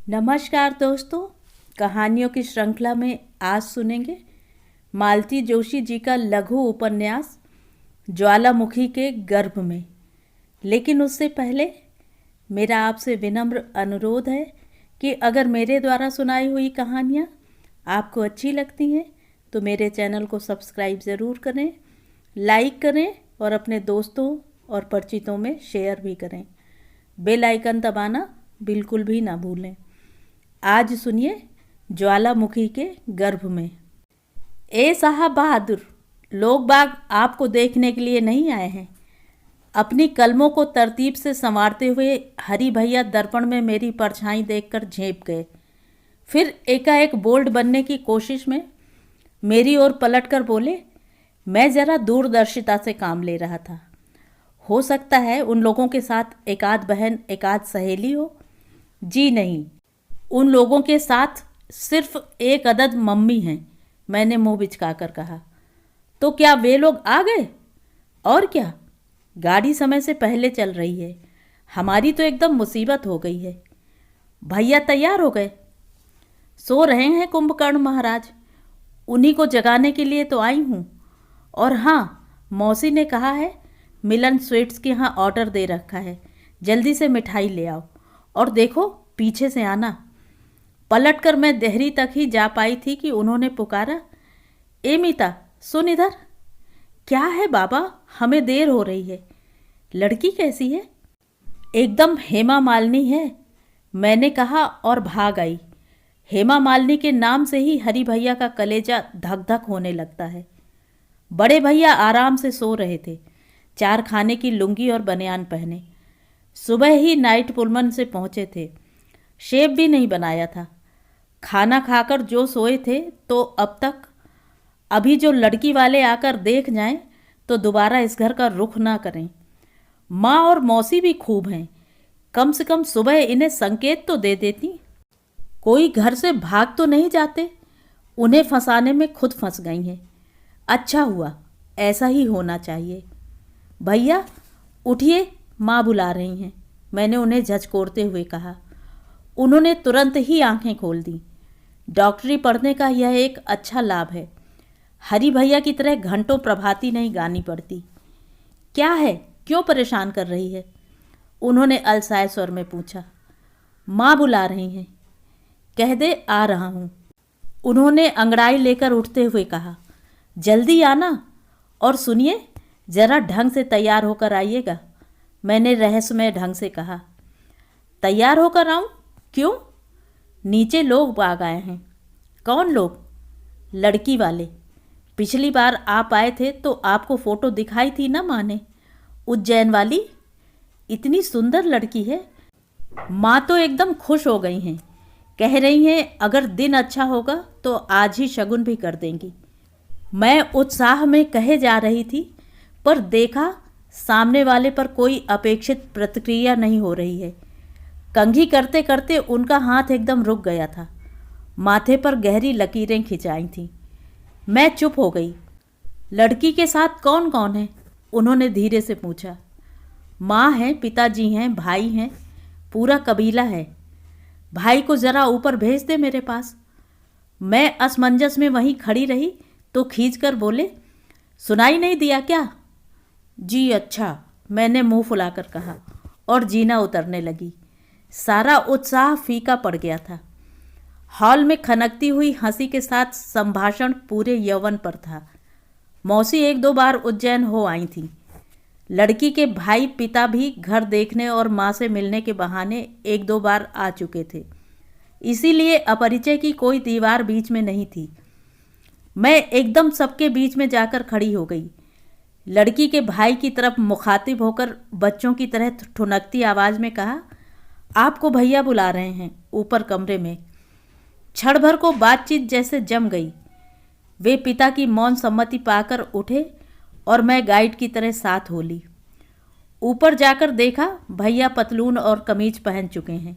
नमस्कार दोस्तों, कहानियों की श्रृंखला में आज सुनेंगे मालती जोशी जी का लघु उपन्यास ज्वालामुखी के गर्भ में। लेकिन उससे पहले मेरा आपसे विनम्र अनुरोध है कि अगर मेरे द्वारा सुनाई हुई कहानियाँ आपको अच्छी लगती हैं तो मेरे चैनल को सब्सक्राइब ज़रूर करें, लाइक करें और अपने दोस्तों और परिचितों में शेयर भी करें। बेल आइकन दबाना बिल्कुल भी ना भूलें। आज सुनिए ज्वालामुखी के गर्भ में। ए साहब बहादुर, लोग बाग आपको देखने के लिए नहीं आए हैं। अपनी कलमों को तरतीब से संवारते हुए हरी भैया दर्पण में मेरी परछाई देखकर झेंप गए। फिर एकाएक बोल्ड बनने की कोशिश में मेरी ओर पलटकर बोले, मैं ज़रा दूरदर्शिता से काम ले रहा था। हो सकता है उन लोगों के साथ एकाध बहन एकाध सहेली हो। जी नहीं, उन लोगों के साथ सिर्फ एक अदद मम्मी हैं, मैंने मुंह बिचकाकर कहा। तो क्या वे लोग आ गए? और क्या, गाड़ी समय से पहले चल रही है। हमारी तो एकदम मुसीबत हो गई है। भैया तैयार हो गए? सो रहे हैं कुंभकर्ण महाराज, उन्हीं को जगाने के लिए तो आई हूँ। और हाँ, मौसी ने कहा है मिलन स्वीट्स के यहाँ ऑर्डर दे रखा है, जल्दी से मिठाई ले आओ। और देखो पीछे से आना। पलटकर मैं देहरी तक ही जा पाई थी कि उन्होंने पुकारा, ए मीता सुन इधर। क्या है बाबा, हमें देर हो रही है। लड़की कैसी है? एकदम हेमा मालिनी है, मैंने कहा और भाग आई। हेमा मालिनी के नाम से ही हरी भैया का कलेजा धक धक होने लगता है। बड़े भैया आराम से सो रहे थे, चार खाने की लुंगी और बनियान पहने। सुबह ही नाइट पुलमन से पहुंचे थे, शेव भी नहीं बनाया था। खाना खाकर जो सोए थे तो अब तक। अभी जो लड़की वाले आकर देख जाएं तो दोबारा इस घर का रुख ना करें। माँ और मौसी भी खूब हैं, कम से कम सुबह इन्हें संकेत तो दे देती। कोई घर से भाग तो नहीं जाते, उन्हें फंसाने में खुद फंस गई हैं। अच्छा हुआ, ऐसा ही होना चाहिए। भैया उठिए, माँ बुला रही हैं, मैंने उन्हें झचकोरते हुए कहा। उन्होंने तुरंत ही आंखें खोल दी। डॉक्टरी पढ़ने का यह एक अच्छा लाभ है। हरी भैया की तरह घंटों प्रभाती नहीं गानी पड़ती। क्या है, क्यों परेशान कर रही है? उन्होंने अलसाए स्वर में पूछा। माँ बुला रही हैं, कह दे आ रहा हूँ, उन्होंने अंगड़ाई लेकर उठते हुए कहा। जल्दी आना, और सुनिए जरा ढंग से तैयार होकर आइएगा, मैंने रहस्यमय ढंग से कहा। तैयार होकर आऊँ? क्यों? नीचे लोग बाग आए हैं। कौन लोग? लड़की वाले। पिछली बार आप आए थे तो आपको फ़ोटो दिखाई थी ना माँ ने, उज्जैन वाली। इतनी सुंदर लड़की है। माँ तो एकदम खुश हो गई हैं, कह रही हैं अगर दिन अच्छा होगा तो आज ही शगुन भी कर देंगी। मैं उत्साह में कहे जा रही थी, पर देखा सामने वाले पर कोई अपेक्षित प्रतिक्रिया नहीं हो रही है। कंघी करते करते उनका हाथ एकदम रुक गया था, माथे पर गहरी लकीरें खिंचाई थीं। मैं चुप हो गई। लड़की के साथ कौन कौन है? उन्होंने धीरे से पूछा। माँ हैं, पिताजी हैं, भाई हैं, पूरा कबीला है। भाई को ज़रा ऊपर भेज दे मेरे पास। मैं असमंजस में वहीं खड़ी रही तो खींचकर बोले, सुनाई नहीं दिया क्या? जी अच्छा, मैंने मुंह फुलाकर कहा और जीना उतरने लगी। सारा उत्साह फीका पड़ गया था। हॉल में खनकती हुई हंसी के साथ संभाषण पूरे यौवन पर था। मौसी एक दो बार उज्जैन हो आई थी। लड़की के भाई पिता भी घर देखने और माँ से मिलने के बहाने एक दो बार आ चुके थे, इसीलिए अपरिचय की कोई दीवार बीच में नहीं थी। मैं एकदम सबके बीच में जाकर खड़ी हो गई। लड़की के भाई की तरफ मुखातिब होकर बच्चों की तरह ठुनकती आवाज़ में कहा, आपको भैया बुला रहे हैं ऊपर कमरे में। क्षण भर को बातचीत जैसे जम गई। वे पिता की मौन सम्मति पाकर उठे और मैं गाइड की तरह साथ हो ली। ऊपर जाकर देखा भैया पतलून और कमीज पहन चुके हैं।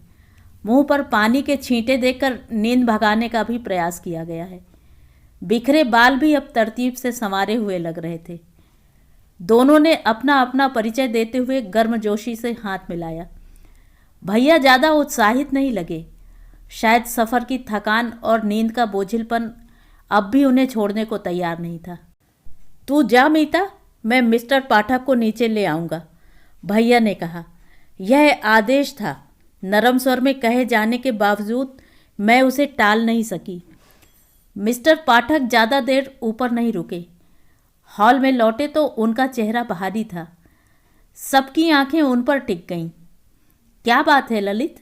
मुंह पर पानी के छींटे देकर नींद भगाने का भी प्रयास किया गया है। बिखरे बाल भी अब तरतीब से संवारे हुए लग रहे थे। दोनों ने अपना अपना परिचय देते हुए गर्मजोशी से हाथ मिलाया। भैया ज़्यादा उत्साहित नहीं लगे। शायद सफ़र की थकान और नींद का बोझिलपन अब भी उन्हें छोड़ने को तैयार नहीं था। तू जा मीता, मैं मिस्टर पाठक को नीचे ले आऊँगा, भैया ने कहा। यह आदेश था। नरम स्वर में कहे जाने के बावजूद मैं उसे टाल नहीं सकी। मिस्टर पाठक ज़्यादा देर ऊपर नहीं रुके। हॉल में लौटे तो उनका चेहरा भारी था। सबकी आंखें उन पर टिक गईं। क्या बात है ललित?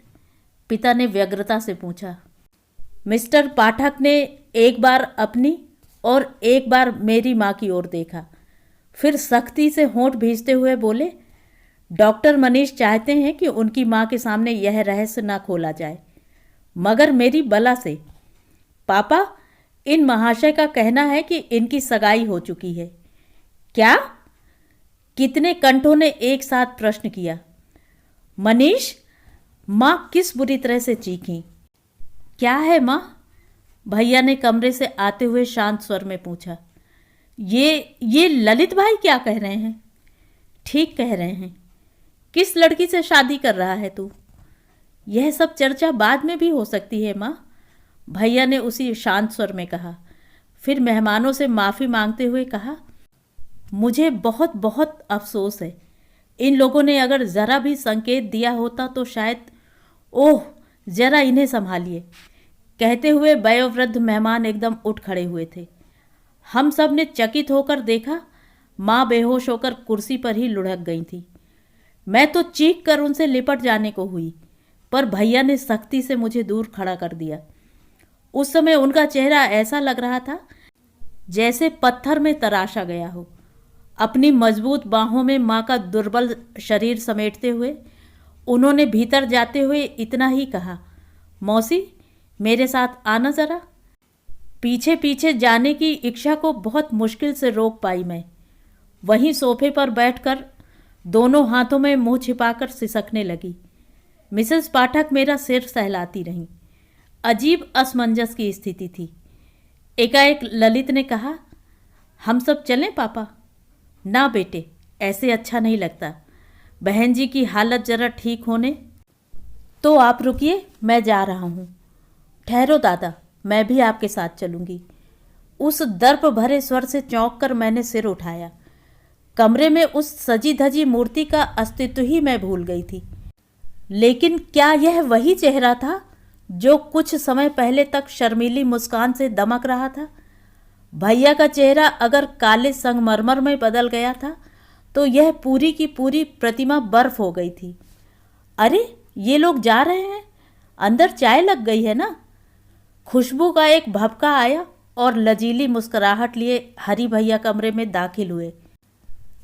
पिता ने व्यग्रता से पूछा। मिस्टर पाठक ने एक बार अपनी और एक बार मेरी माँ की ओर देखा, फिर सख्ती से होंठ भींचते हुए बोले, डॉक्टर मनीष चाहते हैं कि उनकी माँ के सामने यह रहस्य ना खोला जाए, मगर मेरी बला से। पापा, इन महाशय का कहना है कि इनकी सगाई हो चुकी है। क्या? कितने कंठों ने एक साथ प्रश्न किया। मनीष, माँ किस बुरी तरह से चीखी। क्या है माँ? भैया ने कमरे से आते हुए शांत स्वर में पूछा। ये ललित भाई क्या कह रहे हैं? ठीक कह रहे हैं। किस लड़की से शादी कर रहा है तू? यह सब चर्चा बाद में भी हो सकती है माँ, भैया ने उसी शांत स्वर में कहा। फिर मेहमानों से माफ़ी मांगते हुए कहा, मुझे बहुत बहुत अफसोस है। इन लोगों ने अगर ज़रा भी संकेत दिया होता तो शायद। ओह, ज़रा इन्हें संभालिए, कहते हुए वयोवृद्ध मेहमान एकदम उठ खड़े हुए थे। हम सब ने चकित होकर देखा, माँ बेहोश होकर कुर्सी पर ही लुढ़क गई थी। मैं तो चीख कर उनसे लिपट जाने को हुई, पर भैया ने सख्ती से मुझे दूर खड़ा कर दिया। उस समय उनका चेहरा ऐसा लग रहा था जैसे पत्थर में तराशा गया हो। अपनी मजबूत बाहों में माँ का दुर्बल शरीर समेटते हुए उन्होंने भीतर जाते हुए इतना ही कहा, मौसी, मेरे साथ आना ज़रा। पीछे पीछे जाने की इच्छा को बहुत मुश्किल से रोक पाई मैं। वहीं सोफे पर बैठकर दोनों हाथों में मुंह छिपाकर सिसकने लगी। मिसेस पाठक मेरा सिर सहलाती रहीं। अजीब असमंजस की स्थिति थी। एकाएक ललित ने कहा, हम सब चलें पापा? ना बेटे, ऐसे अच्छा नहीं लगता। बहन जी की हालत जरा ठीक होने। तो आप रुकिए, मैं जा रहा हूँ। ठहरो दादा, मैं भी आपके साथ चलूँगी। उस दर्प भरे स्वर से चौंक कर मैंने सिर उठाया। कमरे में उस सजी धजी मूर्ति का अस्तित्व ही मैं भूल गई थी। लेकिन क्या यह वही चेहरा था जो कुछ समय पहले तक शर्मीली मुस्कान से दमक रहा था? भैया का चेहरा अगर काले संगमरमर में बदल गया था तो यह पूरी की पूरी प्रतिमा बर्फ हो गई थी। अरे, ये लोग जा रहे हैं, अंदर चाय लग गई है ना? खुशबू का एक भभका आया और लजीली मुस्कुराहट लिए हरी भैया कमरे में दाखिल हुए।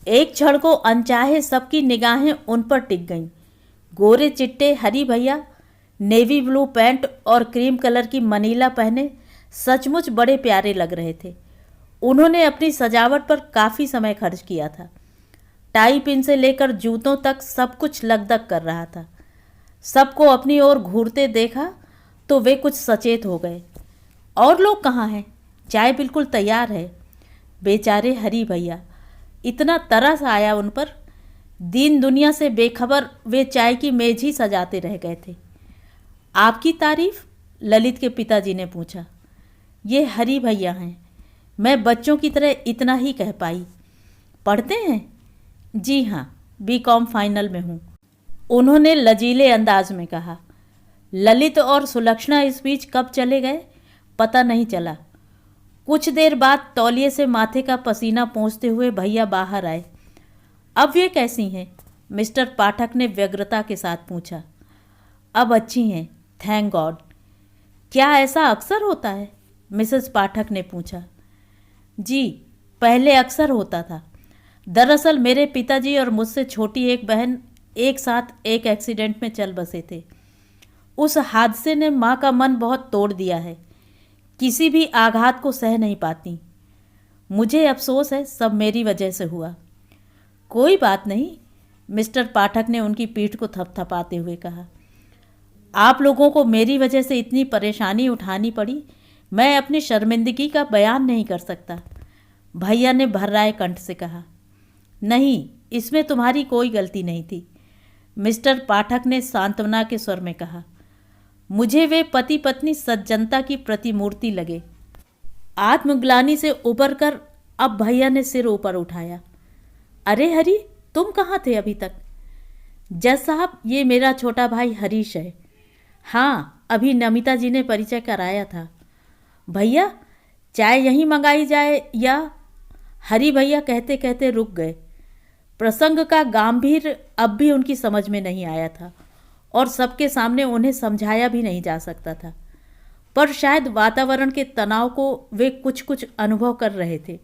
एक क्षण को अनचाहे सबकी निगाहें उन पर टिक गईं। गोरे चिट्टे हरी भैया नेवी ब्लू पैंट और क्रीम कलर की मनीला पहने सचमुच बड़े प्यारे लग रहे थे। उन्होंने अपनी सजावट पर काफ़ी समय खर्च किया था। टाई पिन से लेकर जूतों तक सब कुछ लगदग कर रहा था। सबको अपनी ओर घूरते देखा तो वे कुछ सचेत हो गए। और लोग कहाँ हैं? चाय बिल्कुल तैयार है। बेचारे हरी भैया, इतना तरस आया उन पर। दीन दुनिया से बेखबर वे चाय की मेज ही सजाते रह गए थे। आपकी तारीफ? ललित के पिताजी ने पूछा। ये हरी भैया हैं। मैं बच्चों की तरह इतना ही कह पाई। पढ़ते हैं? जी हाँ, बीकॉम फाइनल में हूँ, उन्होंने लजीले अंदाज में कहा। ललित और सुलक्षणा इस बीच कब चले गए पता नहीं चला। कुछ देर बाद तौलिए से माथे का पसीना पोंछते हुए भैया बाहर आए। अब वे कैसी हैं? मिस्टर पाठक ने व्यग्रता के साथ पूछा। अब अच्छी हैं, थैंक गॉड। क्या ऐसा अक्सर होता है? मिसेस पाठक ने पूछा। जी, पहले अक्सर होता था। दरअसल मेरे पिताजी और मुझसे छोटी एक बहन एक साथ एक एक्सीडेंट में चल बसे थे। उस हादसे ने माँ का मन बहुत तोड़ दिया है। किसी भी आघात को सह नहीं पाती। मुझे अफसोस है सब मेरी वजह से हुआ। कोई बात नहीं, मिस्टर पाठक ने उनकी पीठ को थपथपाते हुए कहा। आप लोगों को मेरी वजह से इतनी परेशानी उठानी पड़ी, मैं अपनी शर्मिंदगी का बयान नहीं कर सकता, भैया ने भर्राए कंठ से कहा। नहीं, इसमें तुम्हारी कोई गलती नहीं थी, मिस्टर पाठक ने सांत्वना के स्वर में कहा। मुझे वे पति पत्नी सज्जनता की प्रतिमूर्ति लगे। आत्मग्लानि से उबर कर अब भैया ने सिर ऊपर उठाया। अरे हरी, तुम कहाँ थे अभी तक? जज साहब, ये मेरा छोटा भाई हरीश है। हाँ, अभी नमिता जी ने परिचय कराया था। भैया, चाय यहीं मंगाई जाए या? हरी भैया कहते कहते रुक गए। प्रसंग का गंभीर अब भी उनकी समझ में नहीं आया था और सबके सामने उन्हें समझाया भी नहीं जा सकता था, पर शायद वातावरण के तनाव को वे कुछ कुछ अनुभव कर रहे थे।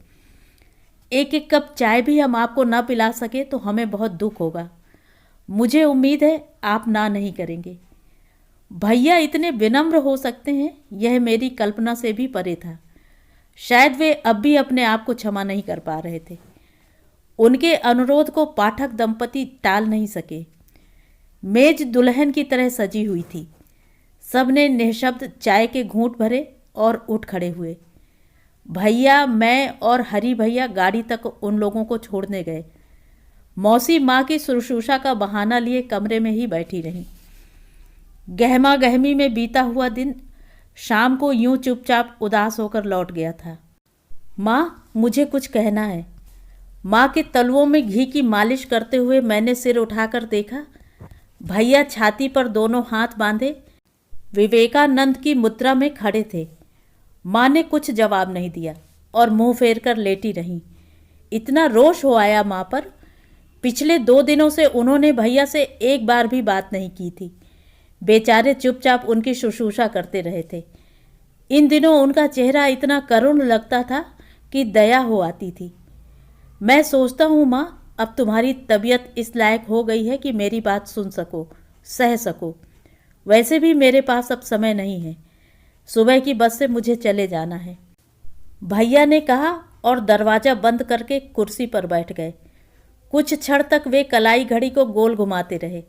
एक एक कप चाय भी हम आपको न पिला सके तो हमें बहुत दुख होगा। मुझे उम्मीद है आप ना नहीं करेंगे। भैया इतने विनम्र हो सकते हैं, यह मेरी कल्पना से भी परे था। शायद वे अब भी अपने आप को क्षमा नहीं कर पा रहे थे। उनके अनुरोध को पाठक दंपति टाल नहीं सके। मेज दुल्हन की तरह सजी हुई थी। सबने निःशब्द चाय के घूंट भरे और उठ खड़े हुए। भैया, मैं और हरी भैया गाड़ी तक उन लोगों को छोड़ने गए। मौसी माँ की शुश्रूषा का बहाना लिए कमरे में ही बैठी रहीं। गहमा गहमी में बीता हुआ दिन शाम को यूं चुपचाप उदास होकर लौट गया था। माँ, मुझे कुछ कहना है। माँ के तलवों में घी की मालिश करते हुए मैंने सिर उठाकर देखा। भैया छाती पर दोनों हाथ बांधे विवेकानंद की मुद्रा में खड़े थे। माँ ने कुछ जवाब नहीं दिया और मुंह फेर कर लेटी रहीं। इतना रोष हो आया माँ पर। पिछले 2 दिनों से उन्होंने भैया से एक बार भी बात नहीं की थी। बेचारे चुपचाप उनकी शुश्रूषा करते रहे थे। इन दिनों उनका चेहरा इतना करुण लगता था कि दया हो आती थी। मैं सोचता हूँ माँ, अब तुम्हारी तबीयत इस लायक हो गई है कि मेरी बात सुन सको, सह सको। वैसे भी मेरे पास अब समय नहीं है। सुबह की बस से मुझे चले जाना है, भैया ने कहा और दरवाज़ा बंद करके कुर्सी पर बैठ गए। कुछ क्षण तक वे कलाई घड़ी को गोल घुमाते रहे।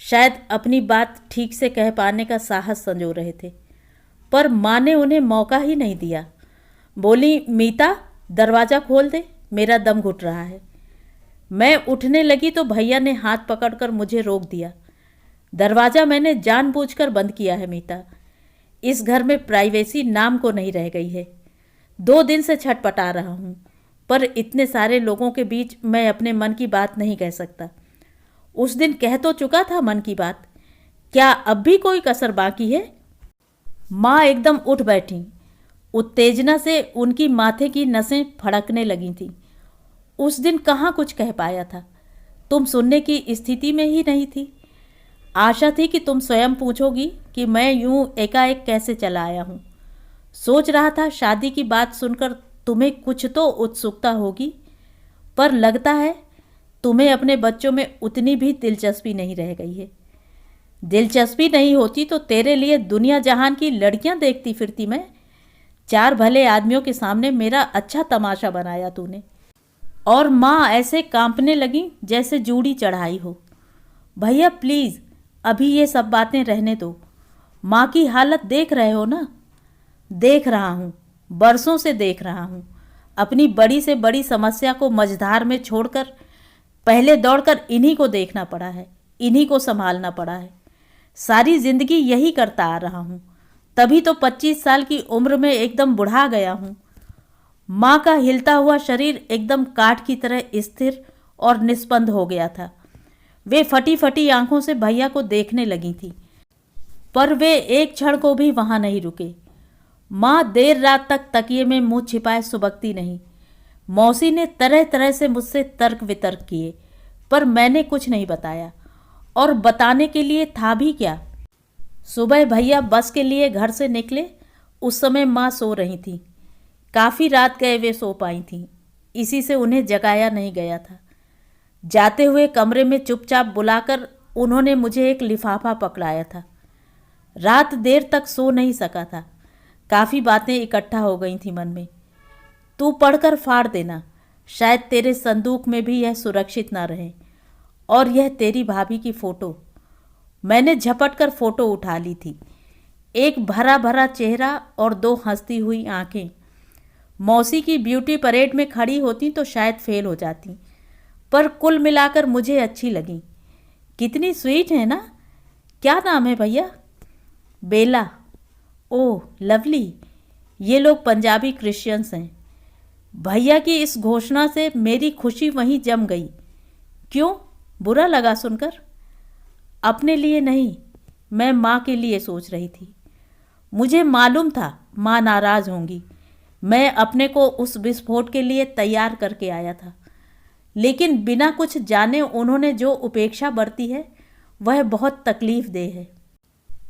शायद अपनी बात ठीक से कह पाने का साहस संजो रहे थे, पर माँ ने उन्हें मौका ही नहीं दिया। बोली, मीता, दरवाज़ा खोल दे, मेरा दम घुट रहा है। मैं उठने लगी तो भैया ने हाथ पकड़कर मुझे रोक दिया। दरवाज़ा मैंने जानबूझकर बंद किया है मीता। इस घर में प्राइवेसी नाम को नहीं रह गई है। 2 दिन से छटपटा रहा हूँ, पर इतने सारे लोगों के बीच मैं अपने मन की बात नहीं कह सकता। उस दिन कह तो चुका था मन की बात, क्या अब भी कोई कसर बाकी है? माँ एकदम उठ बैठी। उत्तेजना से उनकी माथे की नसें फड़कने लगी थीं। उस दिन कहाँ कुछ कह पाया था। तुम सुनने की स्थिति में ही नहीं थी। आशा थी कि तुम स्वयं पूछोगी कि मैं यूं एकाएक कैसे चला आया हूँ। सोच रहा था शादी की बात सुनकर तुम्हें कुछ तो उत्सुकता होगी, पर लगता है तुम्हें अपने बच्चों में उतनी भी दिलचस्पी नहीं रह गई है। दिलचस्पी नहीं होती तो तेरे लिए दुनिया जहान की लड़कियां देखती फिरती मैं। 4 भले आदमियों के सामने मेरा अच्छा तमाशा बनाया तूने। और माँ ऐसे कांपने लगी जैसे जूड़ी चढ़ाई हो। भैया प्लीज़, अभी ये सब बातें रहने दो। माँ की हालत देख रहे हो ना? देख रहा हूँ, बरसों से देख रहा हूँ। अपनी बड़ी से बड़ी समस्या को मझधार में छोड़कर पहले दौड़कर इन्हीं को देखना पड़ा है, इन्हीं को संभालना पड़ा है। सारी जिंदगी यही करता आ रहा हूँ, तभी तो 25 साल की उम्र में एकदम बुढ़ा गया हूँ। माँ का हिलता हुआ शरीर एकदम काठ की तरह स्थिर और निस्पंद हो गया था। वे फटी फटी आंखों से भैया को देखने लगी थी, पर वे एक क्षण को भी वहां नहीं रुके। माँ देर रात तक तकिए में मुंह छिपाए सुबकती नहीं। मौसी ने तरह तरह से मुझसे तर्क वितर्क किए, पर मैंने कुछ नहीं बताया, और बताने के लिए था भी क्या। सुबह भैया बस के लिए घर से निकले, उस समय माँ सो रही थी। काफ़ी रात गए वे सो पाई थीं, इसी से उन्हें जगाया नहीं गया था। जाते हुए कमरे में चुपचाप बुलाकर उन्होंने मुझे एक लिफाफा पकड़ाया था। रात देर तक सो नहीं सका था, काफ़ी बातें इकट्ठा हो गई थी मन में। तू पढ़कर फाड़ देना, शायद तेरे संदूक में भी यह सुरक्षित ना रहे। और यह तेरी भाभी की फ़ोटो। मैंने झपट कर फ़ोटो उठा ली थी। एक भरा भरा चेहरा और 2 हंसती हुई आंखें। मौसी की ब्यूटी परेड में खड़ी होती तो शायद फेल हो जाती, पर कुल मिलाकर मुझे अच्छी लगी। कितनी स्वीट है ना? क्या नाम है भैया? बेला, ओह लवली, ये लोग पंजाबी क्रिश्चियंस हैं। भैया की इस घोषणा से मेरी खुशी वहीं जम गई। क्यों, बुरा लगा सुनकर? अपने लिए नहीं, मैं माँ के लिए सोच रही थी। मुझे मालूम था माँ नाराज़ होंगी। मैं अपने को उस विस्फोट के लिए तैयार करके आया था, लेकिन बिना कुछ जाने उन्होंने जो उपेक्षा बरती है वह बहुत तकलीफ दे है।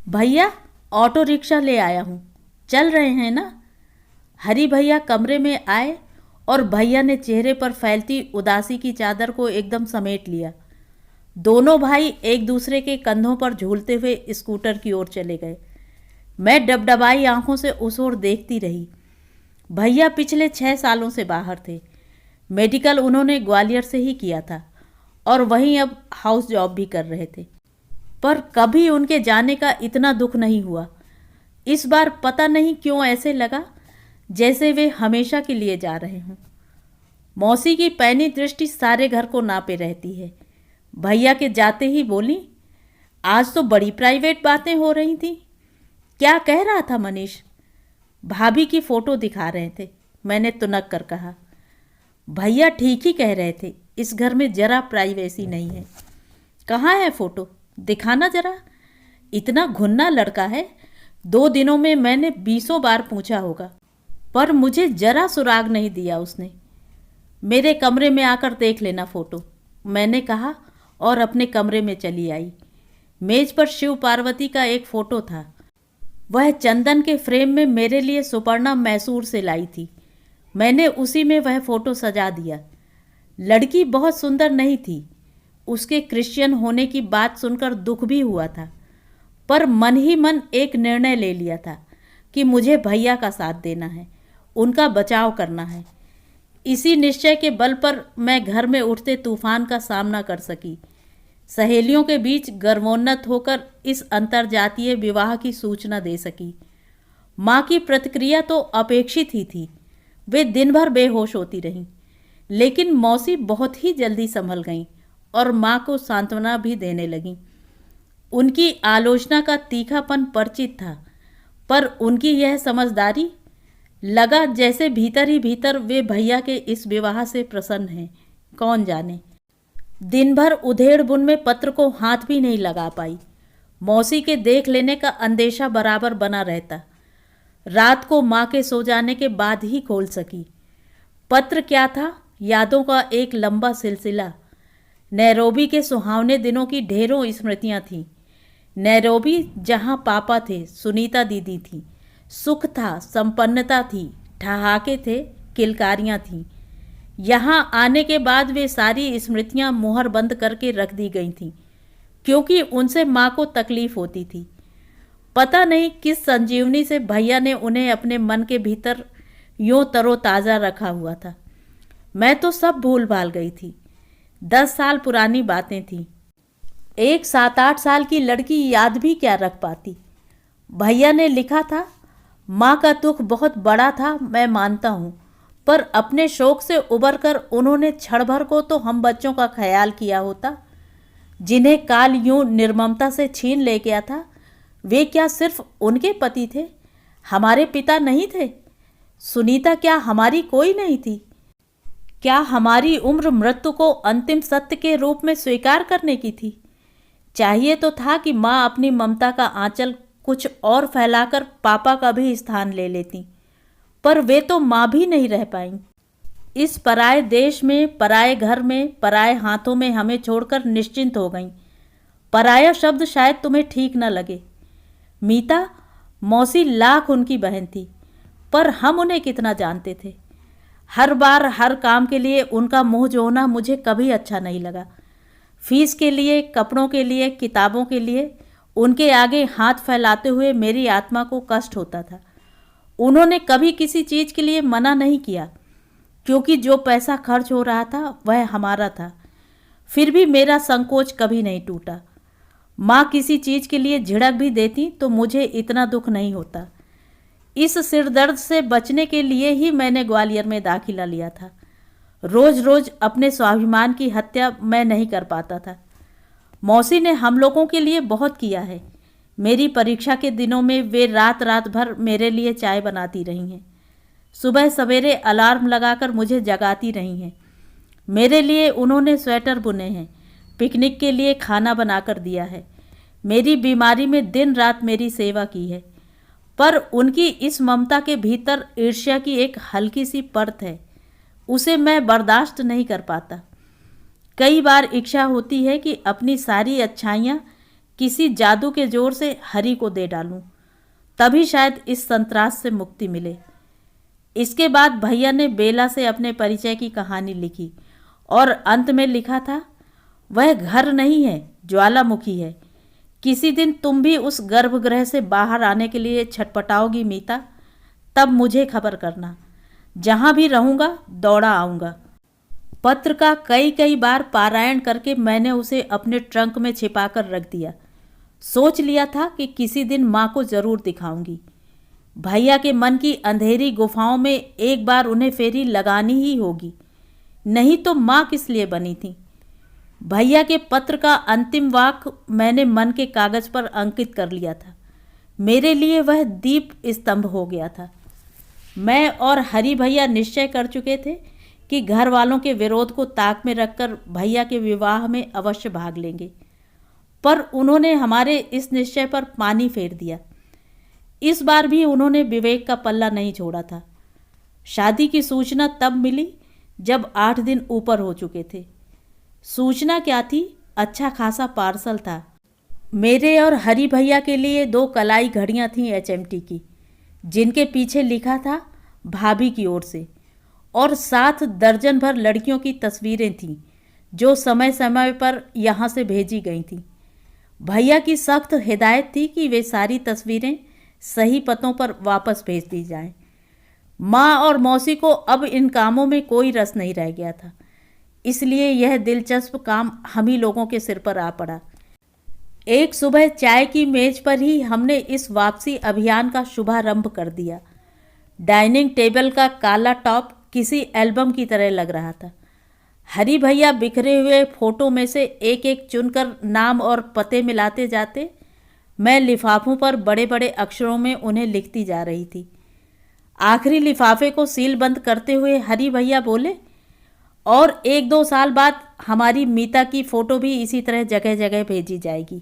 भैया, ऑटो रिक्शा ले आया हूँ, चल रहे हैं ना? हरी भैया कमरे में आए और भैया ने चेहरे पर फैलती उदासी की चादर को एकदम समेट लिया। दोनों भाई एक दूसरे के कंधों पर झूलते हुए स्कूटर की ओर चले गए। मैं डबडबाई आंखों से उस ओर देखती रही। भैया पिछले 6 सालों से बाहर थे। मेडिकल उन्होंने ग्वालियर से ही किया था और वहीं अब हाउस जॉब भी कर रहे थे। पर कभी उनके जाने का इतना दुख नहीं हुआ। इस बार पता नहीं क्यों ऐसे लगा जैसे वे हमेशा के लिए जा रहे हों। मौसी की पैनी दृष्टि सारे घर को नापे रहती है। भैया के जाते ही बोली, आज तो बड़ी प्राइवेट बातें हो रही थी। क्या कह रहा था मनीष? भाभी की फ़ोटो दिखा रहे थे, मैंने तुनक कर कहा। भैया ठीक ही कह रहे थे, इस घर में जरा प्राइवेसी नहीं है। कहाँ है फ़ोटो, दिखाना जरा। इतना घुन्ना लड़का है, 2 दिनों में मैंने 20 बार पूछा होगा, पर मुझे जरा सुराग नहीं दिया उसने। मेरे कमरे में आकर देख लेना फ़ोटो, मैंने कहा और अपने कमरे में चली आई। मेज पर शिव पार्वती का एक फ़ोटो था। वह चंदन के फ्रेम में मेरे लिए सुपर्णा मैसूर से लाई थी। मैंने उसी में वह फ़ोटो सजा दिया। लड़की बहुत सुंदर नहीं थी। उसके क्रिश्चियन होने की बात सुनकर दुख भी हुआ था, पर मन ही मन एक निर्णय ले लिया था कि मुझे भैया का साथ देना है, उनका बचाव करना है। इसी निश्चय के बल पर मैं घर में उठते तूफान का सामना कर सकी। सहेलियों के बीच गर्वोन्नत होकर इस अंतर्जातीय विवाह की सूचना दे सकी। माँ की प्रतिक्रिया तो अपेक्षित ही थी। वे दिन भर बेहोश होती रहीं, लेकिन मौसी बहुत ही जल्दी संभल गईं और माँ को सांत्वना भी देने लगीं। उनकी आलोचना का तीखापन परिचित था, पर उनकी यह समझदारी, लगा जैसे भीतर ही भीतर वे भैया के इस विवाह से प्रसन्न हैं। कौन जाने, दिन भर उधेड़ बुन में पत्र को हाथ भी नहीं लगा पाई। मौसी के देख लेने का अंदेशा बराबर बना रहता। रात को माँ के सो जाने के बाद ही खोल सकी। पत्र क्या था, यादों का एक लंबा सिलसिला। नैरोबी के सुहावने दिनों की ढेरों स्मृतियाँ थीं। नैरोबी जहाँ पापा थे, सुनीता दीदी थी, सुख था, संपन्नता थी, ठहाके थे, किलकारियाँ थीं। यहाँ आने के बाद वे सारी स्मृतियाँ मुहर बंद करके रख दी गई थीं, क्योंकि उनसे माँ को तकलीफ होती थी। पता नहीं किस संजीवनी से भैया ने उन्हें अपने मन के भीतर यूँ तरोताज़ा रखा हुआ था। मैं तो सब भूल भाल गई थी। 10 साल पुरानी बातें थीं। एक 7-8 साल की लड़की याद भी क्या रख पाती। भैया ने लिखा था, माँ का दुख बहुत बड़ा था, मैं मानता हूँ, पर अपने शोक से उबरकर उन्होंने क्षण भर को तो हम बच्चों का ख्याल किया होता, जिन्हें काल यूं निर्ममता से छीन ले गया था। वे क्या सिर्फ उनके पति थे, हमारे पिता नहीं थे? सुनीता क्या हमारी कोई नहीं थी? क्या हमारी उम्र मृत्यु को अंतिम सत्य के रूप में स्वीकार करने की थी? चाहिए तो था कि माँ अपनी ममता का आंचल कुछ और फैलाकर पापा का भी स्थान ले लेती, पर वे तो माँ भी नहीं रह पाईं। इस पराए देश में, पराए घर में, पराए हाथों में हमें छोड़कर निश्चिंत हो गईं। पराया शब्द शायद तुम्हें ठीक न लगे। मीता, मौसी लाख उनकी बहन थी, पर हम उन्हें कितना जानते थे। हर बार हर काम के लिए उनका मुँह जोहना मुझे कभी अच्छा नहीं लगा। फीस के लिए, कपड़ों के लिए, किताबों के लिए उनके आगे हाथ फैलाते हुए मेरी आत्मा को कष्ट होता था। उन्होंने कभी किसी चीज़ के लिए मना नहीं किया, क्योंकि जो पैसा खर्च हो रहा था वह हमारा था। फिर भी मेरा संकोच कभी नहीं टूटा। माँ किसी चीज़ के लिए झिड़क भी देती तो मुझे इतना दुख नहीं होता। इस सिरदर्द से बचने के लिए ही मैंने ग्वालियर में दाखिला लिया था। रोज रोज अपने स्वाभिमान की हत्या मैं नहीं कर पाता था। मौसी ने हम लोगों के लिए बहुत किया है। मेरी परीक्षा के दिनों में वे रात रात भर मेरे लिए चाय बनाती रही हैं। सुबह सवेरे अलार्म लगाकर मुझे जगाती रही हैं। मेरे लिए उन्होंने स्वेटर बुने हैं, पिकनिक के लिए खाना बनाकर दिया है, मेरी बीमारी में दिन रात मेरी सेवा की है। पर उनकी इस ममता के भीतर ईर्ष्या की एक हल्की सी परत है, उसे मैं बर्दाश्त नहीं कर पाता। कई बार इच्छा होती है कि अपनी सारी अच्छाइयाँ किसी जादू के जोर से हरि को दे डालूं, तभी शायद इस संतरास से मुक्ति मिले। इसके बाद भैया ने बेला से अपने परिचय की कहानी लिखी और अंत में लिखा था, वह घर नहीं है, ज्वालामुखी है। किसी दिन तुम भी उस गर्भगृह से बाहर आने के लिए छटपटाओगी मीता, तब मुझे खबर करना। जहाँ भी रहूँगा दौड़ा आऊँगा। पत्र का कई कई बार पारायण करके मैंने उसे अपने ट्रंक में छिपाकर रख दिया। सोच लिया था कि किसी दिन माँ को ज़रूर दिखाऊंगी। भैया के मन की अंधेरी गुफाओं में एक बार उन्हें फेरी लगानी ही होगी, नहीं तो माँ किस लिए बनी थी। भैया के पत्र का अंतिम वाक्य मैंने मन के कागज पर अंकित कर लिया था। मेरे लिए वह दीप स्तंभ हो गया था। मैं और हरि भैया निश्चय कर चुके थे कि घर वालों के विरोध को ताक में रखकर भैया के विवाह में अवश्य भाग लेंगे, पर उन्होंने हमारे इस निश्चय पर पानी फेर दिया। इस बार भी उन्होंने विवेक का पल्ला नहीं छोड़ा था। शादी की सूचना तब मिली जब 8 दिन ऊपर हो चुके थे। सूचना क्या थी? अच्छा खासा पार्सल था। मेरे और हरि भैया के लिए 2 कलाई घड़ियाँ थीं HMT की, जिनके पीछे लिखा था भाभी की ओर से, और 7 दर्जन भर लड़कियों की तस्वीरें थीं जो समय समय पर यहाँ से भेजी गई थीं। भैया की सख्त हिदायत थी कि वे सारी तस्वीरें सही पतों पर वापस भेज दी जाएं। माँ और मौसी को अब इन कामों में कोई रस नहीं रह गया था, इसलिए यह दिलचस्प काम हम ही लोगों के सिर पर आ पड़ा। एक सुबह चाय की मेज पर ही हमने इस वापसी अभियान का शुभारंभ कर दिया। डाइनिंग टेबल का काला टॉप किसी एल्बम की तरह लग रहा था। हरि भैया बिखरे हुए फोटो में से एक एक चुनकर नाम और पते मिलाते जाते। मैं लिफाफों पर बड़े बड़े अक्षरों में उन्हें लिखती जा रही थी। आखिरी लिफाफे को सील बंद करते हुए हरि भैया बोले, और 1-2 साल बाद हमारी मीता की फ़ोटो भी इसी तरह जगह जगह भेजी जाएगी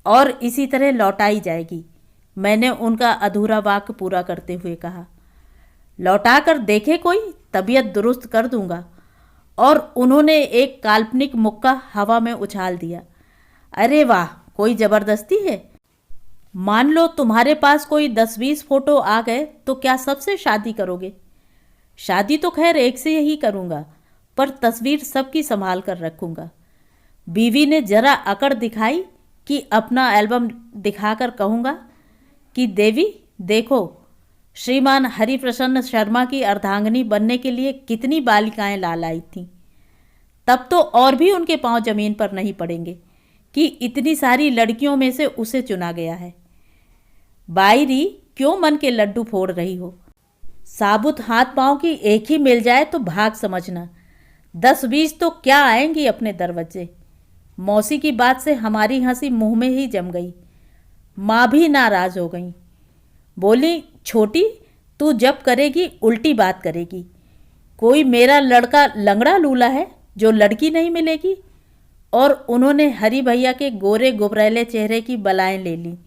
और इसी तरह लौटाई जाएगी। मैंने उनका अधूरा वाक्य पूरा करते हुए कहा, लौटा कर देखे कोई, तबीयत दुरुस्त कर दूंगा। और उन्होंने एक काल्पनिक मुक्का हवा में उछाल दिया। अरे वाह, कोई ज़बरदस्ती है। मान लो तुम्हारे पास कोई 10-20 फोटो आ गए तो क्या सबसे शादी करोगे? शादी तो खैर एक से ही करूँगा, पर तस्वीर सबकी संभाल कर रखूँगा। बीवी ने जरा अकड़ दिखाई कि अपना एल्बम दिखाकर कहूँगा कि देवी देखो, श्रीमान हरिप्रसन्न शर्मा की अर्धांगिनी बनने के लिए कितनी बालिकाएं लाल आई थीं। तब तो और भी उनके पांव जमीन पर नहीं पड़ेंगे कि इतनी सारी लड़कियों में से उसे चुना गया है। बायरी, क्यों मन के लड्डू फोड़ रही हो? साबुत हाथ पांव की एक ही मिल जाए तो भाग समझना, 10-20 तो क्या आएंगी अपने दरवाजे। मौसी की बात से हमारी हंसी मुंह में ही जम गई। माँ भी नाराज हो गई, बोली, छोटी तू जब करेगी उल्टी बात करेगी। कोई मेरा लड़का लंगड़ा लूला है जो लड़की नहीं मिलेगी? और उन्होंने हरि भैया के गोरे गुबरैले चेहरे की बलाएं ले ली।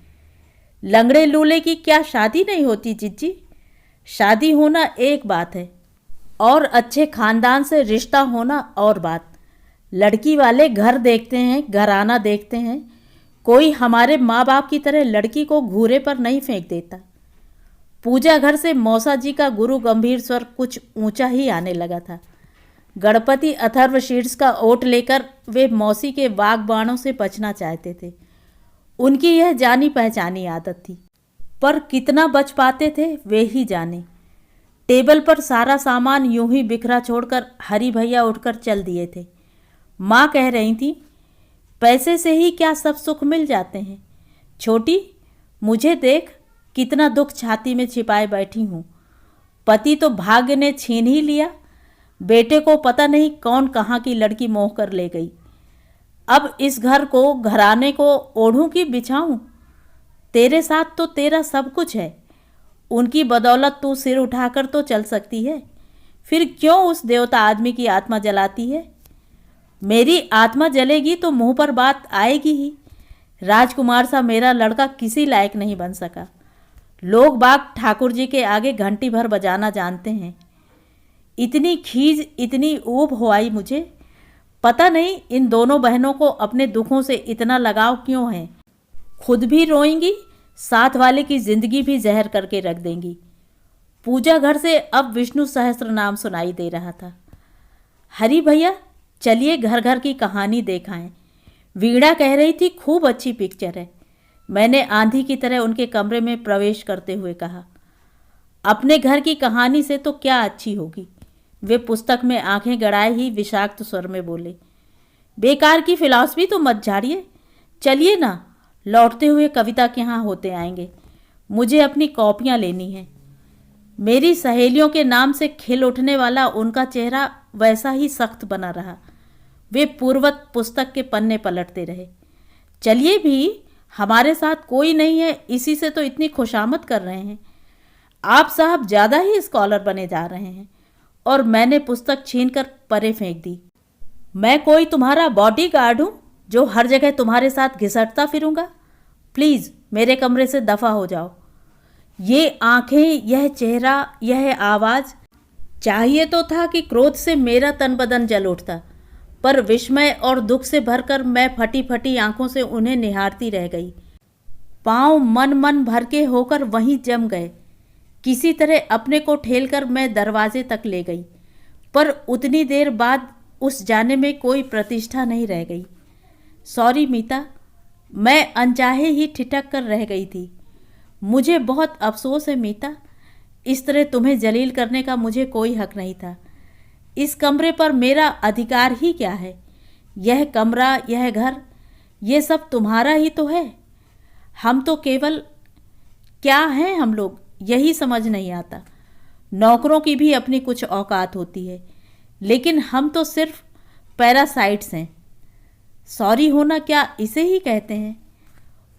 लंगड़े लूले की क्या शादी नहीं होती जिज्जी? शादी होना एक बात है और अच्छे खानदान से रिश्ता होना और बात। लड़की वाले घर देखते हैं, घराना देखते हैं। कोई हमारे माँ बाप की तरह लड़की को घूरे पर नहीं फेंक देता। पूजा घर से मौसा जी का गुरु गंभीर स्वर कुछ ऊंचा ही आने लगा था। गणपति अथर्व शीर्ष का ओट लेकर वे मौसी के वाग्बाणों से बचना चाहते थे। उनकी यह जानी पहचानी आदत थी, पर कितना बच पाते थे वे ही जाने। टेबल पर सारा सामान यूं ही बिखरा छोड़कर हरि भैया उठकर चल दिए थे। माँ कह रही थी, पैसे से ही क्या सब सुख मिल जाते हैं? छोटी, मुझे देख, कितना दुख छाती में छिपाए बैठी हूँ। पति तो भाग्य ने छीन ही लिया, बेटे को पता नहीं कौन कहाँ की लड़की मोह कर ले गई। अब इस घर को, घराने को ओढ़ूं कि बिछाऊं? तेरे साथ तो तेरा सब कुछ है, उनकी बदौलत तू सिर उठाकर तो चल सकती है, फिर क्यों उस देवता आदमी की आत्मा जलाती है? मेरी आत्मा जलेगी तो मुंह पर बात आएगी ही। राजकुमार सा मेरा लड़का किसी लायक नहीं बन सका। लोग बाग ठाकुर जी के आगे घंटी भर बजाना जानते हैं। इतनी खीज, इतनी ऊब हो आई मुझे। पता नहीं इन दोनों बहनों को अपने दुखों से इतना लगाव क्यों है। खुद भी रोएंगी, साथ वाले की जिंदगी भी जहर करके रख देंगी। पूजा घर से अब विष्णु सहस्त्र नाम सुनाई दे रहा था। हरी भैया, चलिए घर घर की कहानी देखाएं। वीणा कह रही थी खूब अच्छी पिक्चर है। मैंने आंधी की तरह उनके कमरे में प्रवेश करते हुए कहा। अपने घर की कहानी से तो क्या अच्छी होगी, वे पुस्तक में आंखें गड़ाए ही विषाक्त स्वर में बोले। बेकार की फिलॉसफी तो मत झाड़िए, चलिए ना, लौटते हुए कविता के यहाँ होते आएंगे। मुझे अपनी कॉपियाँ लेनी हैं। मेरी सहेलियों के नाम से खिल उठने वाला उनका चेहरा वैसा ही सख्त बना रहा। वे पूर्ववत पुस्तक के पन्ने पलटते रहे। चलिए भी, हमारे साथ कोई नहीं है, इसी से तो इतनी खुशामद कर रहे हैं। आप साहब ज़्यादा ही स्कॉलर बने जा रहे हैं। और मैंने पुस्तक छीनकर परे फेंक दी। मैं कोई तुम्हारा बॉडीगार्ड हूँ जो हर जगह तुम्हारे साथ घिसटता फिरूंगा? प्लीज़ मेरे कमरे से दफ़ा हो जाओ। ये आंखें, यह चेहरा, यह आवाज़। चाहिए तो था कि क्रोध से मेरा तन बदन जल उठता, पर विस्मय और दुख से भरकर मैं फटी फटी आंखों से उन्हें निहारती रह गई। पाँव मन मन भर के होकर वहीं जम गए। किसी तरह अपने को ठेलकर मैं दरवाजे तक ले गई, पर उतनी देर बाद उस जाने में कोई प्रतिष्ठा नहीं रह गई। सॉरी मीता, मैं अनचाहे ही ठिठक कर रह गई थी। मुझे बहुत अफसोस है मीता, इस तरह तुम्हें जलील करने का मुझे कोई हक नहीं था। इस कमरे पर मेरा अधिकार ही क्या है? यह कमरा, यह घर, ये सब तुम्हारा ही तो है। हम तो केवल क्या हैं हम लोग, यही समझ नहीं आता। नौकरों की भी अपनी कुछ औकात होती है, लेकिन हम तो सिर्फ पैरासाइट्स हैं। सॉरी होना क्या इसे ही कहते हैं?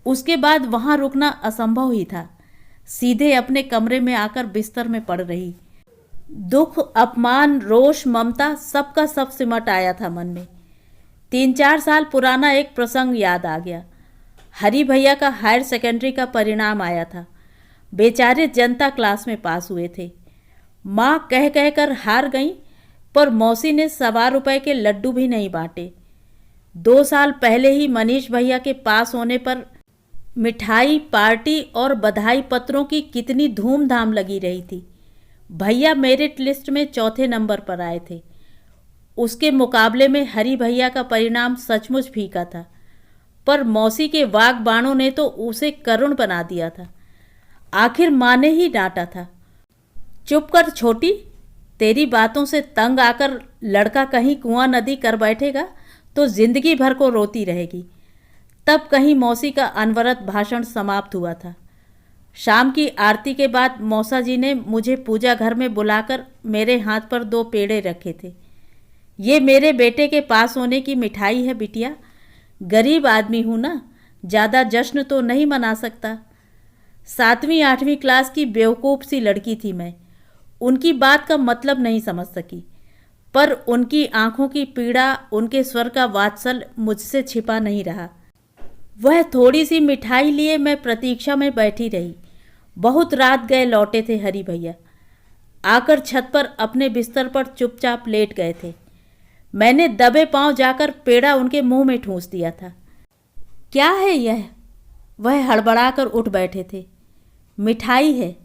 उसके बाद वहाँ रुकना असंभव ही था। सीधे अपने कमरे में आकर बिस्तर में पड़ रही। दुख, अपमान, रोष, ममता सबका सब सिमट आया था मन में। 3-4 साल पुराना एक प्रसंग याद आ गया। हरी भैया का हायर सेकेंडरी का परिणाम आया था। बेचारे जनता क्लास में पास हुए थे। माँ कह कह कर हार गई, पर मौसी ने ₹1.25 के लड्डू भी नहीं बांटे। 2 साल पहले ही मनीष भैया के पास होने पर मिठाई, पार्टी और बधाई पत्रों की कितनी धूमधाम लगी रही थी। भैया मेरिट लिस्ट में 4थे नंबर पर आए थे। उसके मुकाबले में हरी भैया का परिणाम सचमुच फीका था, पर मौसी के वाग बाणों ने तो उसे करुण बना दिया था। आखिर माँ ने ही डांटा था, चुप कर छोटी, तेरी बातों से तंग आकर लड़का कहीं कुआं नदी कर बैठेगा तो जिंदगी भर को रोती रहेगी। तब कहीं मौसी का अनवरत भाषण समाप्त हुआ था। शाम की आरती के बाद मौसा जी ने मुझे पूजा घर में बुलाकर मेरे हाथ पर 2 पेड़े रखे थे। ये मेरे बेटे के पास होने की मिठाई है बिटिया। गरीब आदमी हूँ ना, ज़्यादा जश्न तो नहीं मना सकता। 7वीं 8वीं क्लास की बेवकूफ़ सी लड़की थी मैं। उनकी बात का मतलब नहीं समझ सकी, पर उनकी आंखों की पीड़ा, उनके स्वर का वात्सल्य मुझसे छिपा नहीं रहा। वह थोड़ी सी मिठाई लिए मैं प्रतीक्षा में बैठी रही। बहुत रात गए लौटे थे हरी भैया। आकर छत पर अपने बिस्तर पर चुपचाप लेट गए थे। मैंने दबे पांव जाकर पेड़ा उनके मुंह में ठूंस दिया था। क्या है यह? वह हड़बड़ाकर उठ बैठे थे। मिठाई है।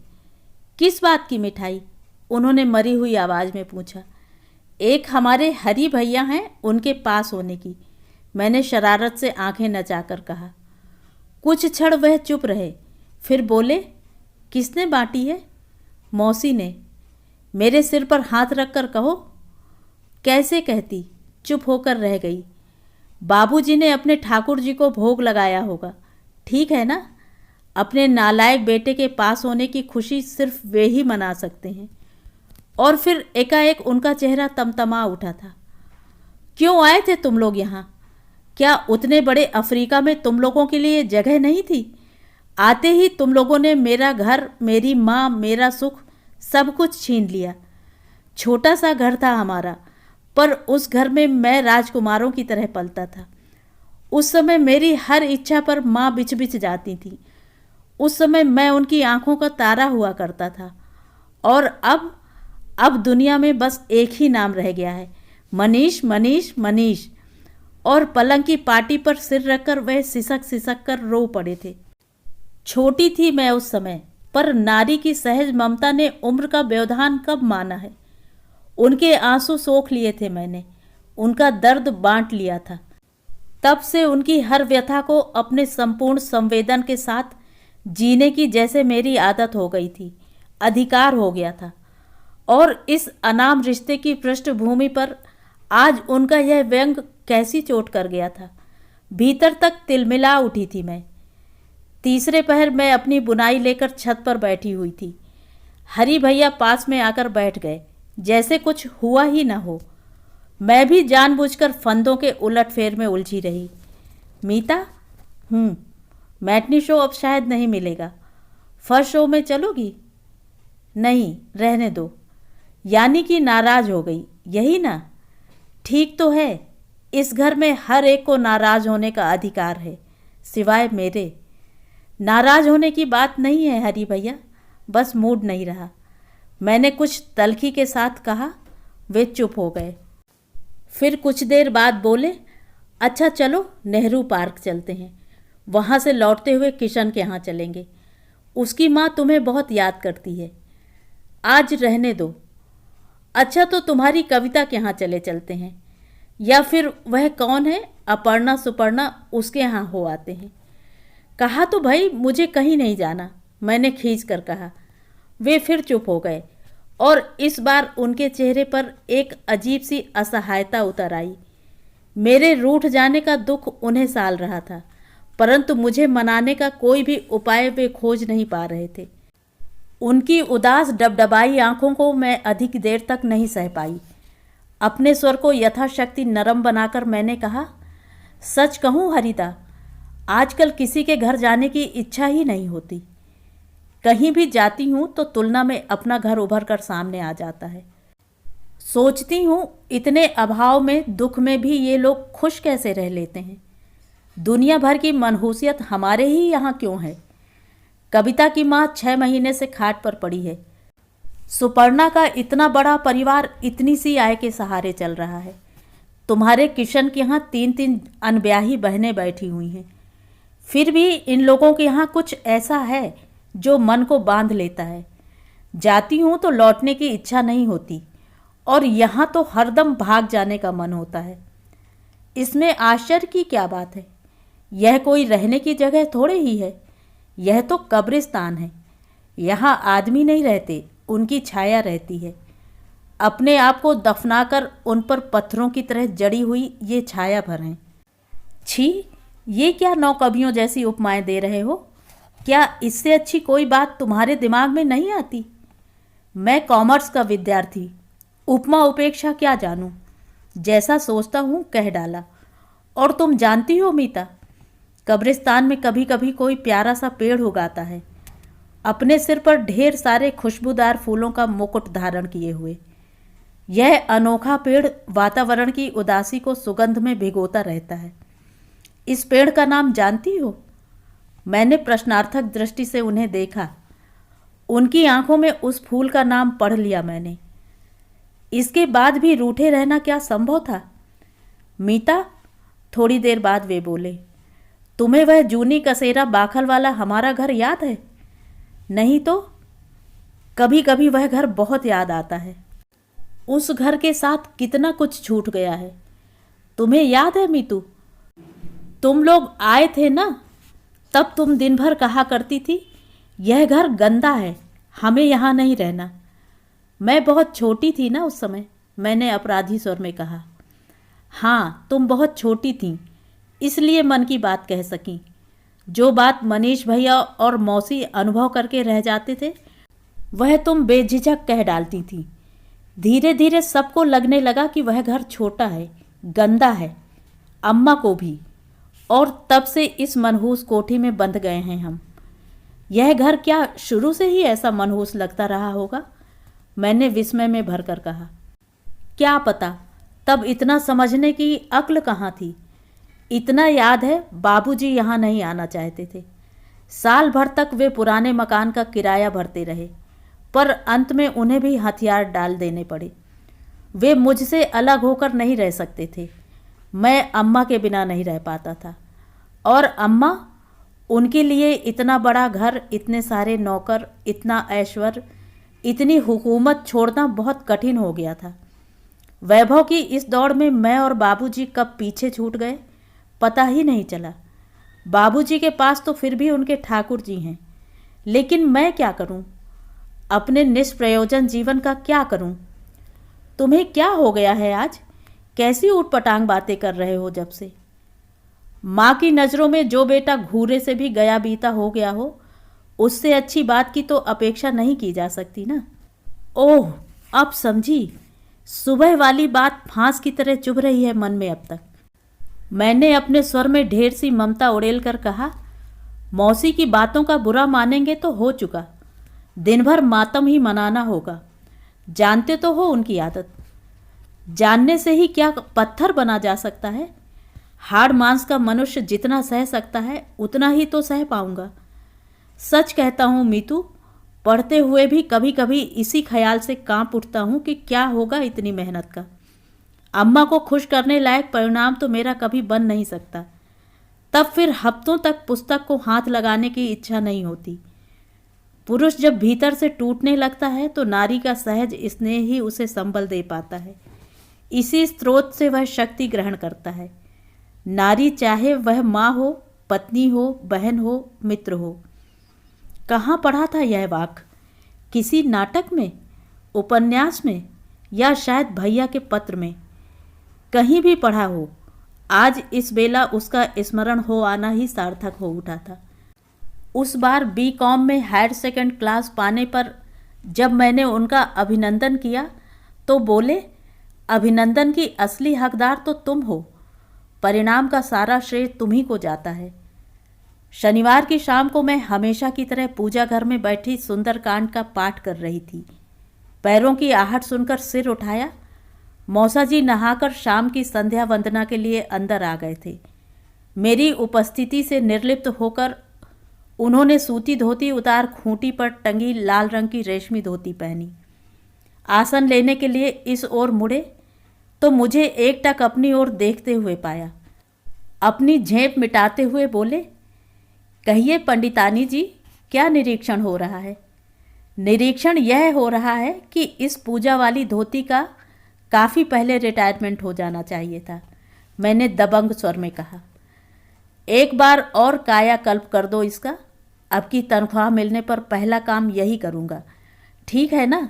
किस बात की मिठाई? उन्होंने मरी हुई आवाज़ में पूछा। एक हमारे हरी भैया हैं, उनके पास होने की, मैंने शरारत से आंखें नचाकर कहा। कुछ क्षण वह चुप रहे, फिर बोले, किसने बांटी है? मौसी ने। मेरे सिर पर हाथ रखकर कहो। कैसे कहती? चुप होकर रह गई। बाबूजी ने अपने ठाकुर जी को भोग लगाया होगा। ठीक है ना? अपने नालायक बेटे के पास होने की खुशी सिर्फ वे ही मना सकते हैं। और फिर एकाएक उनका चेहरा तमतमा उठा था। क्यों आए थे तुम लोग यहाँ? क्या उतने बड़े अफ्रीका में तुम लोगों के लिए जगह नहीं थी? आते ही तुम लोगों ने मेरा घर, मेरी माँ, मेरा सुख सब कुछ छीन लिया। छोटा सा घर था हमारा, पर उस घर में मैं राजकुमारों की तरह पलता था। उस समय मेरी हर इच्छा पर माँ बिछ बिछ जाती थी। उस समय मैं उनकी आंखों का तारा हुआ करता था। और अब दुनिया में बस एक ही नाम रह गया है, मनीष, मनीष, मनीष। और पलंग की पाटी पर सिर रखकर वह सिसक सिसक कर रो पड़े थे। छोटी थी मैं उस समय, पर नारी की सहज ममता ने उम्र का व्यवधान कब माना है। उनके आंसू सोख लिए थे मैंने, उनका दर्द बांट लिया था। तब से उनकी हर व्यथा को अपने संपूर्ण संवेदन के साथ जीने की जैसे मेरी आदत हो गई थी, अधिकार हो गया था। और इस अनाम रिश्ते की पृष्ठभूमि पर आज उनका यह व्यंग कैसी चोट कर गया था। भीतर तक तिलमिला उठी थी मैं। तीसरे पहर मैं अपनी बुनाई लेकर छत पर बैठी हुई थी। हरी भैया पास में आकर बैठ गए, जैसे कुछ हुआ ही ना हो। मैं भी जानबूझकर फंदों के उलटफेर में उलझी रही। मीता, मैटनी शो अब शायद नहीं मिलेगा। फर्स्ट शो में चलोगी? नहीं, रहने दो। यानी कि नाराज हो गई, यही ना? ठीक तो है, इस घर में हर एक को नाराज होने का अधिकार है, सिवाय मेरे। नाराज होने की बात नहीं है हरी भैया, बस मूड नहीं रहा। मैंने कुछ तल्खी के साथ कहा। वे चुप हो गए। फिर कुछ देर बाद बोले, अच्छा चलो नेहरू पार्क चलते हैं। वहाँ से लौटते हुए किशन के यहाँ चलेंगे। उसकी माँ तुम्हें बहुत याद करती है। आज रहने दो। अच्छा तो तुम्हारी कविता के यहाँ चले चलते हैं, या फिर वह कौन है, अपर्णा सुपर्णा, उसके यहाँ हो आते हैं। कहा तो भाई मुझे कहीं नहीं जाना, मैंने खींच कर कहा। वे फिर चुप हो गए और इस बार उनके चेहरे पर एक अजीब सी असहायता उतर आई। मेरे रूठ जाने का दुख उन्हें साल रहा था, परंतु मुझे मनाने का कोई भी उपाय वे खोज नहीं पा रहे थे। उनकी उदास डबडबाई आंखों को मैं अधिक देर तक नहीं सह पाई। अपने स्वर को यथाशक्ति नरम बनाकर मैंने कहा, सच कहूँ हरिता, आजकल किसी के घर जाने की इच्छा ही नहीं होती। कहीं भी जाती हूँ तो तुलना में अपना घर उभर कर सामने आ जाता है। सोचती हूँ इतने अभाव में, दुख में भी ये लोग खुश कैसे रह लेते हैं। दुनिया भर की मनहूसियत हमारे ही यहाँ क्यों है। कविता की माँ 6 महीने से खाट पर पड़ी है। सुपर्णा का इतना बड़ा परिवार इतनी सी आय के सहारे चल रहा है। तुम्हारे किशन के यहाँ 3-3 अनब्याही बहनें बैठी हुई हैं। फिर भी इन लोगों के यहाँ कुछ ऐसा है जो मन को बांध लेता है। जाती हूँ तो लौटने की इच्छा नहीं होती, और यहाँ तो हरदम भाग जाने का मन होता है। इसमें आश्चर्य की क्या बात है। यह कोई रहने की जगह थोड़े ही है, यह तो कब्रिस्तान है। यहाँ आदमी नहीं रहते, उनकी छाया रहती है। अपने आप को दफनाकर उन पर पत्थरों की तरह जड़ी हुई ये छाया भर हैं। छी, ये क्या नौकवियों जैसी उपमाएं दे रहे हो? क्या इससे अच्छी कोई बात तुम्हारे दिमाग में नहीं आती? मैं कॉमर्स का विद्यार्थी, उपमा उपेक्षा क्या जानूं। जैसा सोचता हूँ कह डाला। और तुम जानती हो मीता, कब्रिस्तान में कभी कभी कोई प्यारा सा पेड़ उगाता है, अपने सिर पर ढेर सारे खुशबूदार फूलों का मुकुट धारण किए हुए। यह अनोखा पेड़ वातावरण की उदासी को सुगंध में भिगोता रहता है। इस पेड़ का नाम जानती हो? मैंने प्रश्नार्थक दृष्टि से उन्हें देखा। उनकी आंखों में उस फूल का नाम पढ़ लिया मैंने। इसके बाद भी रूठे रहना क्या संभव था? मीता, थोड़ी देर बाद वे बोले, तुम्हें वह जूनी कसेरा बाखल वाला हमारा घर याद है? नहीं तो? कभी कभी वह घर बहुत याद आता है। उस घर के साथ कितना कुछ छूट गया है। तुम्हें याद है मीतू, तुम लोग आए थे ना, तब तुम दिन भर कहा करती थी, यह घर गंदा है, हमें यहाँ नहीं रहना। मैं बहुत छोटी थी ना उस समय, मैंने अपराधी स्वर में कहा। हाँ, तुम बहुत छोटी थीं, इसलिए मन की बात कह सकी। जो बात मनीष भैया और मौसी अनुभव करके रह जाते थे, वह तुम बेझिझक कह डालती थी। धीरे धीरे सबको लगने लगा कि वह घर छोटा है, गंदा है, अम्मा को भी। और तब से इस मनहूस कोठी में बंध गए हैं हम। यह घर क्या शुरू से ही ऐसा मनहूस लगता रहा होगा? मैंने विस्मय में भरकर कहा। क्या पता, तब इतना समझने की अक्ल कहाँ थी। इतना याद है बाबूजी यहाँ नहीं आना चाहते थे। साल भर तक वे पुराने मकान का किराया भरते रहे, पर अंत में उन्हें भी हथियार डाल देने पड़े। वे मुझसे अलग होकर नहीं रह सकते थे। मैं अम्मा के बिना नहीं रह पाता था, और अम्मा, उनके लिए इतना बड़ा घर, इतने सारे नौकर, इतना ऐश्वर्य, इतनी हुकूमत छोड़ना बहुत कठिन हो गया था। वैभव की इस दौड़ में मैं और बाबूजी कब पीछे छूट गए पता ही नहीं चला। बाबूजी के पास तो फिर भी उनके ठाकुर जी हैं, लेकिन मैं क्या करूं? अपने निष्प्रयोजन जीवन का क्या करूं? तुम्हें क्या हो गया है आज? कैसी ऊटपटांग बातें कर रहे हो जब से? माँ की नज़रों में जो बेटा घूरे से भी गया बीता हो गया हो, उससे अच्छी बात की तो अपेक्षा नहीं की जा सकती ना। ओह, अब समझी। सुबह वाली बात फांस की तरह चुभ रही है मन में अब तक। मैंने अपने स्वर में ढेर सी ममता उड़ेल कर कहा, मौसी की बातों का बुरा मानेंगे तो हो चुका। दिन भर मातम ही मनाना होगा। जानते तो हो उनकी आदत। जानने से ही क्या पत्थर बना जा सकता है? हाड़ मांस का मनुष्य जितना सह सकता है उतना ही तो सह पाऊंगा। सच कहता हूँ मीतू, पढ़ते हुए भी कभी कभी इसी ख्याल से कांप उठता हूँ कि क्या होगा इतनी मेहनत का। अम्मा को खुश करने लायक परिणाम तो मेरा कभी बन नहीं सकता। तब फिर हफ्तों तक पुस्तक को हाथ लगाने की इच्छा नहीं होती। पुरुष जब भीतर से टूटने लगता है तो नारी का सहज स्नेह ही उसे संबल दे पाता है। इसी स्रोत से वह शक्ति ग्रहण करता है। नारी चाहे वह माँ हो, पत्नी हो, बहन हो, मित्र हो। कहाँ पढ़ा था यह वाक्य? किसी नाटक में, उपन्यास में, या शायद भैया के पत्र में। कहीं भी पढ़ा हो, आज इस बेला उसका स्मरण हो आना ही सार्थक हो उठा था। उस बार बीकॉम में हायर सेकंड क्लास पाने पर जब मैंने उनका अभिनंदन किया तो बोले, अभिनंदन की असली हकदार तो तुम हो। परिणाम का सारा श्रेय तुम्ही को जाता है। शनिवार की शाम को मैं हमेशा की तरह पूजा घर में बैठी सुंदरकांड का पाठ कर रही थी। पैरों की आहट सुनकर सिर उठाया। मौसा जी नहाकर शाम की संध्या वंदना के लिए अंदर आ गए थे। मेरी उपस्थिति से निर्लिप्त होकर उन्होंने सूती धोती उतार खूंटी पर टंगी लाल रंग की रेशमी धोती पहनी। आसन लेने के लिए इस ओर मुड़े तो मुझे एकटक अपनी ओर देखते हुए पाया। अपनी झेप मिटाते हुए बोले, कहिए पंडितानी जी, क्या निरीक्षण हो रहा है? निरीक्षण यह हो रहा है कि इस पूजा वाली धोती का काफ़ी पहले रिटायरमेंट हो जाना चाहिए था, मैंने दबंग स्वर में कहा। एक बार और कायाकल्प कर दो इसका। अब की तनख्वाह मिलने पर पहला काम यही करूँगा, ठीक है ना?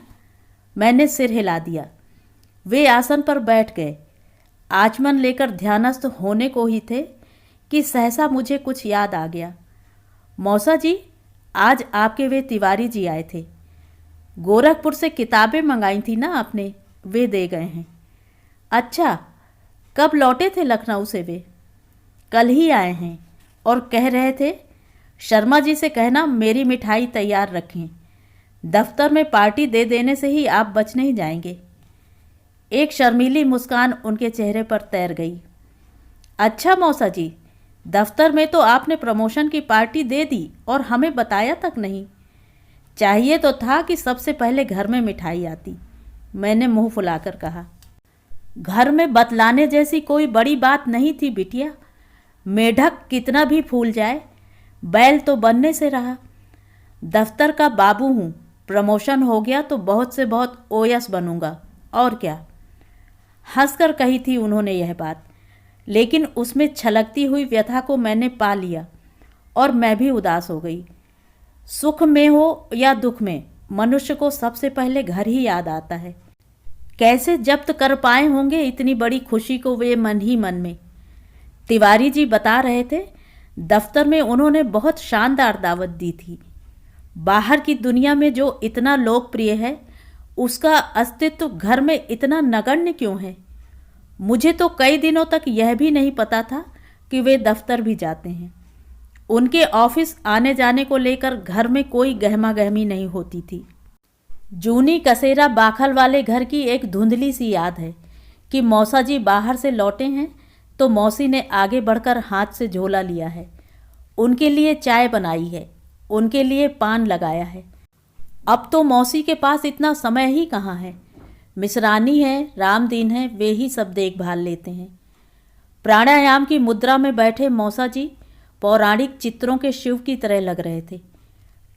मैंने सिर हिला दिया। वे आसन पर बैठ गए। आचमन लेकर ध्यानस्थ होने को ही थे कि सहसा मुझे कुछ याद आ गया। मौसा जी, आज आपके वे तिवारी जी आए थे। गोरखपुर से किताबें मंगाई थी ना आपने, वे दे गए हैं। अच्छा, कब लौटे थे लखनऊ से वे? कल ही आए हैं, और कह रहे थे शर्मा जी से कहना मेरी मिठाई तैयार रखें। दफ्तर में पार्टी दे देने से ही आप बच नहीं जाएंगे। एक शर्मीली मुस्कान उनके चेहरे पर तैर गई। अच्छा मौसा जी, दफ्तर में तो आपने प्रमोशन की पार्टी दे दी और हमें बताया तक नहीं। चाहिए तो था कि सबसे पहले घर में मिठाई आती, मैंने मुंह फुलाकर कहा। घर में बतलाने जैसी कोई बड़ी बात नहीं थी बिटिया। मेढक कितना भी फूल जाए, बैल तो बनने से रहा। दफ्तर का बाबू हूँ, प्रमोशन हो गया तो बहुत से बहुत ओएस बनूंगा, और क्या। हंसकर कही थी उन्होंने यह बात, लेकिन उसमें छलकती हुई व्यथा को मैंने पा लिया और मैं भी उदास हो गई। सुख में हो या दुख में मनुष्य को सबसे पहले घर ही याद आता है। कैसे जब्त कर पाए होंगे इतनी बड़ी खुशी को वे मन ही मन में। तिवारी जी बता रहे थे, दफ्तर में उन्होंने बहुत शानदार दावत दी थी। बाहर की दुनिया में जो इतना लोकप्रिय है, उसका अस्तित्व घर में इतना नगण्य क्यों है? मुझे तो कई दिनों तक यह भी नहीं पता था कि वे दफ्तर भी जाते हैं। उनके ऑफिस आने जाने को लेकर घर में कोई गहमा गहमी नहीं होती थी। जूनी कसेरा बाखल वाले घर की एक धुंधली सी याद है कि मौसा जी बाहर से लौटे हैं तो मौसी ने आगे बढ़कर हाथ से झोला लिया है, उनके लिए चाय बनाई है, उनके लिए पान लगाया है। अब तो मौसी के पास इतना समय ही कहाँ है। मिसरानी है, रामदीन है, वे ही सब देखभाल लेते हैं। प्राणायाम की मुद्रा में बैठे मौसा जी पौराणिक चित्रों के शिव की तरह लग रहे थे।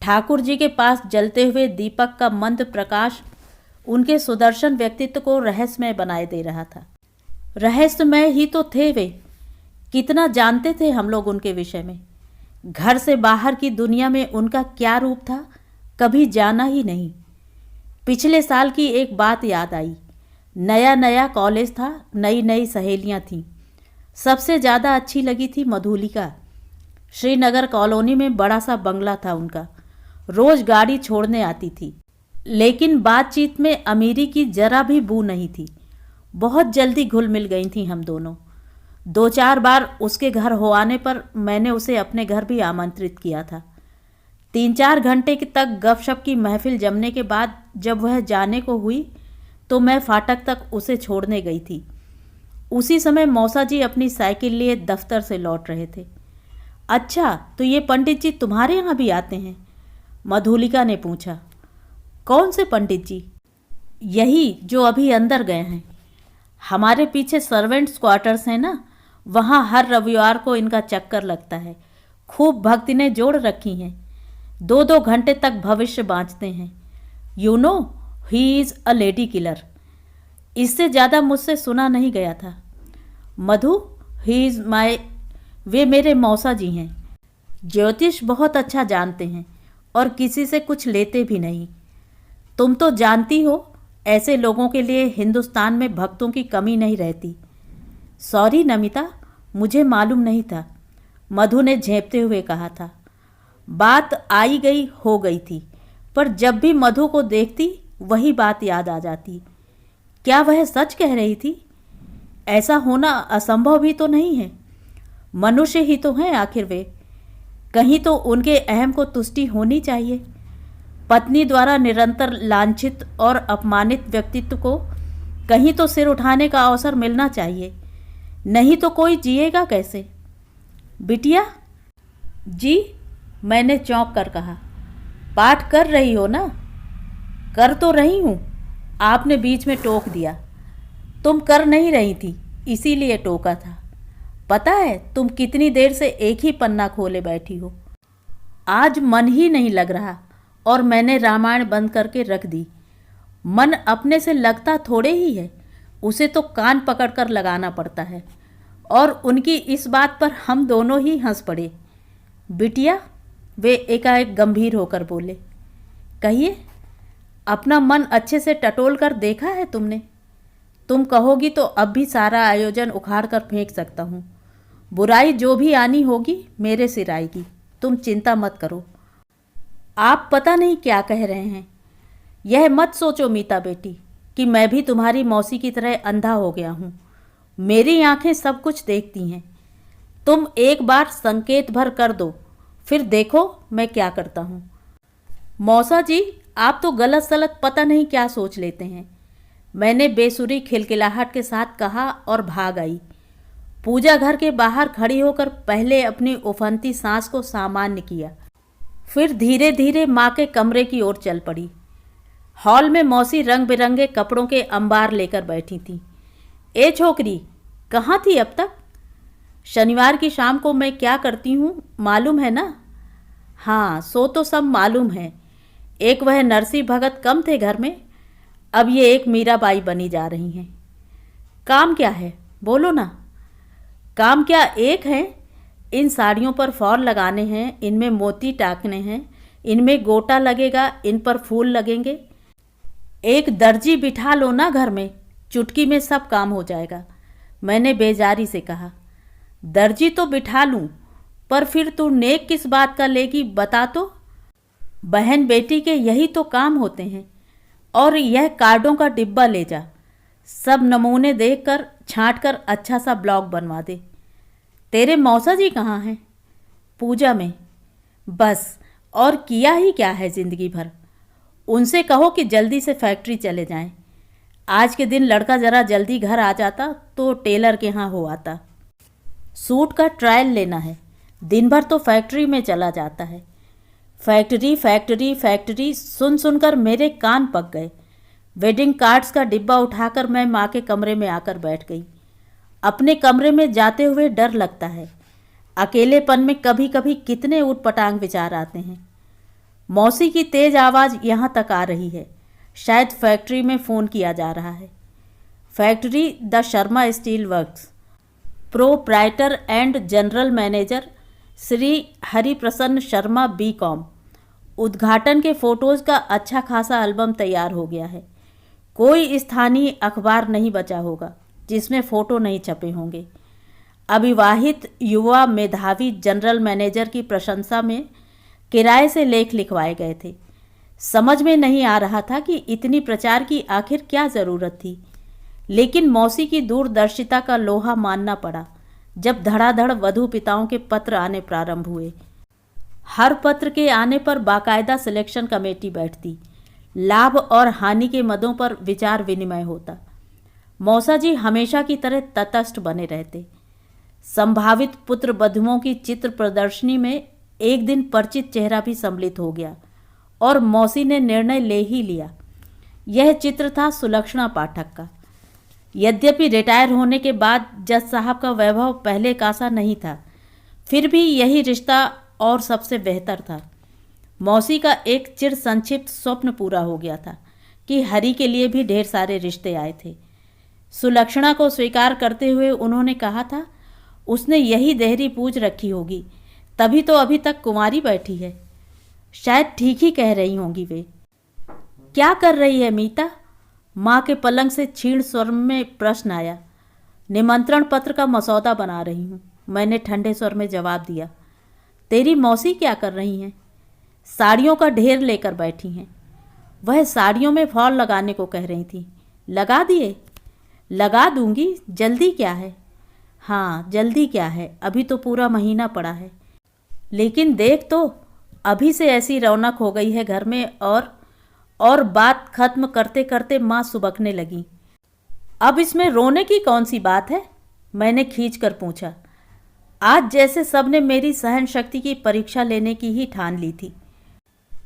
ठाकुर जी के पास जलते हुए दीपक का मंद प्रकाश उनके सुदर्शन व्यक्तित्व को रहस्यमय बनाए दे रहा था। रहस्यमय ही तो थे वे। कितना जानते थे हम लोग उनके विषय में। घर से बाहर की दुनिया में उनका क्या रूप था, कभी जाना ही नहीं। पिछले साल की एक बात याद आई। नया नया कॉलेज था, नई नई सहेलियां थीं। सबसे ज़्यादा अच्छी लगी थी मधुलिका। श्रीनगर कॉलोनी में बड़ा सा बंगला था उनका। रोज गाड़ी छोड़ने आती थी, लेकिन बातचीत में अमीरी की जरा भी बू नहीं थी। बहुत जल्दी घुल मिल गई थी हम दोनों। 2-4 बार उसके घर हो आने पर मैंने उसे अपने घर भी आमंत्रित किया था। 3-4 घंटे तक गपशप की महफिल जमने के बाद जब वह जाने को हुई तो मैं फाटक तक उसे छोड़ने गई थी। उसी समय मौसा जी अपनी साइकिल लिए दफ्तर से लौट रहे थे। अच्छा, तो ये पंडित जी तुम्हारे यहाँ भी आते हैं? मधुलिका ने पूछा। कौन से पंडित जी? यही जो अभी अंदर गए हैं। हमारे पीछे सर्वेंट्स क्वार्टर्स हैं ना, वहाँ हर रविवार को इनका चक्कर लगता है। खूब भक्ति ने जोड़ रखी हैं। 2-2 घंटे तक भविष्य बाँचते हैं। You know, he is a lady killer. इससे ज़्यादा मुझसे सुना नहीं गया था। मधु, ही इज़ माई, वे मेरे मौसा जी हैं। ज्योतिष बहुत अच्छा जानते हैं और किसी से कुछ लेते भी नहीं। तुम तो जानती हो, ऐसे लोगों के लिए हिंदुस्तान में भक्तों की कमी नहीं रहती। सॉरी नमिता, मुझे मालूम नहीं था, मधु ने झेंपते हुए कहा था। बात आई गई हो गई थी, पर जब भी मधु को देखती वही बात याद आ जाती। क्या वह सच कह रही थी? ऐसा होना असंभव भी तो नहीं है। मनुष्य ही तो हैं आखिर वे। कहीं तो उनके अहम को तुष्टि होनी चाहिए। पत्नी द्वारा निरंतर लांछित और अपमानित व्यक्तित्व को कहीं तो सिर उठाने का अवसर मिलना चाहिए, नहीं तो कोई जिएगा कैसे? बिटिया जी, मैंने चौंक कर कहा। पाठ कर रही हो ना? कर तो रही हूँ, आपने बीच में टोक दिया। तुम कर नहीं रही थी, इसीलिए टोका था। पता है तुम कितनी देर से एक ही पन्ना खोले बैठी हो। आज मन ही नहीं लग रहा और मैंने रामायण बंद करके रख दी। मन अपने से लगता थोड़े ही है, उसे तो कान पकड़कर लगाना पड़ता है। और उनकी इस बात पर हम दोनों ही हंस पड़े। बिटिया, वे एकाएक गंभीर होकर बोले। कहिए, अपना मन अच्छे से टटोल कर देखा है तुमने? तुम कहोगी तो अब भी सारा आयोजन उखाड़ कर फेंक सकता हूँ। बुराई जो भी आनी होगी मेरे सिर आएगी, तुम चिंता मत करो। आप पता नहीं क्या कह रहे हैं। यह मत सोचो मीता बेटी कि मैं भी तुम्हारी मौसी की तरह अंधा हो गया हूँ। मेरी आंखें सब कुछ देखती हैं। तुम एक बार संकेत भर कर दो, फिर देखो मैं क्या करता हूँ। मौसा जी, आप तो गलत सलत पता नहीं क्या सोच लेते हैं, मैंने बेसुरी खिलखिलाहट के साथ कहा और भाग आई। पूजा घर के बाहर खड़ी होकर पहले अपनी उफनती सांस को सामान्य किया, फिर धीरे धीरे माँ के कमरे की ओर चल पड़ी। हॉल में मौसी रंग बिरंगे कपड़ों के अंबार लेकर बैठी थी। ए छोकरी, कहाँ थी अब तक? शनिवार की शाम को मैं क्या करती हूँ मालूम है ना? हाँ, सो तो सब मालूम है। एक वह नरसी भगत कम थे घर में, अब ये एक मीराबाई बनी जा रही हैं। काम क्या है बोलो ना? काम क्या एक है? इन साड़ियों पर फॉल लगाने हैं, इनमें मोती टाकने हैं, इनमें गोटा लगेगा, इन पर फूल लगेंगे। एक दर्जी बिठा लो ना घर में, चुटकी में सब काम हो जाएगा, मैंने बेजारी से कहा। दर्जी तो बिठा लूँ, पर फिर तू नेक किस बात का लेगी बता तो? बहन बेटी के यही तो काम होते हैं। और यह कार्डों का डिब्बा ले जा, सब नमूने देखकर छांट कर अच्छा सा ब्लॉग बनवा दे। तेरे मौसा जी कहाँ हैं? पूजा में। बस, और किया ही क्या है जिंदगी भर। उनसे कहो कि जल्दी से फैक्ट्री चले जाएं। आज के दिन लड़का ज़रा जल्दी घर आ जाता तो टेलर के यहाँ हो आता। सूट का ट्रायल लेना है। दिन भर तो फैक्ट्री में चला जाता है। फैक्ट्री फैक्ट्री फैक्ट्री सुन सुनकर मेरे कान पक गए। वेडिंग कार्ड्स का डिब्बा उठाकर मैं माँ के कमरे में आकर बैठ गई। अपने कमरे में जाते हुए डर लगता है। अकेलेपन में कभी कभी कितने ऊटपटांग विचार आते हैं। मौसी की तेज आवाज़ यहाँ तक आ रही है। शायद फैक्ट्री में फ़ोन किया जा रहा है। Factory the Sharma steel works, proprietor and general manager Shri Hariprasanna Sharma BCom. उद्घाटन के फोटोज़ का अच्छा खासा एल्बम तैयार हो गया है। कोई स्थानीय अखबार नहीं बचा होगा जिसमें फ़ोटो नहीं छपे होंगे। अविवाहित युवा मेधावी जनरल मैनेजर की प्रशंसा में किराए से लेख लिखवाए गए थे। समझ में नहीं आ रहा था कि इतनी प्रचार की आखिर क्या ज़रूरत थी, लेकिन मौसी की दूरदर्शिता का लोहा मानना पड़ा जब धड़ाधड़ वधू पिताओं के पत्र आने प्रारंभ हुए। हर पत्र के आने पर बाकायदा सिलेक्शन कमेटी बैठती। लाभ और हानि के मदों पर विचार विनिमय होता। मौसा जी हमेशा की तरह तटस्थ बने रहते। संभावित पुत्र वधुओं की चित्र प्रदर्शनी में एक दिन परिचित चेहरा भी सम्मिलित हो गया और मौसी ने निर्णय ले ही लिया। यह चित्र था सुलक्षणा पाठक का। यद्यपि रिटायर होने के बाद जज साहब का वैभव पहले का सा नहीं था, फिर भी यही रिश्ता और सबसे बेहतर था। मौसी का एक चिर संक्षिप्त स्वप्न पूरा हो गया था कि हरि के लिए भी ढेर सारे रिश्ते आए थे। सुलक्षणा को स्वीकार करते हुए उन्होंने कहा था, उसने यही देहरी पूछ रखी होगी, तभी तो अभी तक कुंवारी बैठी है। शायद ठीक ही कह रही होंगी वे। क्या कर रही है मीता? माँ के पलंग से क्षीण स्वर में प्रश्न आया। निमंत्रण पत्र का मसौदा बना रही हूँ, मैंने ठंडे स्वर में जवाब दिया। तेरी मौसी क्या कर रही हैं? साड़ियों का ढेर लेकर बैठी हैं। वह साड़ियों में फॉल लगाने को कह रही थी। लगा दिए? लगा दूंगी, जल्दी क्या है? हाँ, जल्दी क्या है, अभी तो पूरा महीना पड़ा है। लेकिन देख तो, अभी से ऐसी रौनक हो गई है घर में। और बात खत्म करते करते माँ सुबकने लगी। अब इसमें रोने की कौन सी बात है? मैंने खींच कर पूछा। आज जैसे सबने मेरी सहन शक्ति की परीक्षा लेने की ही ठान ली थी।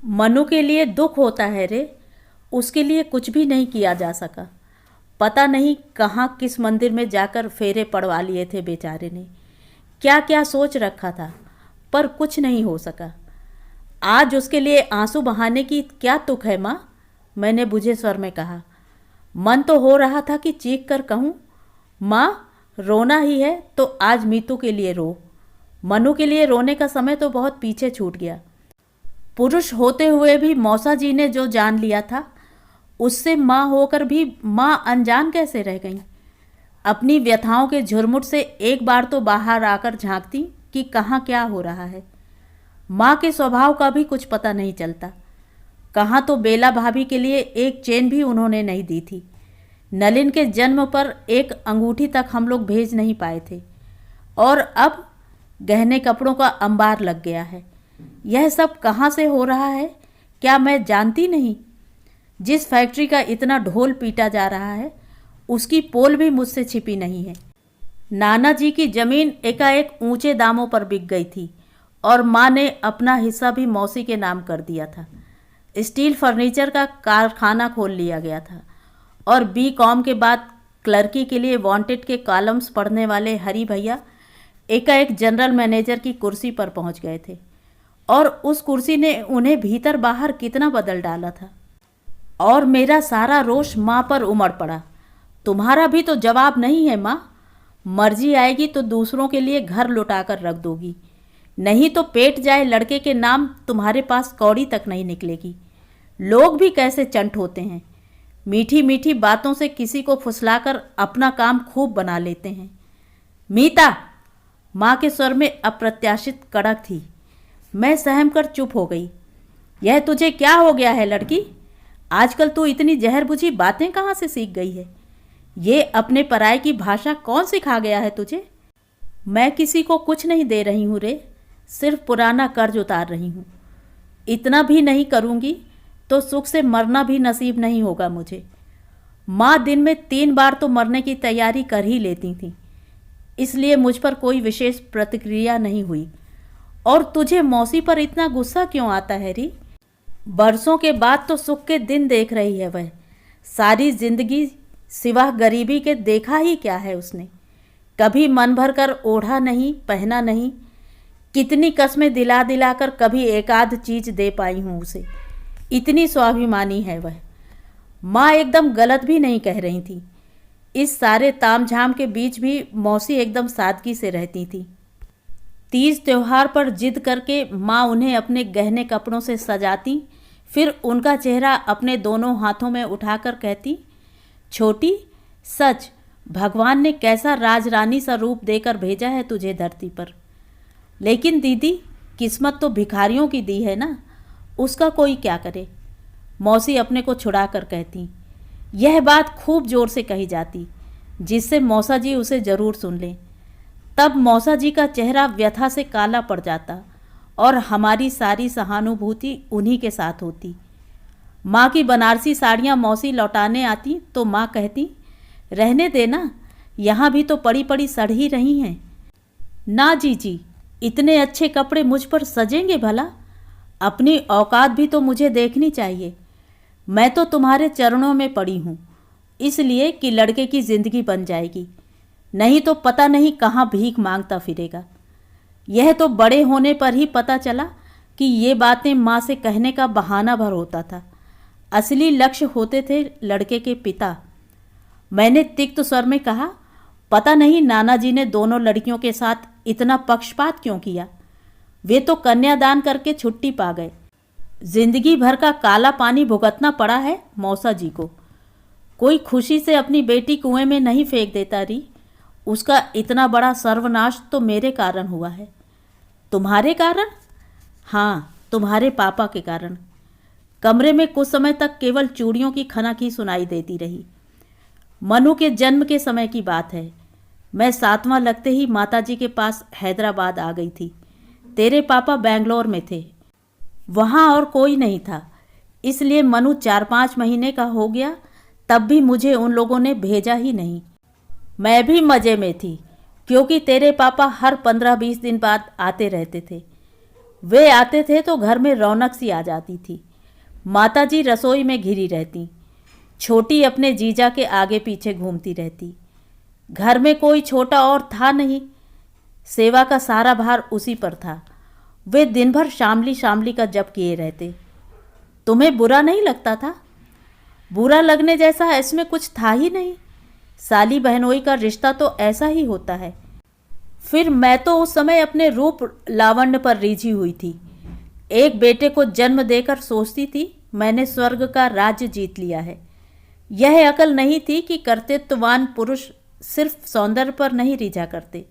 मनु के लिए दुख होता है रे, उसके लिए कुछ भी नहीं किया जा सका। पता नहीं कहाँ किस मंदिर में जाकर फेरे पड़वा लिए थे बेचारे ने। क्या क्या सोच रखा था, पर कुछ नहीं हो सका। आज उसके लिए आंसू बहाने की क्या तुक है माँ? मैंने बुझे स्वर में कहा। मन तो हो रहा था कि चीख कर कहूँ, माँ रोना ही है तो आज मीतू के लिए रो। मनु के लिए रोने का समय तो बहुत पीछे छूट गया। पुरुष होते हुए भी मौसा जी ने जो जान लिया था, उससे माँ होकर भी माँ अनजान कैसे रह गई? अपनी व्यथाओं के झुरमुट से एक बार तो बाहर आकर झांकती कि कहाँ क्या हो रहा है। माँ के स्वभाव का भी कुछ पता नहीं चलता। कहाँ तो बेला भाभी के लिए एक चेन भी उन्होंने नहीं दी थी। नलिन के जन्म पर एक अंगूठी तक हम लोग भेज नहीं पाए थे, और अब गहने कपड़ों का अंबार लग गया है। यह सब कहाँ से हो रहा है, क्या मैं जानती नहीं? जिस फैक्ट्री का इतना ढोल पीटा जा रहा है, उसकी पोल भी मुझसे छिपी नहीं है। नाना जी की जमीन एकाएक ऊंचे दामों पर बिक गई थी और माँ ने अपना हिस्सा भी मौसी के नाम कर दिया था। स्टील फर्नीचर का कारखाना खोल लिया गया था और बी.कॉम के बाद क्लर्की के लिए वांटेड के कॉलम्स पढ़ने वाले हरी भैया एकाएक जनरल मैनेजर की कुर्सी पर पहुंच गए थे, और उस कुर्सी ने उन्हें भीतर बाहर कितना बदल डाला था। और मेरा सारा रोष माँ पर उमड़ पड़ा। तुम्हारा भी तो जवाब नहीं है माँ। मर्जी आएगी तो दूसरों के लिए घर लुटा कर रख दोगी, नहीं तो पेट जाए लड़के के नाम तुम्हारे पास कौड़ी तक नहीं निकलेगी। लोग भी कैसे चंट होते हैं, मीठी मीठी बातों से किसी को फुसलाकर अपना काम खूब बना लेते हैं। मीता, माँ के स्वर में अप्रत्याशित कड़क थी। मैं सहम कर चुप हो गई। यह तुझे क्या हो गया है लड़की? आजकल तू इतनी जहर बुझी बातें कहाँ से सीख गई है? ये अपने पराये की भाषा कौन सिखा गया है तुझे? मैं किसी को कुछ नहीं दे रही हूँ रे, सिर्फ पुराना कर्ज उतार रही हूँ। इतना भी नहीं करूँगी तो सुख से मरना भी नसीब नहीं होगा मुझे। माँ दिन में 3 बार तो मरने की तैयारी कर ही लेती थी, इसलिए मुझ पर कोई विशेष प्रतिक्रिया नहीं हुई। और तुझे मौसी पर इतना गुस्सा क्यों आता है री? बरसों के बाद तो सुख के दिन देख रही है वह। सारी जिंदगी सिवा गरीबी के देखा ही क्या है उसने? कभी मन भर कर ओढ़ा नहीं, पहना नहीं। कितनी कस्में दिला दिला कर कभी एक आध चीज दे पाई हूँ उसे। इतनी स्वाभिमानी है वह। माँ एकदम गलत भी नहीं कह रही थी। इस सारे तामझाम के बीच भी मौसी एकदम सादगी से रहती थी। तीज त्योहार पर जिद करके माँ उन्हें अपने गहने कपड़ों से सजाती, फिर उनका चेहरा अपने दोनों हाथों में उठाकर कहती, छोटी, सच भगवान ने कैसा राजरानी सा रूप देकर भेजा है तुझे धरती पर। लेकिन दीदी, किस्मत तो भिखारियों की दी है ना, उसका कोई क्या करे। मौसी अपने को छुड़ा कर कहती। यह बात खूब जोर से कही जाती, जिससे मौसा जी उसे जरूर सुन लें। तब मौसा जी का चेहरा व्यथा से काला पड़ जाता और हमारी सारी सहानुभूति उन्हीं के साथ होती। माँ की बनारसी साड़ियाँ मौसी लौटाने आती तो माँ कहती, रहने देना, यहाँ भी तो पड़ी पड़ी सड़ ही रही हैं। ना जी, इतने अच्छे कपड़े मुझ पर सजेंगे भला? अपनी औकात भी तो मुझे देखनी चाहिए। मैं तो तुम्हारे चरणों में पड़ी हूँ, इसलिए कि लड़के की ज़िंदगी बन जाएगी, नहीं तो पता नहीं कहाँ भीख मांगता फिरेगा। यह तो बड़े होने पर ही पता चला कि ये बातें माँ से कहने का बहाना भर होता था। असली लक्ष्य होते थे लड़के के पिता। मैंने तिक्त स्वर में कहा, पता नहीं नाना जी ने दोनों लड़कियों के साथ इतना पक्षपात क्यों किया। वे तो कन्यादान करके छुट्टी पा गए। जिंदगी भर का काला पानी भुगतना पड़ा है मौसा जी को। कोई खुशी से अपनी बेटी कुएं में नहीं फेंक देता री। उसका इतना बड़ा सर्वनाश तो मेरे कारण हुआ है। तुम्हारे कारण? हाँ, तुम्हारे पापा के कारण। कमरे में कुछ समय तक केवल चूड़ियों की खनक सुनाई देती रही। मनु के जन्म के समय की बात है। मैं 7वां लगते ही माताजी के पास हैदराबाद आ गई थी। तेरे पापा बेंगलोर में थे, वहाँ और कोई नहीं था, इसलिए मनु 4-5 महीने का हो गया तब भी मुझे उन लोगों ने भेजा ही नहीं। मैं भी मज़े में थी, क्योंकि तेरे पापा हर 15-20 दिन बाद आते रहते थे। वे आते थे तो घर में रौनक सी आ जाती थी। माताजी रसोई में घिरी रहती, छोटी अपने जीजा के आगे पीछे घूमती रहती। घर में कोई छोटा और था नहीं, सेवा का सारा भार उसी पर था। वे दिन भर शामली शामली का जप किए रहते। तुम्हें बुरा नहीं लगता था? बुरा लगने जैसा इसमें कुछ था ही नहीं। साली बहनोई का रिश्ता तो ऐसा ही होता है। फिर मैं तो उस समय अपने रूप लावण्य पर रीझी हुई थी। एक बेटे को जन्म देकर सोचती थी मैंने स्वर्ग का राज्य जीत लिया है। यह अकल नहीं थी कि कर्तृत्ववान पुरुष सिर्फ सौंदर्य पर नहीं रीझा करते।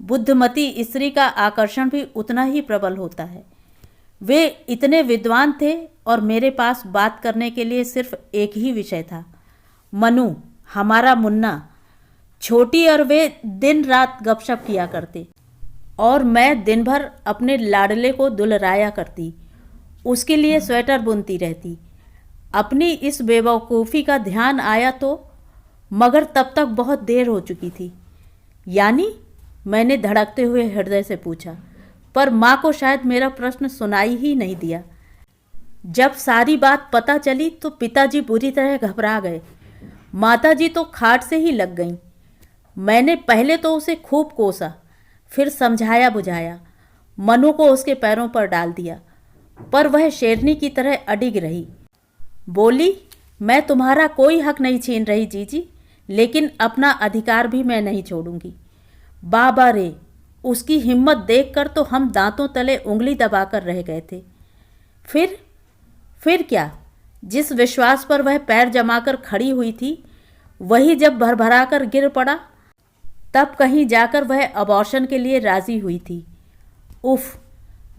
बुद्धिमती स्त्री का आकर्षण भी उतना ही प्रबल होता है। वे इतने विद्वान थे और मेरे पास बात करने के लिए सिर्फ एक ही विषय था, मनु, हमारा मुन्ना। छोटी और वे दिन रात गपशप किया करते और मैं दिन भर अपने लाडले को दुलराया करती, उसके लिए स्वेटर बुनती रहती। अपनी इस बेवकूफ़ी का ध्यान आया तो, मगर तब तक बहुत देर हो चुकी थी। यानी? मैंने धड़कते हुए हृदय से पूछा, पर माँ को शायद मेरा प्रश्न सुनाई ही नहीं दिया। जब सारी बात पता चली तो पिताजी बुरी तरह घबरा गए। माताजी तो खाट से ही लग गईं। मैंने पहले तो उसे खूब कोसा, फिर समझाया बुझाया, मनु को उसके पैरों पर डाल दिया, पर वह शेरनी की तरह अडिग रही। बोली, मैं तुम्हारा कोई हक नहीं छीन रही जीजी, लेकिन अपना अधिकार भी मैं नहीं छोड़ूंगी। बाबा रे, उसकी हिम्मत देखकर तो हम दांतों तले उंगली दबाकर रह गए थे। फिर क्या? जिस विश्वास पर वह पैर जमाकर खड़ी हुई थी, वही जब भरभरा कर गिर पड़ा, तब कहीं जाकर वह अबॉर्शन के लिए राजी हुई थी। उफ,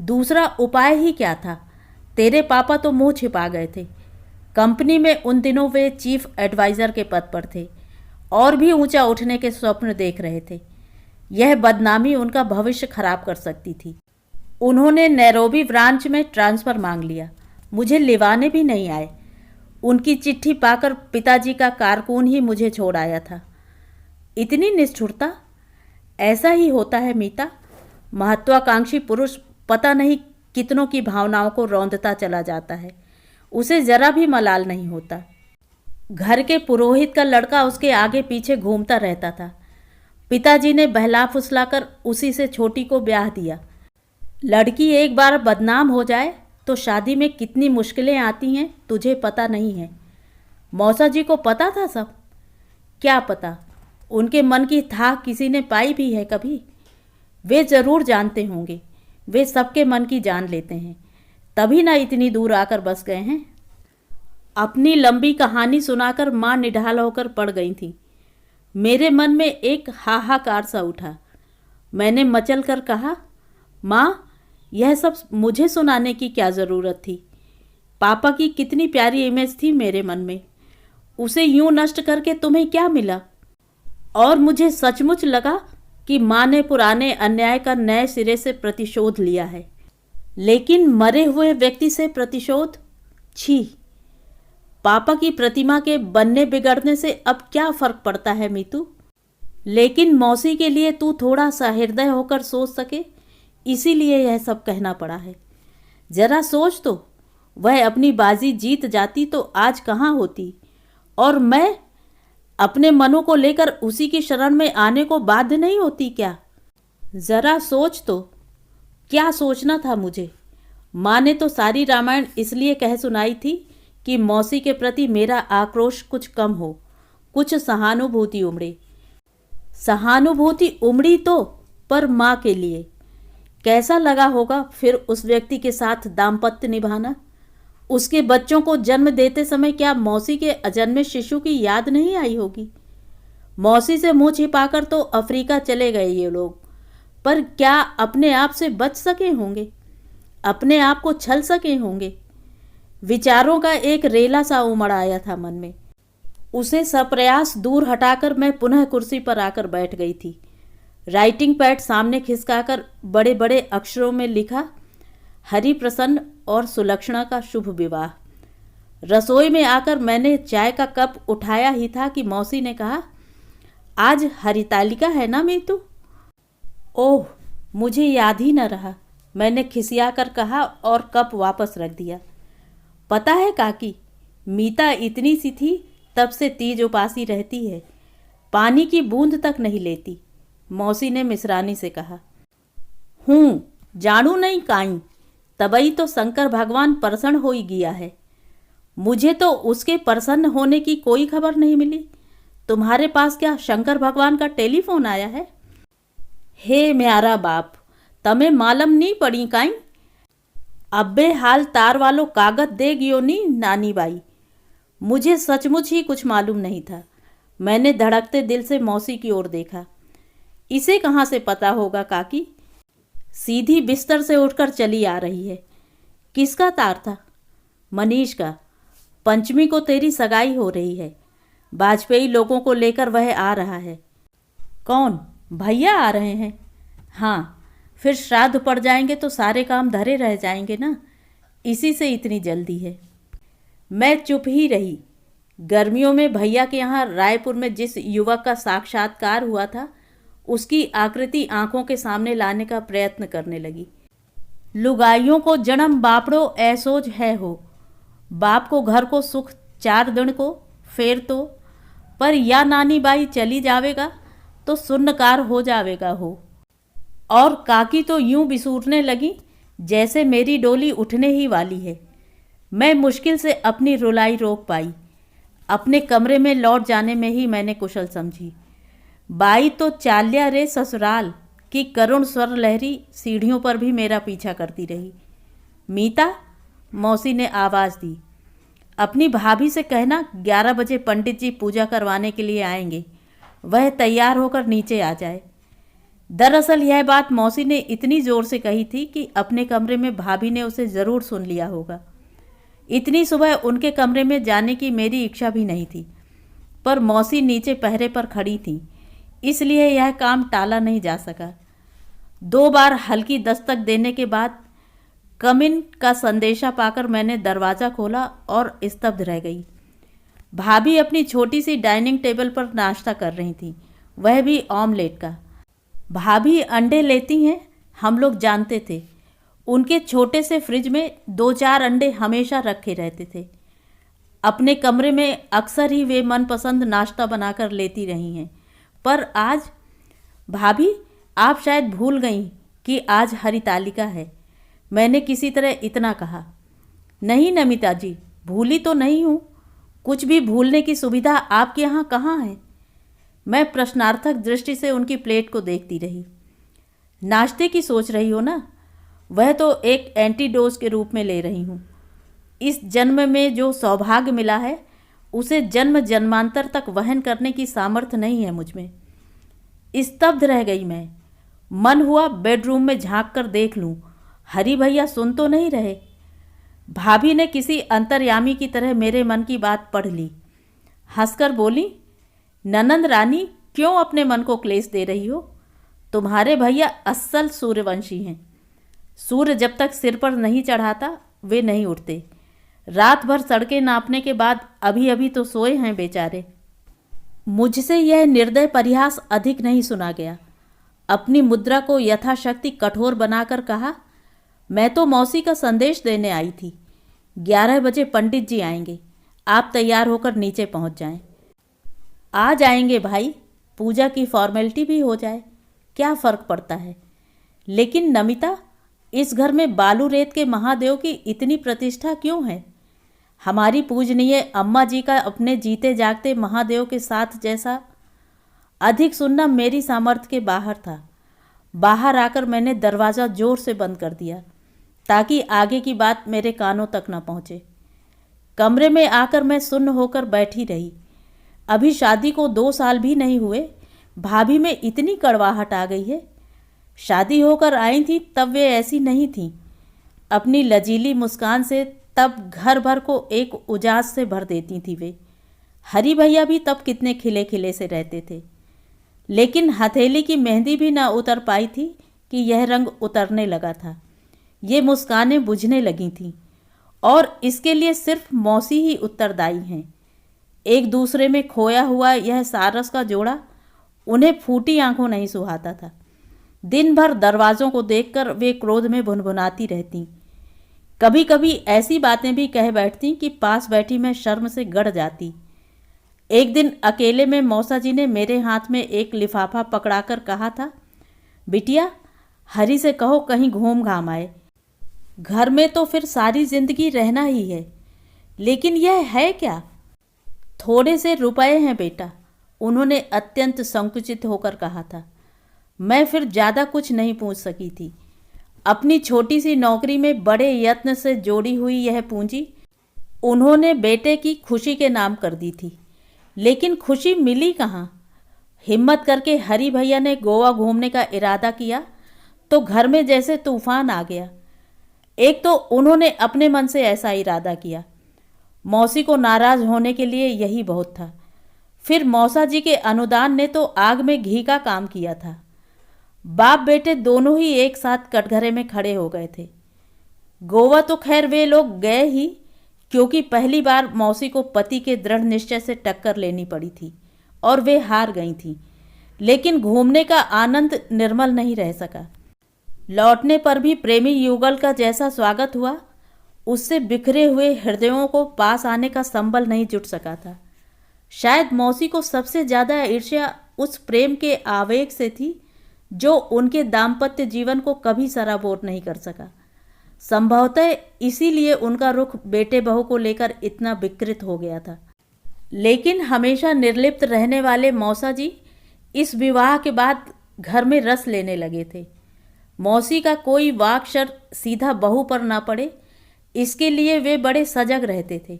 दूसरा उपाय ही क्या था? तेरे पापा तो मुंह छिपा गए थे। कंपनी में उन दिनों वे चीफ एडवाइज़र के पद पर थे और भी ऊंचा उठने के स्वप्न देख रहे थे। यह बदनामी उनका भविष्य खराब कर सकती थी। उन्होंने नैरोबी ब्रांच में ट्रांसफ़र मांग लिया। मुझे लिवाने भी नहीं आए। उनकी चिट्ठी पाकर पिताजी का कारकून ही मुझे छोड़ आया था। इतनी निष्ठुरता! ऐसा ही होता है मीता। महत्वाकांक्षी पुरुष पता नहीं कितनों की भावनाओं को रौंदता चला जाता है। उसे जरा भी मलाल नहीं होता। घर के पुरोहित का लड़का उसके आगे पीछे घूमता रहता था। पिताजी ने बहला फुसलाकर उसी से छोटी को ब्याह दिया। लड़की एक बार बदनाम हो जाए तो शादी में कितनी मुश्किलें आती हैं तुझे पता नहीं है। मौसा जी को पता था सब? क्या पता उनके मन की था किसी ने पाई भी है कभी? वे ज़रूर जानते होंगे। वे सबके मन की जान लेते हैं, तभी ना इतनी दूर आकर बस गए हैं। अपनी लंबी कहानी सुनाकर माँ निढाल होकर पड़ गई थी। मेरे मन में एक हाहाकार सा उठा। मैंने मचल कर कहा, माँ, यह सब मुझे सुनाने की क्या ज़रूरत थी? पापा की कितनी प्यारी इमेज थी मेरे मन में। उसे यूं नष्ट करके तुम्हें क्या मिला? और मुझे सचमुच लगा कि माँ ने पुराने अन्याय का नए सिरे से प्रतिशोध लिया है। लेकिन मरे हुए व्यक्ति से प्रतिशोध? छी! पापा की प्रतिमा के बनने बिगड़ने से अब क्या फर्क पड़ता है मीतू? लेकिन मौसी के लिए तू थोड़ा सा हृदय होकर सोच सके, इसीलिए यह सब कहना पड़ा है। जरा सोच तो, वह अपनी बाजी जीत जाती तो आज कहाँ होती, और मैं अपने मनों को लेकर उसी की शरण में आने को बाध्य नहीं होती क्या? जरा सोच तो, क्या सोचना था मुझे? माँ ने तो सारी रामायण इसलिए कह सुनाई थी कि मौसी के प्रति मेरा आक्रोश कुछ कम हो, कुछ सहानुभूति उमड़े। सहानुभूति उमड़ी तो, पर माँ के लिए। कैसा लगा होगा फिर उस व्यक्ति के साथ दाम्पत्य निभाना? उसके बच्चों को जन्म देते समय क्या मौसी के अजन्मे शिशु की याद नहीं आई होगी? मौसी से मुंह छिपाकर तो अफ्रीका चले गए ये लोग, पर क्या अपने आप से बच सके होंगे? अपने आप को छल सके होंगे? विचारों का एक रेला सा उमड़ आया था मन में। उसे सप्रयास दूर हटाकर मैं पुनः कुर्सी पर आकर बैठ गई थी। राइटिंग पैड सामने खिसकाकर बड़े बड़े अक्षरों में लिखा, हरिप्रसन्न और सुलक्षणा का शुभ विवाह। रसोई में आकर मैंने चाय का कप उठाया ही था कि मौसी ने कहा, आज हरितालिका है ना मीतू? ओह, मुझे याद ही न रहा, मैंने खिसिया कर कहा और कप वापस रख दिया। पता है काकी, मीता इतनी सी थी तब से तीज उपासी रहती है, पानी की बूंद तक नहीं लेती। मौसी ने मिसरानी से कहा। जानू नहीं काई, तबई तो शंकर भगवान प्रसन्न हो ही गया है। मुझे तो उसके प्रसन्न होने की कोई खबर नहीं मिली। तुम्हारे पास क्या शंकर भगवान का टेलीफोन आया है? हे म्यारा बाप, तमें मालूम नहीं पड़ी काई? अब्बे हाल तार वालो कागज दे गियो नी नानी बाई। मुझे सचमुच ही कुछ मालूम नहीं था। मैंने धड़कते दिल से मौसी की ओर देखा। इसे कहाँ से पता होगा काकी? सीधी बिस्तर से उठकर चली आ रही है। किसका तार था? मनीष का। पंचमी को तेरी सगाई हो रही है। वाजपेयी लोगों को लेकर वह आ रहा है। कौन? भैया आ रहे हैं? हाँ, फिर श्राद्ध पड़ जाएंगे तो सारे काम धरे रह जाएंगे ना, इसी से इतनी जल्दी है। मैं चुप ही रही। गर्मियों में भैया के यहाँ रायपुर में जिस युवक का साक्षात्कार हुआ था, उसकी आकृति आंखों के सामने लाने का प्रयत्न करने लगी। लुगाइयों को जन्म बापड़ो ऐसोज है हो, बाप को घर को सुख 4 दिन को फेर तो, पर या नानी बाई चली जावेगा तो सुन्नकार हो जावेगा हो। और काकी तो यूं बिसूरने लगी जैसे मेरी डोली उठने ही वाली है। मैं मुश्किल से अपनी रुलाई रोक पाई। अपने कमरे में लौट जाने में ही मैंने कुशल समझी। बाई तो चाल्या रे ससुराल की करुण स्वर लहरी सीढ़ियों पर भी मेरा पीछा करती रही। मीता, मौसी ने आवाज़ दी, अपनी भाभी से कहना 11 बजे पंडित जी पूजा करवाने के लिए आएंगे, वह तैयार होकर नीचे आ जाए। दरअसल यह बात मौसी ने इतनी ज़ोर से कही थी कि अपने कमरे में भाभी ने उसे ज़रूर सुन लिया होगा। इतनी सुबह उनके कमरे में जाने की मेरी इच्छा भी नहीं थी, पर मौसी नीचे पहरे पर खड़ी थी, इसलिए यह काम टाला नहीं जा सका। 2 बार हल्की दस्तक देने के बाद कमिन का संदेशा पाकर मैंने दरवाज़ा खोला और स्तब्ध रह गई। भाभी अपनी छोटी सी डाइनिंग टेबल पर नाश्ता कर रही थी, वह भी ऑमलेट का। भाभी अंडे लेती हैं, हम लोग जानते थे। उनके छोटे से फ्रिज में 2-4 अंडे हमेशा रखे रहते थे। अपने कमरे में अक्सर ही वे मनपसंद नाश्ता बनाकर लेती रही हैं। पर आज भाभी, आप शायद भूल गई कि आज हरितालिका है, मैंने किसी तरह इतना कहा। नहीं नमिता जी, भूली तो नहीं हूँ। कुछ भी भूलने की सुविधा आपके यहाँ कहाँ है? मैं प्रश्नार्थक दृष्टि से उनकी प्लेट को देखती रही। नाश्ते की सोच रही हो ना? वह तो एक एंटीडोज के रूप में ले रही हूँ। इस जन्म में जो सौभाग्य मिला है उसे जन्म जन्मांतर तक वहन करने की सामर्थ्य नहीं है मुझ में। स्तब्ध रह गई मैं। मन हुआ बेडरूम में झांक कर देख लूं, हरी भैया सुन तो नहीं रहे। भाभी ने किसी अंतर्यामी की तरह मेरे मन की बात पढ़ ली। हंसकर बोली, ननंद रानी, क्यों अपने मन को क्लेश दे रही हो? तुम्हारे भैया अस्सल सूर्यवंशी हैं। सूर्य जब तक सिर पर नहीं चढ़ाता वे नहीं उठते। रात भर सड़कें नापने के बाद अभी अभी तो सोए हैं बेचारे। मुझसे यह निर्दय परिहास अधिक नहीं सुना गया। अपनी मुद्रा को यथाशक्ति कठोर बनाकर कहा, मैं तो मौसी का संदेश देने आई थी। 11 बजे पंडित जी आएंगे, आप तैयार होकर नीचे पहुंच जाएं। आ जाएंगे भाई, पूजा की फॉर्मेलिटी भी हो जाए, क्या फ़र्क पड़ता है। लेकिन नमिता, इस घर में बालू रेत के महादेव की इतनी प्रतिष्ठा क्यों है? हमारी पूजनीय अम्मा जी का अपने जीते जागते महादेव के साथ जैसा। अधिक सुनना मेरी सामर्थ्य के बाहर था। बाहर आकर मैंने दरवाज़ा जोर से बंद कर दिया ताकि आगे की बात मेरे कानों तक न पहुँचे। कमरे में आकर मैं सुन्न होकर बैठी रही। अभी शादी को 2 साल भी नहीं हुए, भाभी में इतनी कड़वाहट आ गई है। शादी होकर आई थी तब वे ऐसी नहीं थीं। अपनी लजीली मुस्कान से तब घर भर को एक उजास से भर देती थी वे। हरी भैया भी तब कितने खिले खिले से रहते थे। लेकिन हथेली की मेहंदी भी ना उतर पाई थी कि यह रंग उतरने लगा था। ये मुस्कानें बुझने लगी थीं और इसके लिए सिर्फ मौसी ही उत्तरदायी हैं। एक दूसरे में खोया हुआ यह सारस का जोड़ा उन्हें फूटी आंखों नहीं सुहाता था। दिन भर दरवाज़ों को देखकर वे क्रोध में भुनभुनाती रहतीं। कभी कभी ऐसी बातें भी कह बैठती कि पास बैठी मैं शर्म से गड़ जाती। एक दिन अकेले में मौसा जी ने मेरे हाथ में एक लिफाफा पकड़ाकर कहा था, बिटिया, हरी से कहो कहीं घूम घाम आए। घर में तो फिर सारी जिंदगी रहना ही है। लेकिन यह है क्या? थोड़े से रुपए हैं बेटा, उन्होंने अत्यंत संकुचित होकर कहा था। मैं फिर ज़्यादा कुछ नहीं पूछ सकी थी। अपनी छोटी सी नौकरी में बड़े यत्न से जोड़ी हुई यह पूंजी उन्होंने बेटे की खुशी के नाम कर दी थी। लेकिन खुशी मिली कहाँ? हिम्मत करके हरी भैया ने गोवा घूमने का इरादा किया तो घर में जैसे तूफान आ गया। एक तो उन्होंने अपने मन से ऐसा इरादा किया, मौसी को नाराज़ होने के लिए यही बहुत था। फिर मौसा जी के अनुदान ने तो आग में घी का काम किया था। बाप बेटे दोनों ही एक साथ कटघरे में खड़े हो गए थे। गोवा तो खैर वे लोग गए ही, क्योंकि पहली बार मौसी को पति के दृढ़ निश्चय से टक्कर लेनी पड़ी थी और वे हार गई थीं। लेकिन घूमने का आनंद निर्मल नहीं रह सका। लौटने पर भी प्रेमी युगल का जैसा स्वागत हुआ, उससे बिखरे हुए हृदयों को पास आने का संबल नहीं जुट सका था। शायद मौसी को सबसे ज़्यादा ईर्ष्या उस प्रेम के आवेग से थी जो उनके दाम्पत्य जीवन को कभी सराबोर नहीं कर सका। संभवतः इसीलिए उनका रुख बेटे बहू को लेकर इतना विकृत हो गया था। लेकिन हमेशा निर्लिप्त रहने वाले मौसा जी इस विवाह के बाद घर में रस लेने लगे थे। मौसी का कोई वाक्शर सीधा बहू पर ना पड़े, इसके लिए वे बड़े सजग रहते थे।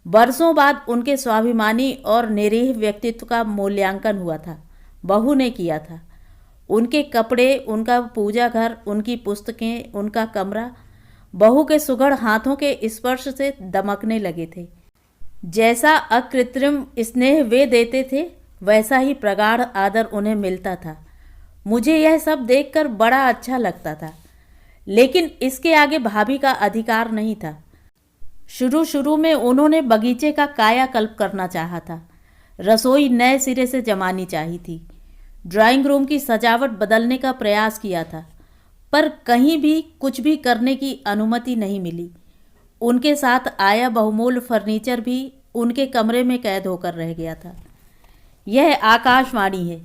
बरसों बाद उनके स्वाभिमानी और निरीह व्यक्तित्व का मूल्यांकन हुआ था, बहू ने किया था। उनके कपड़े, उनका पूजा घर, उनकी पुस्तकें, उनका कमरा बहू के सुघड़ हाथों के स्पर्श से दमकने लगे थे। जैसा अकृत्रिम स्नेह वे देते थे वैसा ही प्रगाढ़ आदर उन्हें मिलता था। मुझे यह सब देखकर बड़ा अच्छा लगता था, लेकिन इसके आगे भाभी का अधिकार नहीं था। शुरू शुरू में उन्होंने बगीचे का कायाकल्प करना चाहा था, रसोई नए सिरे से जमानी चाहिए थी, ड्राइंग रूम की सजावट बदलने का प्रयास किया था, पर कहीं भी कुछ भी करने की अनुमति नहीं मिली। उनके साथ आया बहुमूल्य फर्नीचर भी उनके कमरे में कैद होकर रह गया था। यह आकाशवाणी है।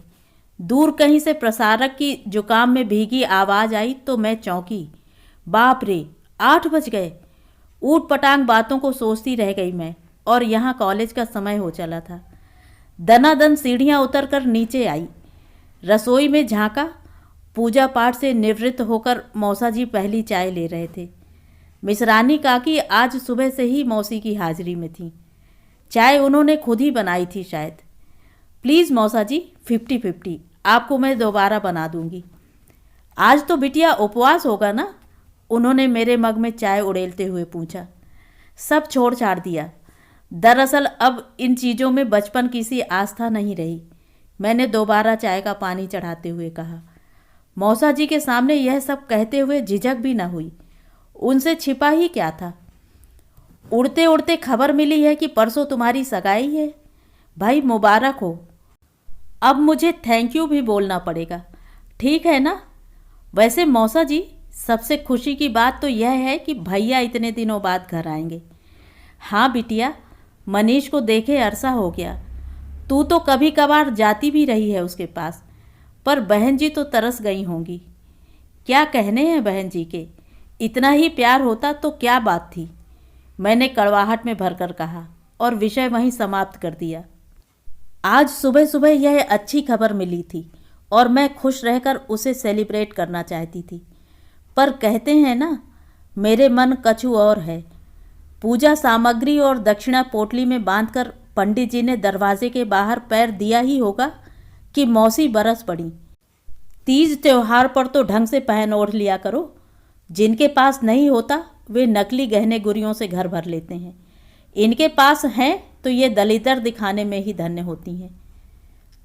दूर कहीं से प्रसारक की जुकाम में भीगी आवाज़ आई तो मैं चौंकी। बाप रे, 8 बज गए। ऊट पटांग बातों को सोचती रह गई मैं, और यहाँ कॉलेज का समय हो चला था। दनादन सीढ़ियाँ उतरकर नीचे आई, रसोई में झांका। पूजा पाठ से निवृत्त होकर मौसा जी पहली चाय ले रहे थे। मिसरानी काकी आज सुबह से ही मौसी की हाजिरी में थी। चाय उन्होंने खुद ही बनाई थी शायद। प्लीज़ मौसा जी, 50-50 आपको मैं दोबारा बना दूंगी। आज तो बिटिया उपवास होगा ना? उन्होंने मेरे मग में चाय उड़ेलते हुए पूछा। सब छोड़ छाड़ दिया। दरअसल अब इन चीज़ों में बचपन की सी आस्था नहीं रही, मैंने दोबारा चाय का पानी चढ़ाते हुए कहा। मौसा जी के सामने यह सब कहते हुए झिझक भी न हुई। उनसे छिपा ही क्या था। उड़ते उड़ते खबर मिली है कि परसों तुम्हारी सगाई है। भाई मुबारक हो। अब मुझे थैंक यू भी बोलना पड़ेगा, ठीक है ना? वैसे मौसा जी, सबसे खुशी की बात तो यह है कि भैया इतने दिनों बाद घर आएंगे। हाँ बिटिया, मनीष को देखे अरसा हो गया। तू तो कभी कभार जाती भी रही है उसके पास, पर बहन जी तो तरस गई होंगी। क्या कहने हैं बहन जी के, इतना ही प्यार होता तो क्या बात थी, मैंने कड़वाहट में भरकर कहा और विषय वहीं समाप्त कर दिया। आज सुबह सुबह यह अच्छी खबर मिली थी और मैं खुश रहकर उसे सेलिब्रेट करना चाहती थी, पर कहते हैं ना, मेरे मन कछु और है। पूजा सामग्री और दक्षिणा पोटली में बांधकर पंडित जी ने दरवाजे के बाहर पैर दिया ही होगा कि मौसी बरस पड़ी। तीज त्योहार पर तो ढंग से पहन ओढ़ लिया करो। जिनके पास नहीं होता वे नकली गहने गुड़ियों से घर भर लेते हैं। इनके पास हैं तो ये दलिदर दिखाने में ही धन्य होती हैं।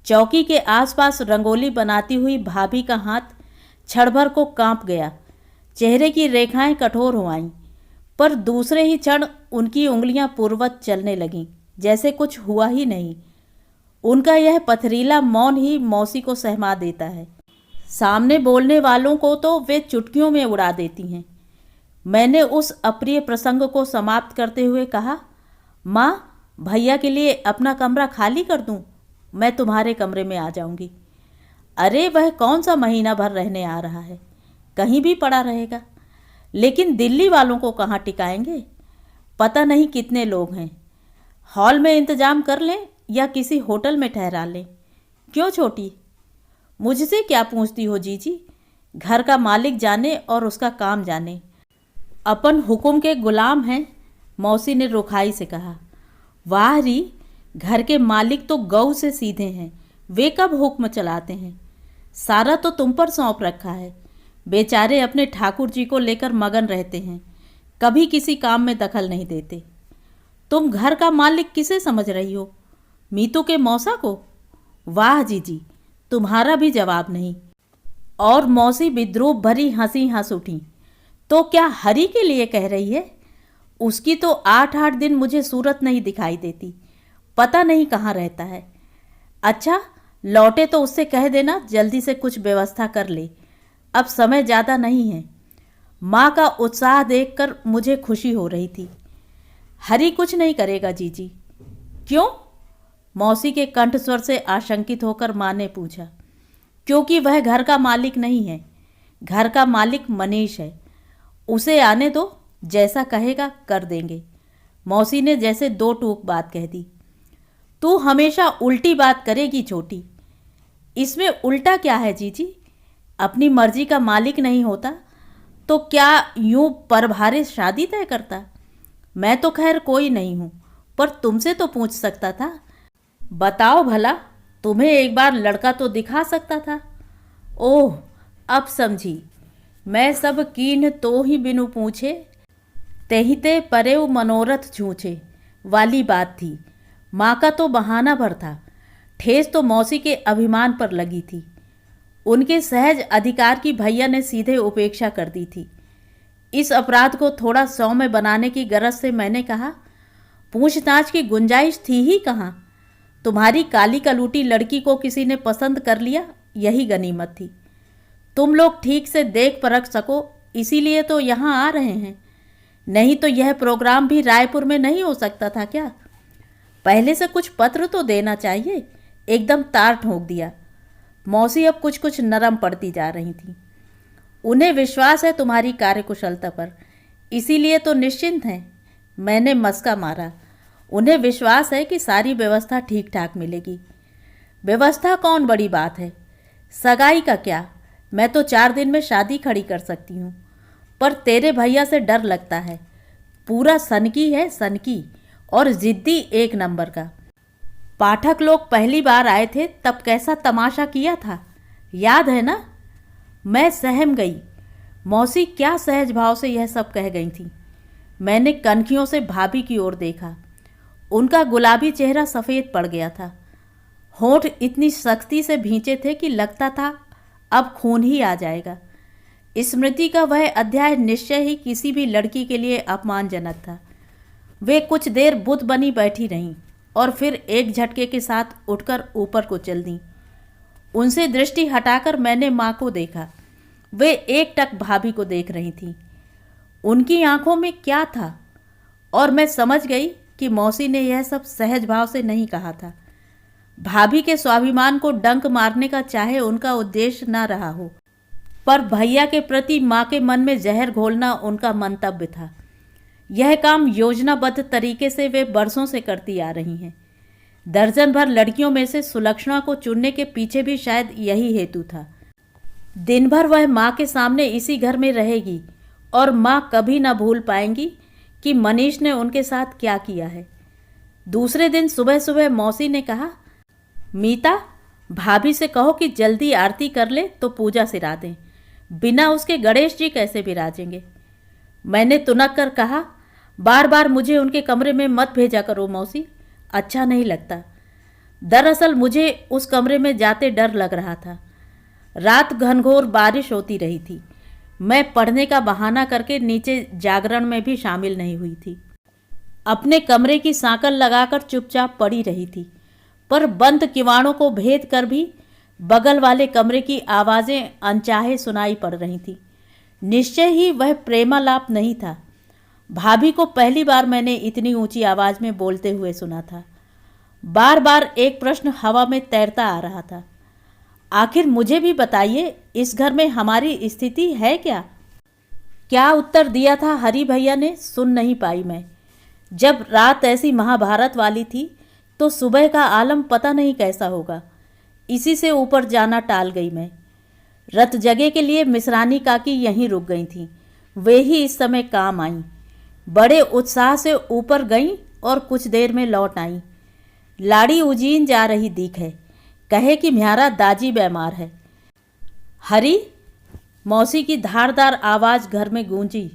चौकी के आसपास रंगोली बनाती हुई भाभी का हाथ क्षण भर को कांप गया। चेहरे की रेखाएं कठोर हो आईं, पर दूसरे ही क्षण उनकी उंगलियां पूर्ववत चलने लगीं, जैसे कुछ हुआ ही नहीं। उनका यह पथरीला मौन ही मौसी को सहमा देता है। सामने बोलने वालों को तो वे चुटकियों में उड़ा देती हैं। मैंने उस अप्रिय प्रसंग को समाप्त करते हुए कहा, माँ, भैया के लिए अपना कमरा खाली कर दूं? मैं तुम्हारे कमरे में आ जाऊंगी। अरे वह कौन सा महीना भर रहने आ रहा है, कहीं भी पड़ा रहेगा। लेकिन दिल्ली वालों को कहाँ टिकाएंगे? पता नहीं कितने लोग हैं। हॉल में इंतजाम कर लें या किसी होटल में ठहरा लें। क्यों छोटी, मुझसे क्या पूछती हो जीजी? घर का मालिक जाने और उसका काम जाने। अपन हुक्म के गुलाम हैं, मौसी ने रुखाई से कहा। वाह री, घर के मालिक तो गऊ से सीधे हैं, वे कब हुक्म चलाते हैं। सारा तो तुम पर सौंप रखा है। बेचारे अपने ठाकुर जी को लेकर मगन रहते हैं, कभी किसी काम में दखल नहीं देते। तुम घर का मालिक किसे समझ रही हो? मीतू के मौसा को? वाह जीजी, तुम्हारा भी जवाब नहीं। और मौसी विद्रूप भरी हंसी हंस उठी। तो क्या हरी के लिए कह रही है? उसकी तो 8-8 दिन मुझे सूरत नहीं दिखाई देती, पता नहीं कहाँ रहता है। अच्छा, लौटे तो उससे कह देना जल्दी से कुछ व्यवस्था कर ले, अब समय ज़्यादा नहीं है। माँ का उत्साह देखकर मुझे खुशी हो रही थी। हरी कुछ नहीं करेगा जीजी। क्यों? मौसी के कंठ स्वर से आशंकित होकर माँ ने पूछा। क्योंकि वह घर का मालिक नहीं है, घर का मालिक मनीष है। उसे आने दो, जैसा कहेगा कर देंगे। मौसी ने जैसे 2 टूक बात कह दी। तू हमेशा उल्टी बात करेगी छोटी। इसमें उल्टा क्या है जीजी? अपनी मर्जी का मालिक नहीं होता तो क्या यूं परभारे शादी तय करता? मैं तो खैर कोई नहीं हूं, पर तुमसे तो पूछ सकता था। बताओ भला, तुम्हें एक बार लड़का तो दिखा सकता था। ओह, अब समझी। मैं सब कीन तो ही बिनु पूछे, तेहिते परेव मनोरथ झूठे वाली बात थी। माँ का तो बहाना भर था, ठेस तो मौसी के अभिमान पर लगी थी। उनके सहज अधिकार की भैया ने सीधे उपेक्षा कर दी थी। इस अपराध को थोड़ा सौम्य बनाने की गरज से मैंने कहा, पूछताछ की गुंजाइश थी ही कहाँ। तुम्हारी काली कलूटी लड़की को किसी ने पसंद कर लिया, यही गनीमत थी। तुम लोग ठीक से देख परख सको, इसीलिए तो यहाँ आ रहे हैं। नहीं तो यह प्रोग्राम भी रायपुर में नहीं हो सकता था क्या? पहले से कुछ पत्र तो देना चाहिए। एकदम तार ठोक दिया। मौसी अब कुछ कुछ नरम पड़ती जा रही थी। उन्हें विश्वास है तुम्हारी कार्यकुशलता पर, इसीलिए तो निश्चिंत हैं। मैंने मस्का मारा। उन्हें विश्वास है कि सारी व्यवस्था ठीक ठाक मिलेगी। व्यवस्था कौन बड़ी बात है, सगाई का क्या, मैं तो 4 दिन में शादी खड़ी कर सकती हूँ। पर तेरे भैया से डर लगता है। पूरा सनकी है, सनकी और जिद्दी एक नंबर का। पाठक लोग पहली बार आए थे तब कैसा तमाशा किया था, याद है ना? मैं सहम गई। मौसी क्या सहज भाव से यह सब कह गई थी। मैंने कनखियों से भाभी की ओर देखा। उनका गुलाबी चेहरा सफ़ेद पड़ गया था। होंठ इतनी सख्ती से भींचे थे कि लगता था अब खून ही आ जाएगा। स्मृति का वह अध्याय निश्चय ही किसी भी लड़की के लिए अपमानजनक था। वे कुछ देर बुत बनी बैठी रहीं और फिर एक झटके के साथ उठकर ऊपर को चल दीं। उनसे दृष्टि हटाकर मैंने माँ को देखा। वे एकटक भाभी को देख रही थीं। उनकी आंखों में क्या था, और मैं समझ गई कि मौसी ने यह सब सहज भाव से नहीं कहा था। भाभी के स्वाभिमान को डंक मारने का चाहे उनका उद्देश्य न रहा हो, पर भैया के प्रति माँ के मन में जहर घोलना उनका मंतव्य था। यह काम योजनाबद्ध तरीके से वे बरसों से करती आ रही हैं। दर्जन भर लड़कियों में से सुलक्षणा को चुनने के पीछे भी शायद यही हेतु था। दिन भर वह माँ के सामने इसी घर में रहेगी और माँ कभी न भूल पाएंगी कि मनीष ने उनके साथ क्या किया है। दूसरे दिन सुबह सुबह मौसी ने कहा, मीता, भाभी से कहो कि जल्दी आरती कर ले तो पूजा सिरा दें। बिना उसके गणेश जी कैसे विराजेंगे? मैंने तुनक कर कहा, बार बार मुझे उनके कमरे में मत भेजा करो मौसी, अच्छा नहीं लगता। दरअसल मुझे उस कमरे में जाते डर लग रहा था। रात घनघोर बारिश होती रही थी। मैं पढ़ने का बहाना करके नीचे जागरण में भी शामिल नहीं हुई थी। अपने कमरे की सांकल लगाकर चुपचाप पड़ी रही थी, पर बंद किवाड़ों को भेद कर भी बगल वाले कमरे की आवाज़ें अनचाहे सुनाई पड़ रही थीं। निश्चय ही वह प्रेमालाप नहीं था। भाभी को पहली बार मैंने इतनी ऊंची आवाज़ में बोलते हुए सुना था। बार बार एक प्रश्न हवा में तैरता आ रहा था, आखिर मुझे भी बताइए, इस घर में हमारी स्थिति है क्या? क्या उत्तर दिया था हरी भैया ने सुन नहीं पाई मैं। जब रात ऐसी महाभारत वाली थी तो सुबह का आलम पता नहीं कैसा होगा। इसी से ऊपर जाना टाल गई मैं। रत जगह के लिए मिसरानी काकी यहीं रुक गई थीं। वे ही इस समय काम आईं। बड़े उत्साह से ऊपर गईं और कुछ देर में लौट आईं। लाड़ी उजीन जा रही दिखे, कहे कि म्यारा दाजी बीमार है। हरी, मौसी की धारदार आवाज़ घर में गूंजी।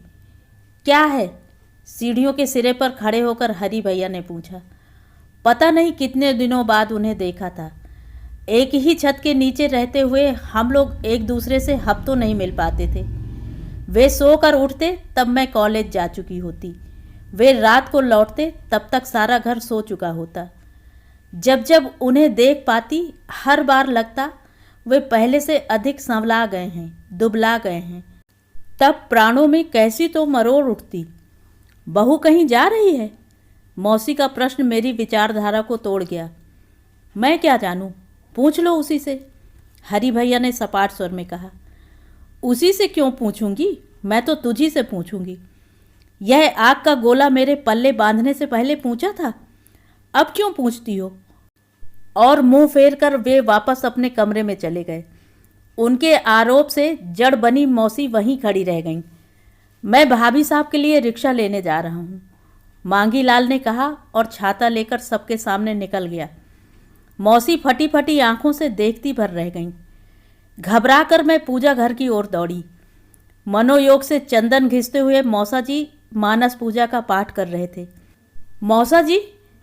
क्या है? सीढ़ियों के सिरे पर खड़े होकर हरी भैया ने पूछा। पता नहीं कितने दिनों बाद उन्हें देखा था। एक ही छत के नीचे रहते हुए हम लोग एक दूसरे से हफ्तों नहीं मिल पाते थे। वे सोकर उठते तब मैं कॉलेज जा चुकी होती। वे रात को लौटते तब तक सारा घर सो चुका होता। जब जब उन्हें देख पाती हर बार लगता वे पहले से अधिक संवला गए हैं, दुबला गए हैं। तब प्राणों में कैसी तो मरोड़ उठती। बहू कहीं जा रही है? मौसी का प्रश्न मेरी विचारधारा को तोड़ गया। मैं क्या जानूं, पूछ लो उसी से, हरी भैया ने सपाट स्वर में कहा। उसी से क्यों पूछूंगी, मैं तो तुझी से पूछूंगी। यह आग का गोला मेरे पल्ले बांधने से पहले पूछा था, अब क्यों पूछती हो? और मुंह फेर कर वे वापस अपने कमरे में चले गए। उनके आरोप से जड़ बनी मौसी वहीं खड़ी रह गईं। मैं भाभी साहब के लिए रिक्शा लेने जा रहा हूँ, मांगी लाल ने कहा और छाता लेकर सबके सामने निकल गया। मौसी फटी फटी आंखों से देखती भर रह गईं। घबराकर मैं पूजा घर की ओर दौड़ी। मनोयोग से चंदन घिसते हुए मौसा जी मानस पूजा का पाठ कर रहे थे। मौसा जी,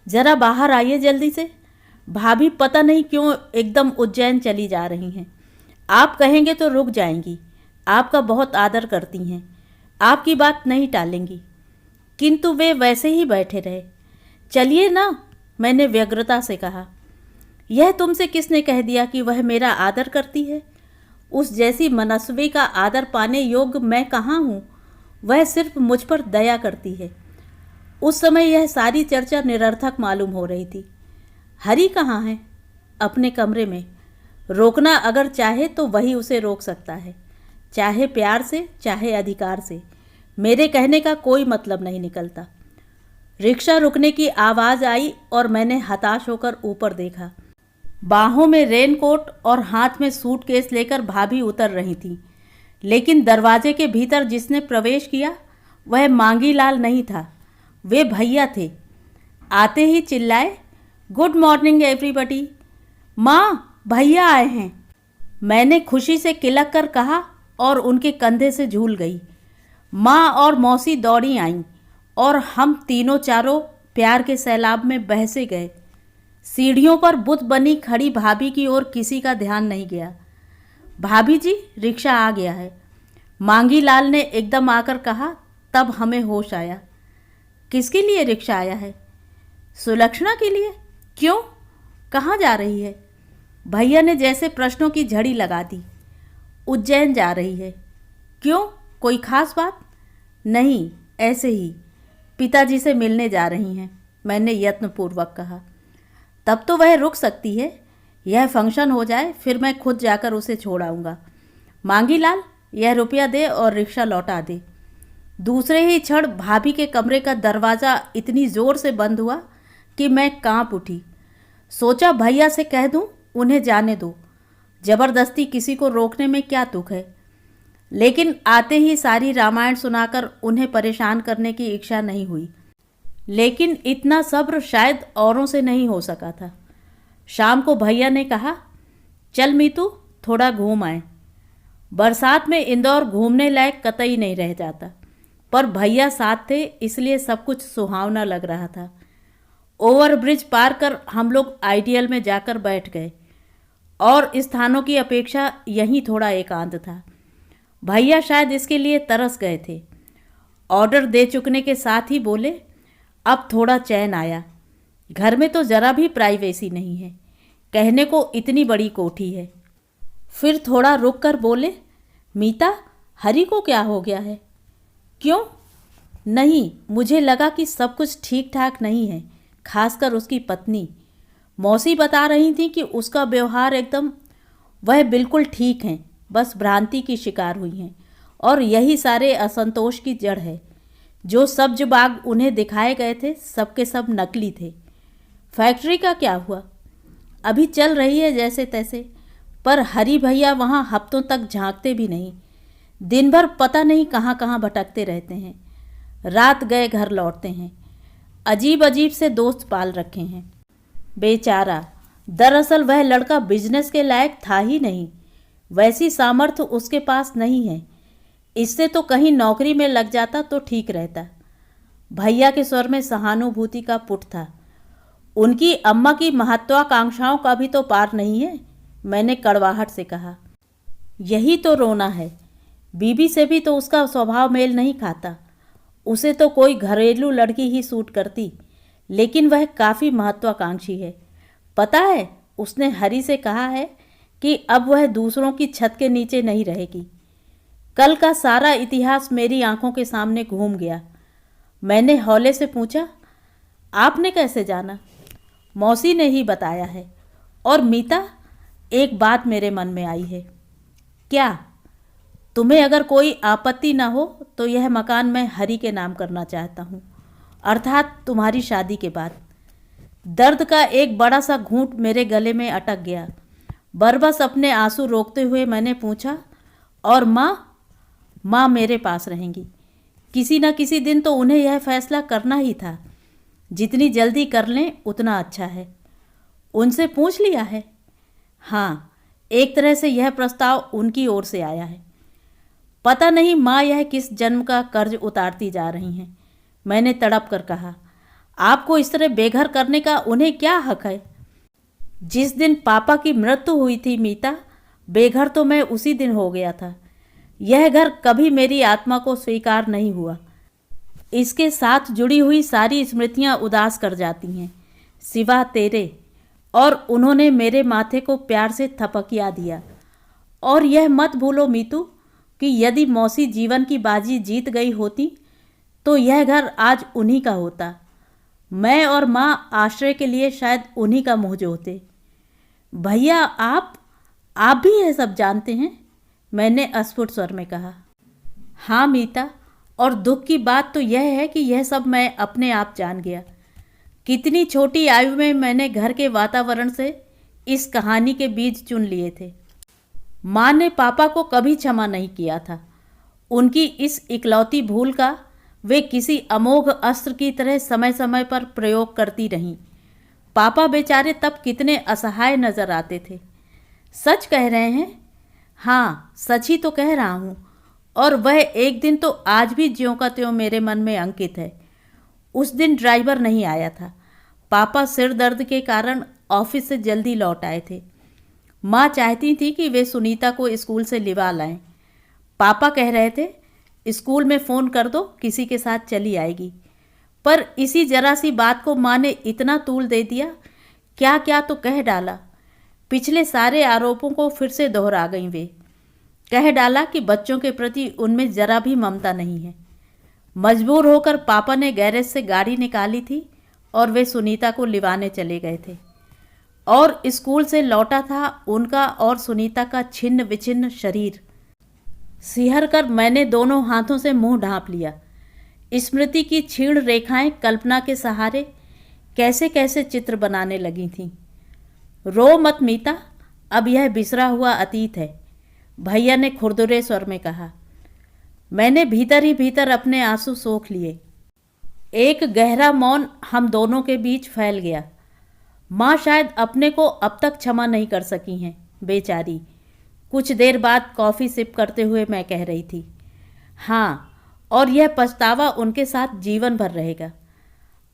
जरा बाहर आइए जल्दी से। भाभी पता नहीं क्यों एकदम उज्जैन चली जा रही हैं। आप कहेंगे तो रुक जाएंगी, आपका बहुत आदर करती हैं, आपकी बात नहीं टालेंगी। किंतु वे वैसे ही बैठे रहे। चलिए ना, मैंने व्यग्रता से कहा। यह तुमसे किसने कह दिया कि वह मेरा आदर करती है? उस जैसी मनस्वी का आदर पाने योग्य मैं कहाँ हूँ? वह सिर्फ मुझ पर दया करती है। उस समय यह सारी चर्चा निरर्थक मालूम हो रही थी। हरी कहाँ है? अपने कमरे में। रोकना अगर चाहे तो वही उसे रोक सकता है, चाहे प्यार से चाहे अधिकार से। मेरे कहने का कोई मतलब नहीं निकलता। रिक्शा रुकने की आवाज़ आई और मैंने हताश होकर ऊपर देखा। बाहों में रेनकोट और हाथ में सूटकेस लेकर भाभी उतर रही थी, लेकिन दरवाजे के भीतर जिसने प्रवेश किया वह मांगीलाल नहीं था, वे भैया थे। आते ही चिल्लाए, गुड मॉर्निंग एवरीबडी। माँ, भैया आए हैं। मैंने खुशी से किलक कर कहा और उनके कंधे से झूल गई। माँ और मौसी दौड़ी आईं और हम तीनों चारों प्यार के सैलाब में बह से गए। सीढ़ियों पर बुत बनी खड़ी भाभी की ओर किसी का ध्यान नहीं गया। भाभी जी, रिक्शा आ गया है, मांगीलाल ने एकदम आकर कहा। तब हमें होश आया। किसके लिए रिक्शा आया है? सुलक्षणा के लिए। क्यों? कहाँ जा रही है? भैया ने जैसे प्रश्नों की झड़ी लगा दी। उज्जैन जा रही है। क्यों, कोई खास बात? नहीं, ऐसे ही। पिताजी से मिलने जा रही हैं, मैंने यत्नपूर्वक कहा। तब तो वह रुक सकती है, यह फंक्शन हो जाए फिर मैं खुद जाकर उसे छोड़ आऊँगा। मांगीलाल, यह रुपया दे और रिक्शा लौटा दे। दूसरे ही क्षण भाभी के कमरे का दरवाज़ा इतनी ज़ोर से बंद हुआ कि मैं कांप उठी। सोचा भैया से कह दूं, उन्हें जाने दो, ज़बरदस्ती किसी को रोकने में क्या तुक है। लेकिन आते ही सारी रामायण सुनाकर उन्हें परेशान करने की इच्छा नहीं हुई। लेकिन इतना सब्र शायद औरों से नहीं हो सका था। शाम को भैया ने कहा, चल मीतू, थोड़ा घूम आए। बरसात में इंदौर घूमने लायक कतई नहीं रह जाता, पर भैया साथ थे इसलिए सब कुछ सुहावना लग रहा था। ओवरब्रिज पार कर हम लोग आइडियल में जाकर बैठ गए और स्थानों की अपेक्षा यहीं थोड़ा एकांत था। भैया शायद इसके लिए तरस गए थे। ऑर्डर दे चुकने के साथ ही बोले, अब थोड़ा चैन आया। घर में तो ज़रा भी प्राइवेसी नहीं है, कहने को इतनी बड़ी कोठी है। फिर थोड़ा रुक कर बोले, मीता, हरी को क्या हो गया है? क्यों? नहीं, मुझे लगा कि सब कुछ ठीक ठाक नहीं है, खासकर उसकी पत्नी। मौसी बता रही थी कि उसका व्यवहार एकदम, वह बिल्कुल ठीक हैं, बस भ्रांति की शिकार हुई हैं और यही सारे असंतोष की जड़ है। जो सब्ज बाग उन्हें दिखाए गए थे सबके सब नकली थे। फैक्ट्री का क्या हुआ? अभी चल रही है जैसे तैसे, पर हरी भैया वहाँ हफ्तों तक झांकते भी नहीं। दिन भर पता नहीं कहाँ कहाँ भटकते रहते हैं, रात गए घर लौटते हैं। अजीब अजीब से दोस्त पाल रखे हैं। बेचारा, दरअसल वह लड़का बिजनेस के लायक था ही नहीं, वैसी सामर्थ्य उसके पास नहीं है। इससे तो कहीं नौकरी में लग जाता तो ठीक रहता। भैया के स्वर में सहानुभूति का पुट था। उनकी अम्मा की महत्वाकांक्षाओं का भी तो पार नहीं है, मैंने कड़वाहट से कहा। यही तो रोना है। बीबी से भी तो उसका स्वभाव मेल नहीं खाता। उसे तो कोई घरेलू लड़की ही सूट करती, लेकिन वह काफ़ी महत्वाकांक्षी है। पता है, उसने हरी से कहा है कि अब वह दूसरों की छत के नीचे नहीं रहेगी। कल का सारा इतिहास मेरी आंखों के सामने घूम गया। मैंने हौले से पूछा, आपने कैसे जाना? मौसी ने ही बताया है। और मीता, एक बात मेरे मन में आई है। क्या? तुम्हें अगर कोई आपत्ति ना हो तो यह मकान मैं हरी के नाम करना चाहता हूँ, अर्थात तुम्हारी शादी के बाद। दर्द का एक बड़ा सा घूंट मेरे गले में अटक गया। बरबस अपने आंसू रोकते हुए मैंने पूछा, और माँ? माँ मेरे पास रहेंगी। किसी न किसी दिन तो उन्हें यह फैसला करना ही था। जितनी जल्दी कर लें उतना अच्छा है। उनसे पूछ लिया है? हाँ, एक तरह से यह प्रस्ताव उनकी ओर से आया है। पता नहीं माँ यह किस जन्म का कर्ज उतारती जा रही हैं, मैंने तड़प कर कहा। आपको इस तरह बेघर करने का उन्हें क्या हक है? जिस दिन पापा की मृत्यु हुई थी मीता, बेघर तो मैं उसी दिन हो गया था। यह घर कभी मेरी आत्मा को स्वीकार नहीं हुआ। इसके साथ जुड़ी हुई सारी स्मृतियां उदास कर जाती हैं, सिवा तेरे। और उन्होंने मेरे माथे को प्यार से थपकिया दिया। और यह मत भूलो मीतू कि यदि मौसी जीवन की बाजी जीत गई होती तो यह घर आज उन्हीं का होता। मैं और माँ आश्रय के लिए शायद उन्हीं का मुँह जोते। भैया आप भी यह सब जानते हैं? मैंने अस्फुट स्वर में कहा। हाँ मीता, और दुख की बात तो यह है कि यह सब मैं अपने आप जान गया। कितनी छोटी आयु में मैंने घर के वातावरण से इस कहानी के बीज चुन लिए थे। माँ ने पापा को कभी क्षमा नहीं किया था। उनकी इस इकलौती भूल का वे किसी अमोघ अस्त्र की तरह समय समय पर प्रयोग करती रहीं। पापा बेचारे तब कितने असहाय नजर आते थे। सच कह रहे हैं? हाँ, सच ही तो कह रहा हूँ। और वह एक दिन तो आज भी ज्यों का त्यों मेरे मन में अंकित है। उस दिन ड्राइवर नहीं आया था। पापा सिर दर्द के कारण ऑफिस से जल्दी लौट आए थे। माँ चाहती थी कि वे सुनीता को स्कूल से लिवा लाएं। पापा कह रहे थे स्कूल में फ़ोन कर दो, किसी के साथ चली आएगी। पर इसी जरा सी बात को माँ ने इतना तूल दे दिया, क्या क्या तो कह डाला। पिछले सारे आरोपों को फिर से दोहरा गईं वे। कह डाला कि बच्चों के प्रति उनमें जरा भी ममता नहीं है। मजबूर होकर पापा ने गैरेज से गाड़ी निकाली थी और वे सुनीता को लिवाने चले गए थे। और स्कूल से लौटा था उनका और सुनीता का छिन्न विछिन्न शरीर। सिहर कर मैंने दोनों हाथों से मुंह ढांप लिया। स्मृति की क्षीण रेखाएं कल्पना के सहारे कैसे कैसे चित्र बनाने लगी थीं। रो मत मीता, अब यह बिसरा हुआ अतीत है, भैया ने खुरदुरे स्वर में कहा। मैंने भीतर ही भीतर अपने आंसू सोख लिए। एक गहरा मौन हम दोनों के बीच फैल गया। माँ शायद अपने को अब तक क्षमा नहीं कर सकी हैं, बेचारी। कुछ देर बाद कॉफ़ी सिप करते हुए मैं कह रही थी, हाँ, और यह पछतावा उनके साथ जीवन भर रहेगा।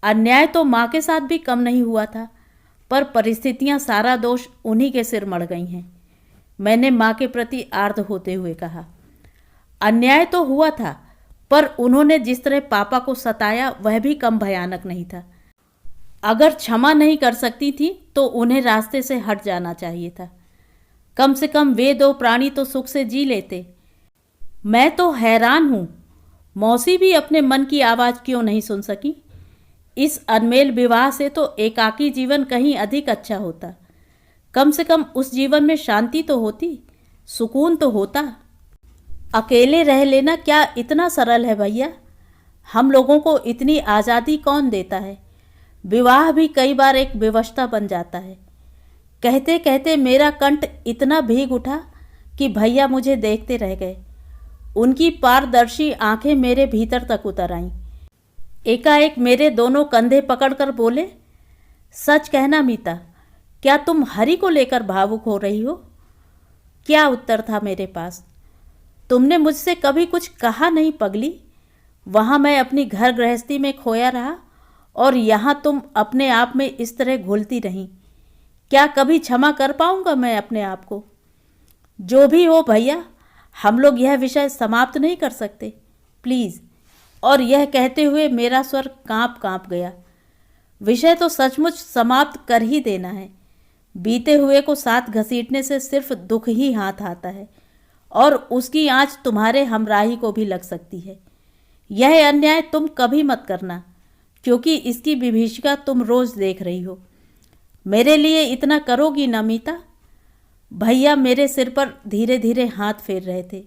अन्याय तो माँ के साथ भी कम नहीं हुआ था, पर परिस्थितियाँ सारा दोष उन्हीं के सिर मढ़ गई हैं। मैंने माँ के प्रति आर्द्र होते हुए कहा। अन्याय तो हुआ था, पर उन्होंने जिस तरह पापा को सताया वह भी कम भयानक नहीं था। अगर क्षमा नहीं कर सकती थी तो उन्हें रास्ते से हट जाना चाहिए था। कम से कम वे दो प्राणी तो सुख से जी लेते। मैं तो हैरान हूँ, मौसी भी अपने मन की आवाज़ क्यों नहीं सुन सकी। इस अनमेल विवाह से तो एकाकी जीवन कहीं अधिक अच्छा होता। कम से कम उस जीवन में शांति तो होती, सुकून तो होता। अकेले रह लेना क्या इतना सरल है भैया? हम लोगों को इतनी आज़ादी कौन देता है? विवाह भी कई बार एक विवशता बन जाता है। कहते कहते मेरा कंठ इतना भीग उठा कि भैया मुझे देखते रह गए। उनकी पारदर्शी आंखें मेरे भीतर तक उतर आईं। एकाएक मेरे दोनों कंधे पकड़कर बोले, सच कहना मीता, क्या तुम हरि को लेकर भावुक हो रही हो? क्या उत्तर था मेरे पास? तुमने मुझसे कभी कुछ कहा नहीं पगली। वहाँ मैं अपनी घर गृहस्थी में खोया रहा और यहाँ तुम अपने आप में इस तरह घुलती रहीं। क्या कभी क्षमा कर पाऊँगा मैं अपने आप को? जो भी हो भैया, हम लोग यह विषय समाप्त नहीं कर सकते, प्लीज़। और यह कहते हुए मेरा स्वर काँप काँप गया। विषय तो सचमुच समाप्त कर ही देना है। बीते हुए को साथ घसीटने से सिर्फ दुख ही हाथ आता है और उसकी आँच तुम्हारे हमराही को भी लग सकती है। यह अन्याय तुम कभी मत करना, क्योंकि इसकी विभीषिका तुम रोज़ देख रही हो। मेरे लिए इतना करोगी ना मीता? भैया मेरे सिर पर धीरे धीरे हाथ फेर रहे थे।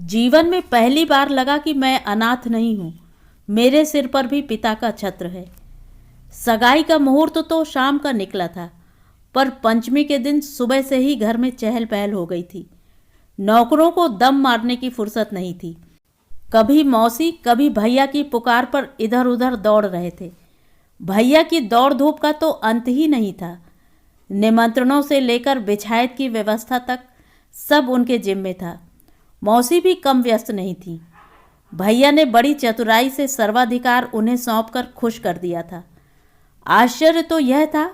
जीवन में पहली बार लगा कि मैं अनाथ नहीं हूँ। मेरे सिर पर भी पिता का छत्र है। सगाई का मुहूर्त तो शाम का निकला था, पर पंचमी के दिन सुबह से ही घर में चहल पहल हो गई थी। नौकरों को दम मारने की फुर्सत नहीं थी। कभी मौसी, कभी भैया की पुकार पर इधर उधर दौड़ रहे थे। भैया की दौड़ धूप का तो अंत ही नहीं था। निमंत्रणों से लेकर बिछायत की व्यवस्था तक सब उनके जिम्मे था। मौसी भी कम व्यस्त नहीं थी। भैया ने बड़ी चतुराई से सर्वाधिकार उन्हें सौंपकर खुश कर दिया था। आश्चर्य तो यह था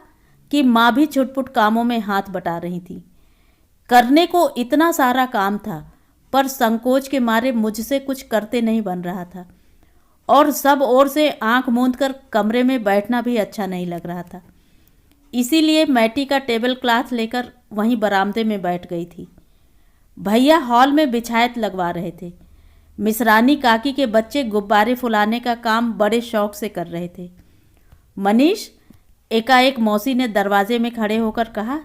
कि माँ भी छुटपुट कामों में हाथ बटा रही थी। करने को इतना सारा काम था, पर संकोच के मारे मुझसे कुछ करते नहीं बन रहा था और सब ओर से आंख मूंद कर कमरे में बैठना भी अच्छा नहीं लग रहा था। इसीलिए मैटी का टेबल क्लॉथ लेकर वहीं बरामदे में बैठ गई थी। भैया हॉल में बिछायत लगवा रहे थे। मिसरानी काकी के बच्चे गुब्बारे फुलाने का काम बड़े शौक से कर रहे थे। मनीष, एकाएक मौसी ने दरवाजे में खड़े होकर कहा,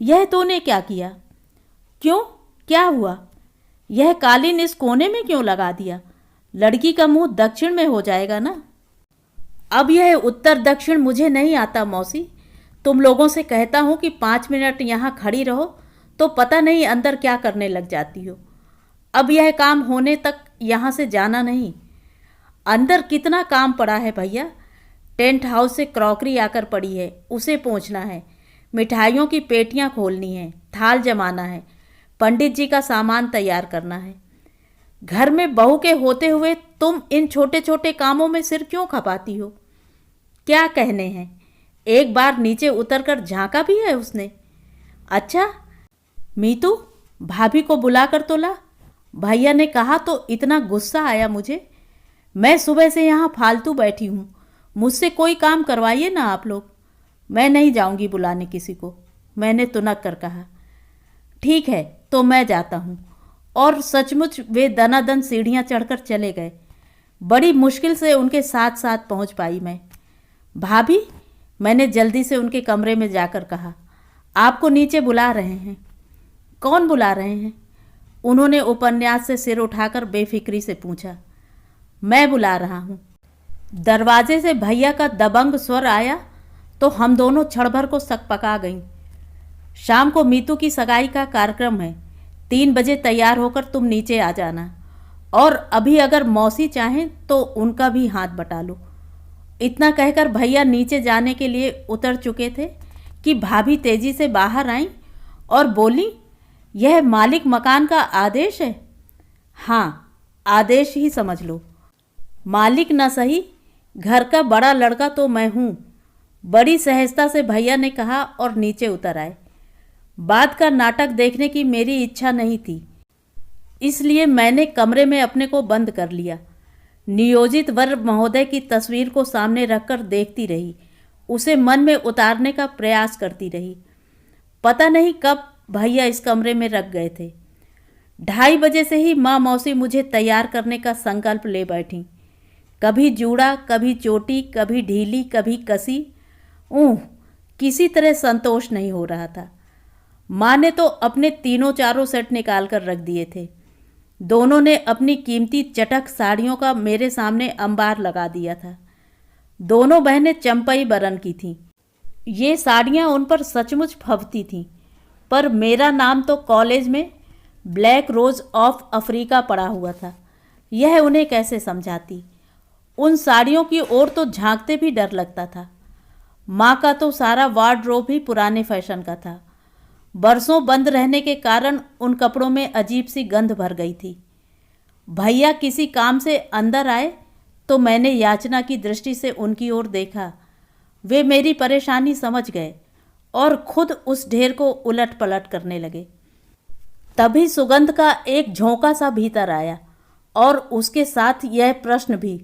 यह तूने क्या किया? क्यों, क्या हुआ? यह कालीन इस कोने में क्यों लगा दिया? लड़की का मुंह दक्षिण में हो जाएगा ना। अब यह उत्तर दक्षिण मुझे नहीं आता मौसी। तुम लोगों से कहता हूँ कि 5 मिनट यहाँ खड़ी रहो तो पता नहीं अंदर क्या करने लग जाती हो। अब यह काम होने तक यहाँ से जाना नहीं। अंदर कितना काम पड़ा है भैया। टेंट हाउस से क्रॉकरी आकर पड़ी है, उसे पोंछना है, मिठाइयों की पेटियाँ खोलनी है, थाल जमाना है, पंडित जी का सामान तैयार करना है। घर में बहू के होते हुए तुम इन छोटे छोटे कामों में सिर क्यों खपाती हो? क्या कहने हैं? एक बार नीचे उतरकर झांका भी है उसने? अच्छा मीतू, भाभी को बुला कर तो ला। भैया ने कहा तो इतना गुस्सा आया मुझे। मैं सुबह से यहाँ फालतू बैठी हूँ, मुझसे कोई काम करवाइए ना आप लोग। मैं नहीं जाऊँगी बुलाने किसी को, मैंने तुनक कर कहा। ठीक है तो मैं जाता हूँ। और सचमुच वे दनादन सीढ़ियाँ चढ़कर चले गए। बड़ी मुश्किल से उनके साथ साथ पहुँच पाई मैं। भाभी, मैंने जल्दी से उनके कमरे में जाकर कहा, आपको नीचे बुला रहे हैं। कौन बुला रहे हैं? उन्होंने उपन्यास से सिर उठाकर बेफिक्री से पूछा। मैं बुला रहा हूँ। दरवाजे से भैया का दबंग स्वर आया तो हम दोनों क्षण भर को सकपका गईं। शाम को मीतू की सगाई का कार्यक्रम है, 3 बजे तैयार होकर तुम नीचे आ जाना। और अभी अगर मौसी चाहें तो उनका भी हाथ बटा लो। इतना कहकर भैया नीचे जाने के लिए उतर चुके थे कि भाभी तेजी से बाहर आईं और बोली, यह मालिक मकान का आदेश है? हाँ, आदेश ही समझ लो। मालिक न सही, घर का बड़ा लड़का तो मैं हूँ। बड़ी सहजता से भैया ने कहा और नीचे उतर आए। बाद का नाटक देखने की मेरी इच्छा नहीं थी, इसलिए मैंने कमरे में अपने को बंद कर लिया। नियोजित वर महोदय की तस्वीर को सामने रखकर देखती रही, उसे मन में उतारने का प्रयास करती रही। पता नहीं कब भैया इस कमरे में रख गए थे। 2:30 बजे से ही माँ मौसी मुझे तैयार करने का संकल्प ले बैठी। कभी जूड़ा, कभी चोटी, कभी ढीली, कभी कसी। किसी तरह संतोष नहीं हो रहा था। माँ ने तो अपने 3-4 सेट निकाल कर रख दिए थे। दोनों ने अपनी कीमती चटक साड़ियों का मेरे सामने अंबार लगा दिया था। दोनों बहनें चंपई बरन की थीं। ये साड़ियाँ उन पर सचमुच फबती थीं, पर मेरा नाम तो कॉलेज में ब्लैक रोज ऑफ अफ्रीका पड़ा हुआ था। यह उन्हें कैसे समझाती? उन साड़ियों की ओर तो झांकते भी डर लगता था। माँ का तो सारा वार्डरोब ही पुराने फैशन का था। बरसों बंद रहने के कारण उन कपड़ों में अजीब सी गंध भर गई थी। भैया किसी काम से अंदर आए तो मैंने याचना की दृष्टि से उनकी ओर देखा। वे मेरी परेशानी समझ गए और खुद उस ढेर को उलट पलट करने लगे। तभी सुगंध का एक झोंका सा भीतर आया और उसके साथ यह प्रश्न भी,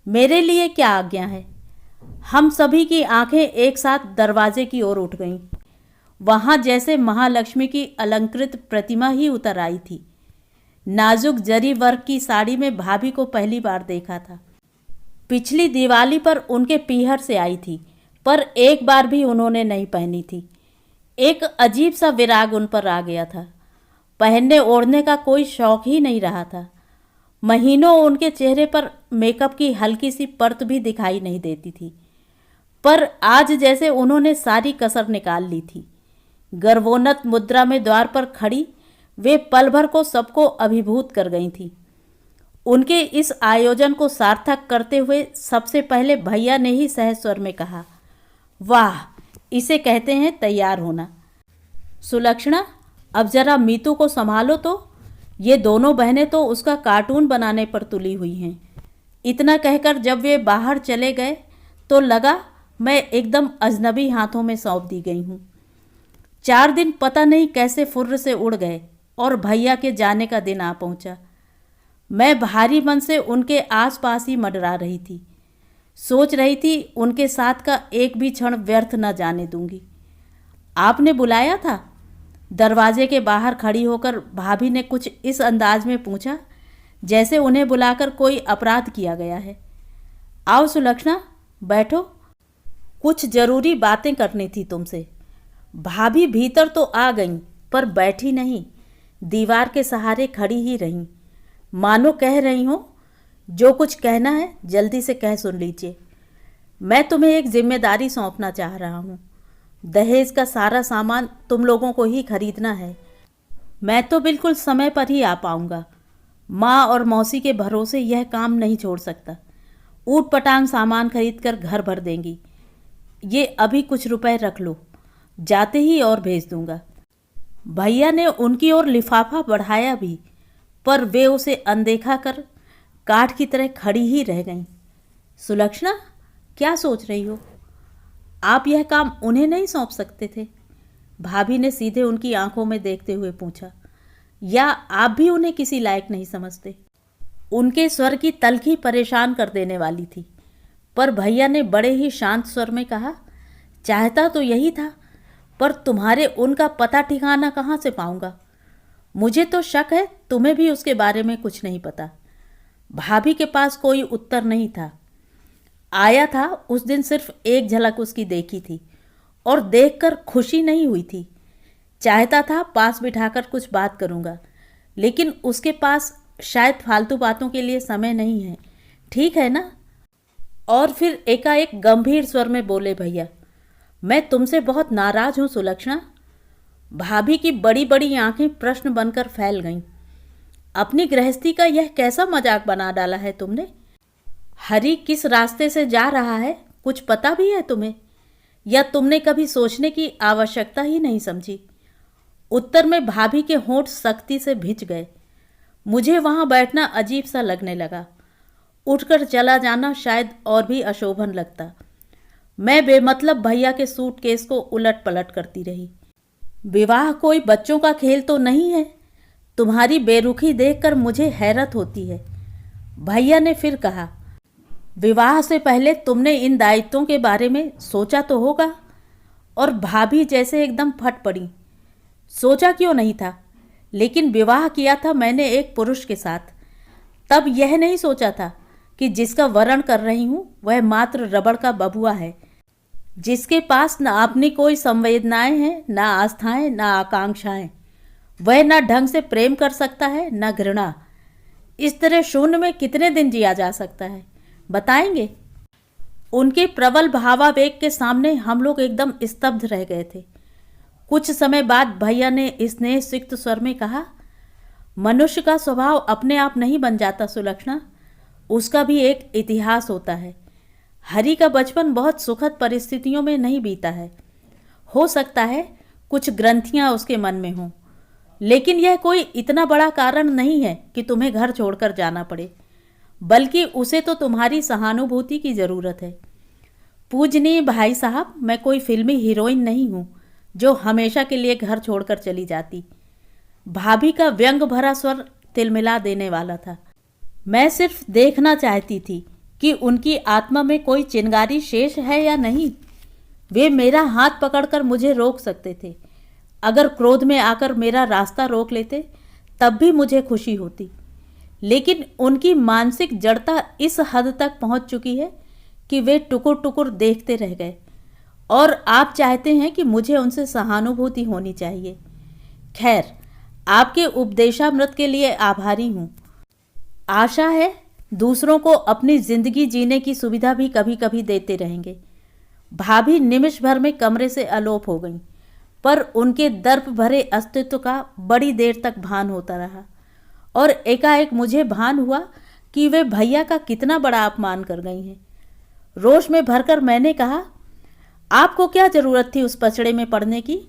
मेरे लिए क्या आज्ञा है? हम सभी की आंखें एक साथ दरवाजे की ओर उठ गईं। वहाँ जैसे महालक्ष्मी की अलंकृत प्रतिमा ही उतर आई थी। नाजुक जरी वर्क की साड़ी में भाभी को पहली बार देखा था। पिछली दिवाली पर उनके पीहर से आई थी, पर एक बार भी उन्होंने नहीं पहनी थी। एक अजीब सा विराग उन पर आ गया था। पहनने ओढ़ने का कोई शौक ही नहीं रहा था। महीनों उनके चेहरे पर मेकअप की हल्की सी परत भी दिखाई नहीं देती थी, पर आज जैसे उन्होंने सारी कसर निकाल ली थी। गर्वोन्नत मुद्रा में द्वार पर खड़ी वे पल भर को सबको अभिभूत कर गई थी। उनके इस आयोजन को सार्थक करते हुए सबसे पहले भैया ने ही सहज स्वर में कहा, वाह, इसे कहते हैं तैयार होना। सुलक्षणा, अब जरा मीतू को संभालो तो। ये दोनों बहनें तो उसका कार्टून बनाने पर तुली हुई हैं। इतना कहकर जब वे बाहर चले गए तो लगा मैं एकदम अजनबी हाथों में सौंप दी गई हूँ। 4 दिन पता नहीं कैसे फुर्र से उड़ गए और भैया के जाने का दिन आ पहुंचा। मैं भारी मन से उनके आसपास ही मंडरा रही थी। सोच रही थी उनके साथ का एक भी क्षण व्यर्थ न जाने दूंगी। आपने बुलाया था? दरवाजे के बाहर खड़ी होकर भाभी ने कुछ इस अंदाज में पूछा जैसे उन्हें बुलाकर कोई अपराध किया गया है। आओ सुलक्षणा, बैठो, कुछ जरूरी बातें करनी थी तुमसे। भाभी भीतर तो आ गईं पर बैठी नहीं, दीवार के सहारे खड़ी ही रहीं, मानो कह रही हो जो कुछ कहना है जल्दी से कह सुन लीजिए। मैं तुम्हें एक जिम्मेदारी सौंपना चाह रहा हूँ। दहेज का सारा सामान तुम लोगों को ही खरीदना है। मैं तो बिल्कुल समय पर ही आ पाऊँगा। माँ और मौसी के भरोसे यह काम नहीं छोड़ सकता। ऊट पटांग सामान खरीद कर घर भर देंगी। ये अभी कुछ रुपए रख लो, जाते ही और भेज दूंगा। भैया ने उनकी ओर लिफाफा बढ़ाया भी, पर वे उसे अनदेखा कर काठ की तरह खड़ी ही रह गईं। सुलक्षणा, क्या सोच रही हो? आप यह काम उन्हें नहीं सौंप सकते थे? भाभी ने सीधे उनकी आंखों में देखते हुए पूछा। या आप भी उन्हें किसी लायक नहीं समझते? उनके स्वर की तल्खी परेशान कर देने वाली थी, पर भैया ने बड़े ही शांत स्वर में कहा, चाहता तो यही था, पर तुम्हारे उनका पता ठिकाना कहाँ से पाऊंगा? मुझे तो शक है तुम्हें भी उसके बारे में कुछ नहीं पता। भाभी के पास कोई उत्तर नहीं था। आया था उस दिन सिर्फ एक झलक उसकी देखी थी और देखकर खुशी नहीं हुई थी। चाहता था पास बिठाकर कुछ बात करूंगा, लेकिन उसके पास शायद फालतू बातों के लिए समय नहीं है, ठीक है ना? और फिर एकाएक गंभीर स्वर में बोले भैया, मैं तुमसे बहुत नाराज हूं सुलक्षणा। भाभी की बड़ी बड़ी आंखें प्रश्न बनकर फैल गईं। अपनी गृहस्थी का यह कैसा मजाक बना डाला है तुमने? हरी किस रास्ते से जा रहा है कुछ पता भी है तुम्हें, या तुमने कभी सोचने की आवश्यकता ही नहीं समझी? उत्तर में भाभी के होंठ सख्ती से भिज गए। मुझे वहां बैठना अजीब सा लगने लगा। उठकर चला जाना शायद और भी अशोभन लगता। मैं बेमतलब भैया के सूटकेस को उलट पलट करती रही। विवाह कोई बच्चों का खेल तो नहीं है। तुम्हारी बेरुखी देखकर मुझे हैरत होती है। भैया ने फिर कहा, विवाह से पहले तुमने इन दायित्वों के बारे में सोचा तो होगा? और भाभी जैसे एकदम फट पड़ी। सोचा क्यों नहीं था, लेकिन विवाह किया था मैंने एक पुरुष के साथ। तब यह नहीं सोचा था कि जिसका वरण कर रही हूँ वह मात्र रबड़ का बबुआ है, जिसके पास न अपनी कोई संवेदनाएं हैं, न आस्थाएं, न आकांक्षाएं। वह न ढंग से प्रेम कर सकता है न घृणा। इस तरह शून्य में कितने दिन जिया जा सकता है, बताएंगे? उनके प्रबल भावावेग के सामने हम लोग एकदम स्तब्ध रह गए थे। कुछ समय बाद भैया ने स्नेह सिक्त स्वर में कहा, मनुष्य का स्वभाव अपने आप नहीं बन जाता सुलक्षणा, उसका भी एक इतिहास होता है। हरि का बचपन बहुत सुखद परिस्थितियों में नहीं बीता है। हो सकता है कुछ ग्रंथियां उसके मन में हों, लेकिन यह कोई इतना बड़ा कारण नहीं है कि तुम्हें घर छोड़कर जाना पड़े, बल्कि उसे तो तुम्हारी सहानुभूति की जरूरत है। पूजनीय भाई साहब, मैं कोई फिल्मी हीरोइन नहीं हूं जो हमेशा के लिए घर छोड़कर चली जाती। भाभी का व्यंग भरा स्वर तिलमिला देने वाला था। मैं सिर्फ देखना चाहती थी कि उनकी आत्मा में कोई चिंगारी शेष है या नहीं। वे मेरा हाथ पकड़कर मुझे रोक सकते थे। अगर क्रोध में आकर मेरा रास्ता रोक लेते तब भी मुझे खुशी होती, लेकिन उनकी मानसिक जड़ता इस हद तक पहुंच चुकी है कि वे टुकुर टुकुर देखते रह गए। और आप चाहते हैं कि मुझे उनसे सहानुभूति होनी चाहिए। खैर, आपके उपदेशामृत के लिए आभारी हूँ। आशा है दूसरों को अपनी जिंदगी जीने की सुविधा भी कभी कभी देते रहेंगे। भाभी निमिष भर में कमरे से अलोप हो गईं, पर उनके दर्प भरे अस्तित्व का बड़ी देर तक भान होता रहा और एकाएक मुझे भान हुआ कि वे भैया का कितना बड़ा अपमान कर गई हैं। रोष में भरकर मैंने कहा, आपको क्या जरूरत थी उस पचड़े में पड़ने की?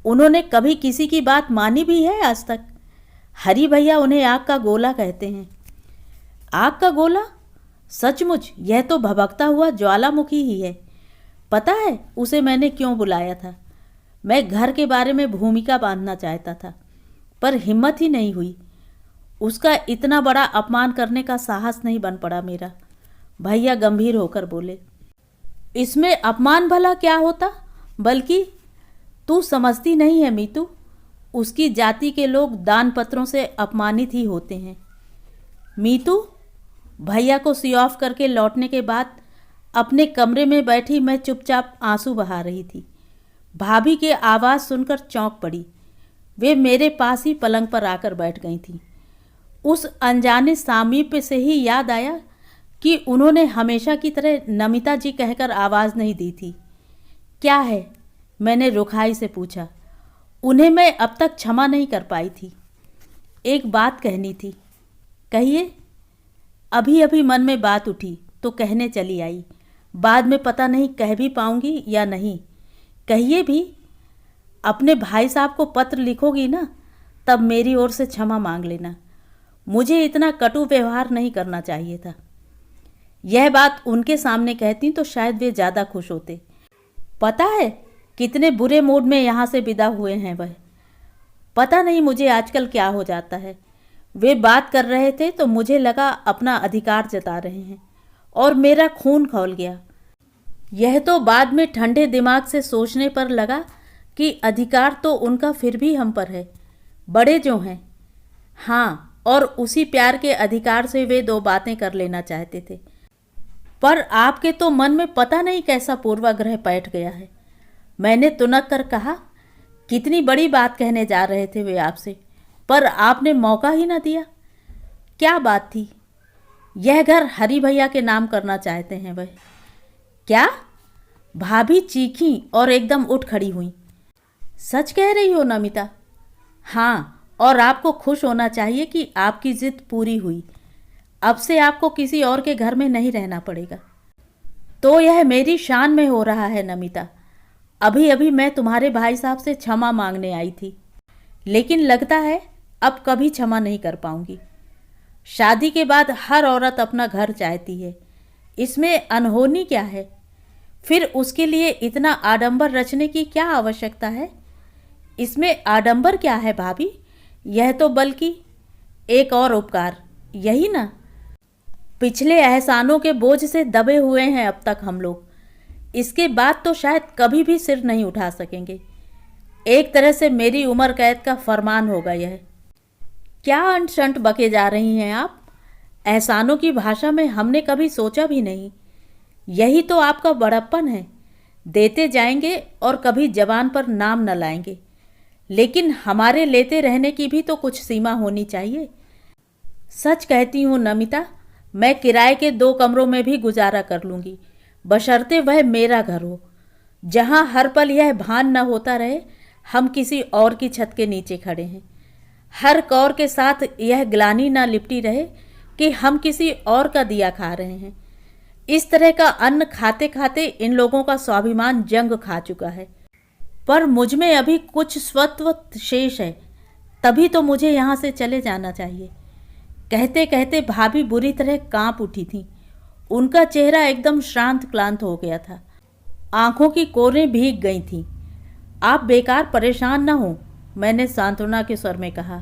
उन्होंने कभी किसी की बात मानी भी है आज तक? हरी भैया उन्हें आग का गोला कहते हैं। आग का गोला? सचमुच यह तो भभकता हुआ ज्वालामुखी ही है। पता है उसे मैंने क्यों बुलाया था? मैं घर के बारे में भूमिका बांधना चाहता था, पर हिम्मत ही नहीं हुई। उसका इतना बड़ा अपमान करने का साहस नहीं बन पड़ा मेरा। भैया गंभीर होकर बोले, इसमें अपमान भला क्या होता, बल्कि तू समझती नहीं है मीतू, उसकी जाति के लोग दान पत्रों से अपमानित ही होते हैं। मीतू, भैया को सी ऑफ करके लौटने के बाद अपने कमरे में बैठी मैं चुपचाप आंसू बहा रही थी। भाभी की आवाज़ सुनकर चौंक पड़ी। वे मेरे पास ही पलंग पर आकर बैठ गई थीं। उस अनजाने सामीप्य से ही याद आया कि उन्होंने हमेशा की तरह नमिता जी कहकर आवाज़ नहीं दी थी। क्या है? मैंने रुखाई से पूछा। उन्हें मैं अब तक क्षमा नहीं कर पाई थी। एक बात कहनी थी। कहिए। अभी अभी मन में बात उठी तो कहने चली आई। बाद में पता नहीं कह भी पाऊंगी या नहीं। कहिए भी। अपने भाई साहब को पत्र लिखोगी ना, तब मेरी ओर से क्षमा मांग लेना। मुझे इतना कटु व्यवहार नहीं करना चाहिए था। यह बात उनके सामने कहती तो शायद वे ज़्यादा खुश होते। पता है कितने बुरे मूड में यहाँ से विदा हुए हैं वह। पता नहीं मुझे आजकल क्या हो जाता है। वे बात कर रहे थे तो मुझे लगा अपना अधिकार जता रहे हैं और मेरा खून खौल गया। यह तो बाद में ठंडे दिमाग से सोचने पर लगा कि अधिकार तो उनका फिर भी हम पर है, बड़े जो हैं। हाँ, और उसी प्यार के अधिकार से वे दो बातें कर लेना चाहते थे। पर आपके तो मन में पता नहीं कैसा पूर्वाग्रह बैठ गया है। मैंने तुनक कर कहा, कितनी बड़ी बात कहने जा रहे थे वे आपसे, पर आपने मौका ही ना दिया। क्या बात थी? यह घर हरी भैया के नाम करना चाहते हैं वह। क्या? भाभी चीखी और एकदम उठ खड़ी हुई। सच कह रही हो नमिता? हाँ, और आपको खुश होना चाहिए कि आपकी जिद पूरी हुई। अब से आपको किसी और के घर में नहीं रहना पड़ेगा। तो यह मेरी शान में हो रहा है नमिता। अभी अभी मैं तुम्हारे भाई साहब से क्षमा मांगने आई थी, लेकिन लगता है अब कभी क्षमा नहीं कर पाऊंगी। शादी के बाद हर औरत अपना घर चाहती है, इसमें अनहोनी क्या है? फिर उसके लिए इतना आडंबर रचने की क्या आवश्यकता है? इसमें आडंबर क्या है भाभी? यह तो बल्कि एक और उपकार, यही ना? पिछले एहसानों के बोझ से दबे हुए हैं अब तक हम लोग। इसके बाद तो शायद कभी भी सिर नहीं उठा सकेंगे। एक तरह से मेरी उम्र कैद का फरमान होगा यह। क्या अंट-शंट बके जा रही हैं आप? एहसानों की भाषा में हमने कभी सोचा भी नहीं। यही तो आपका बड़प्पन है। देते जाएंगे और कभी जबान पर नाम न लाएंगे, लेकिन हमारे लेते रहने की भी तो कुछ सीमा होनी चाहिए। सच कहती हूँ नमिता, मैं किराए के 2 कमरों में भी गुजारा कर लूँगी, बशर्ते वह मेरा घर हो, जहाँ हर पल यह भान न होता रहे हम किसी और की छत के नीचे खड़े हैं। हर कौर के साथ यह ग्लानि न लिपटी रहे कि हम किसी और का दिया खा रहे हैं। इस तरह का अन्न खाते खाते इन लोगों का स्वाभिमान जंग खा चुका है। पर मुझ में अभी कुछ स्वत्व शेष है, तभी तो मुझे यहाँ से चले जाना चाहिए। कहते कहते भाभी बुरी तरह कांप उठी थीं। उनका चेहरा एकदम श्रांत क्लांत हो गया था। आंखों की कोरें भीग गई थीं। आप बेकार परेशान न हो, मैंने सांत्वना के स्वर में कहा।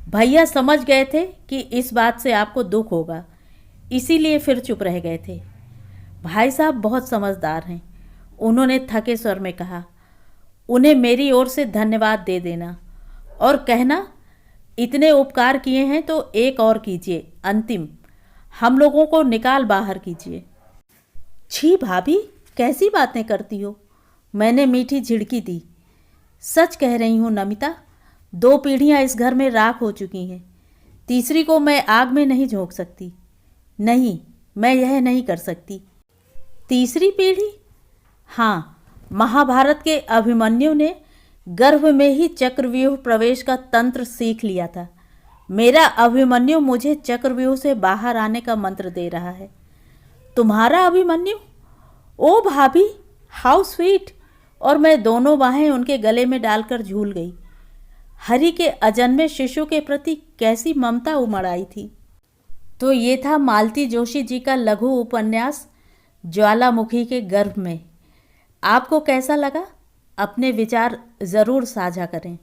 भैया समझ गए थे कि इस बात से आपको दुख होगा, इसीलिए फिर चुप रह गए थे। भाई साहब बहुत समझदार हैं, उन्होंने थके स्वर में कहा। उन्हें मेरी ओर से धन्यवाद दे देना और कहना, इतने उपकार किए हैं तो एक और कीजिए, अंतिम। हम लोगों को निकाल बाहर कीजिए। छी भाभी, कैसी बातें करती हो? मैंने मीठी झिड़की दी। सच कह रही हूँ नमिता, 2 पीढ़ियाँ इस घर में राख हो चुकी हैं। तीसरी को मैं आग में नहीं झोंक सकती। नहीं, मैं यह नहीं कर सकती। तीसरी पीढ़ी? हाँ, महाभारत के अभिमन्यु ने गर्भ में ही चक्रव्यूह प्रवेश का तंत्र सीख लिया था। मेरा अभिमन्यु मुझे चक्रव्यूह से बाहर आने का मंत्र दे रहा है। तुम्हारा अभिमन्यु? ओ भाभी, हाउ स्वीट! और मैं दोनों बाहें उनके गले में डालकर झूल गई। हरि के अजन्मे शिशु के प्रति कैसी ममता उमड़ आई थी। तो ये था मालती जोशी जी का लघु उपन्यास ज्वालामुखी के गर्भ में। आपको कैसा लगा? अपने विचार ज़रूर साझा करें।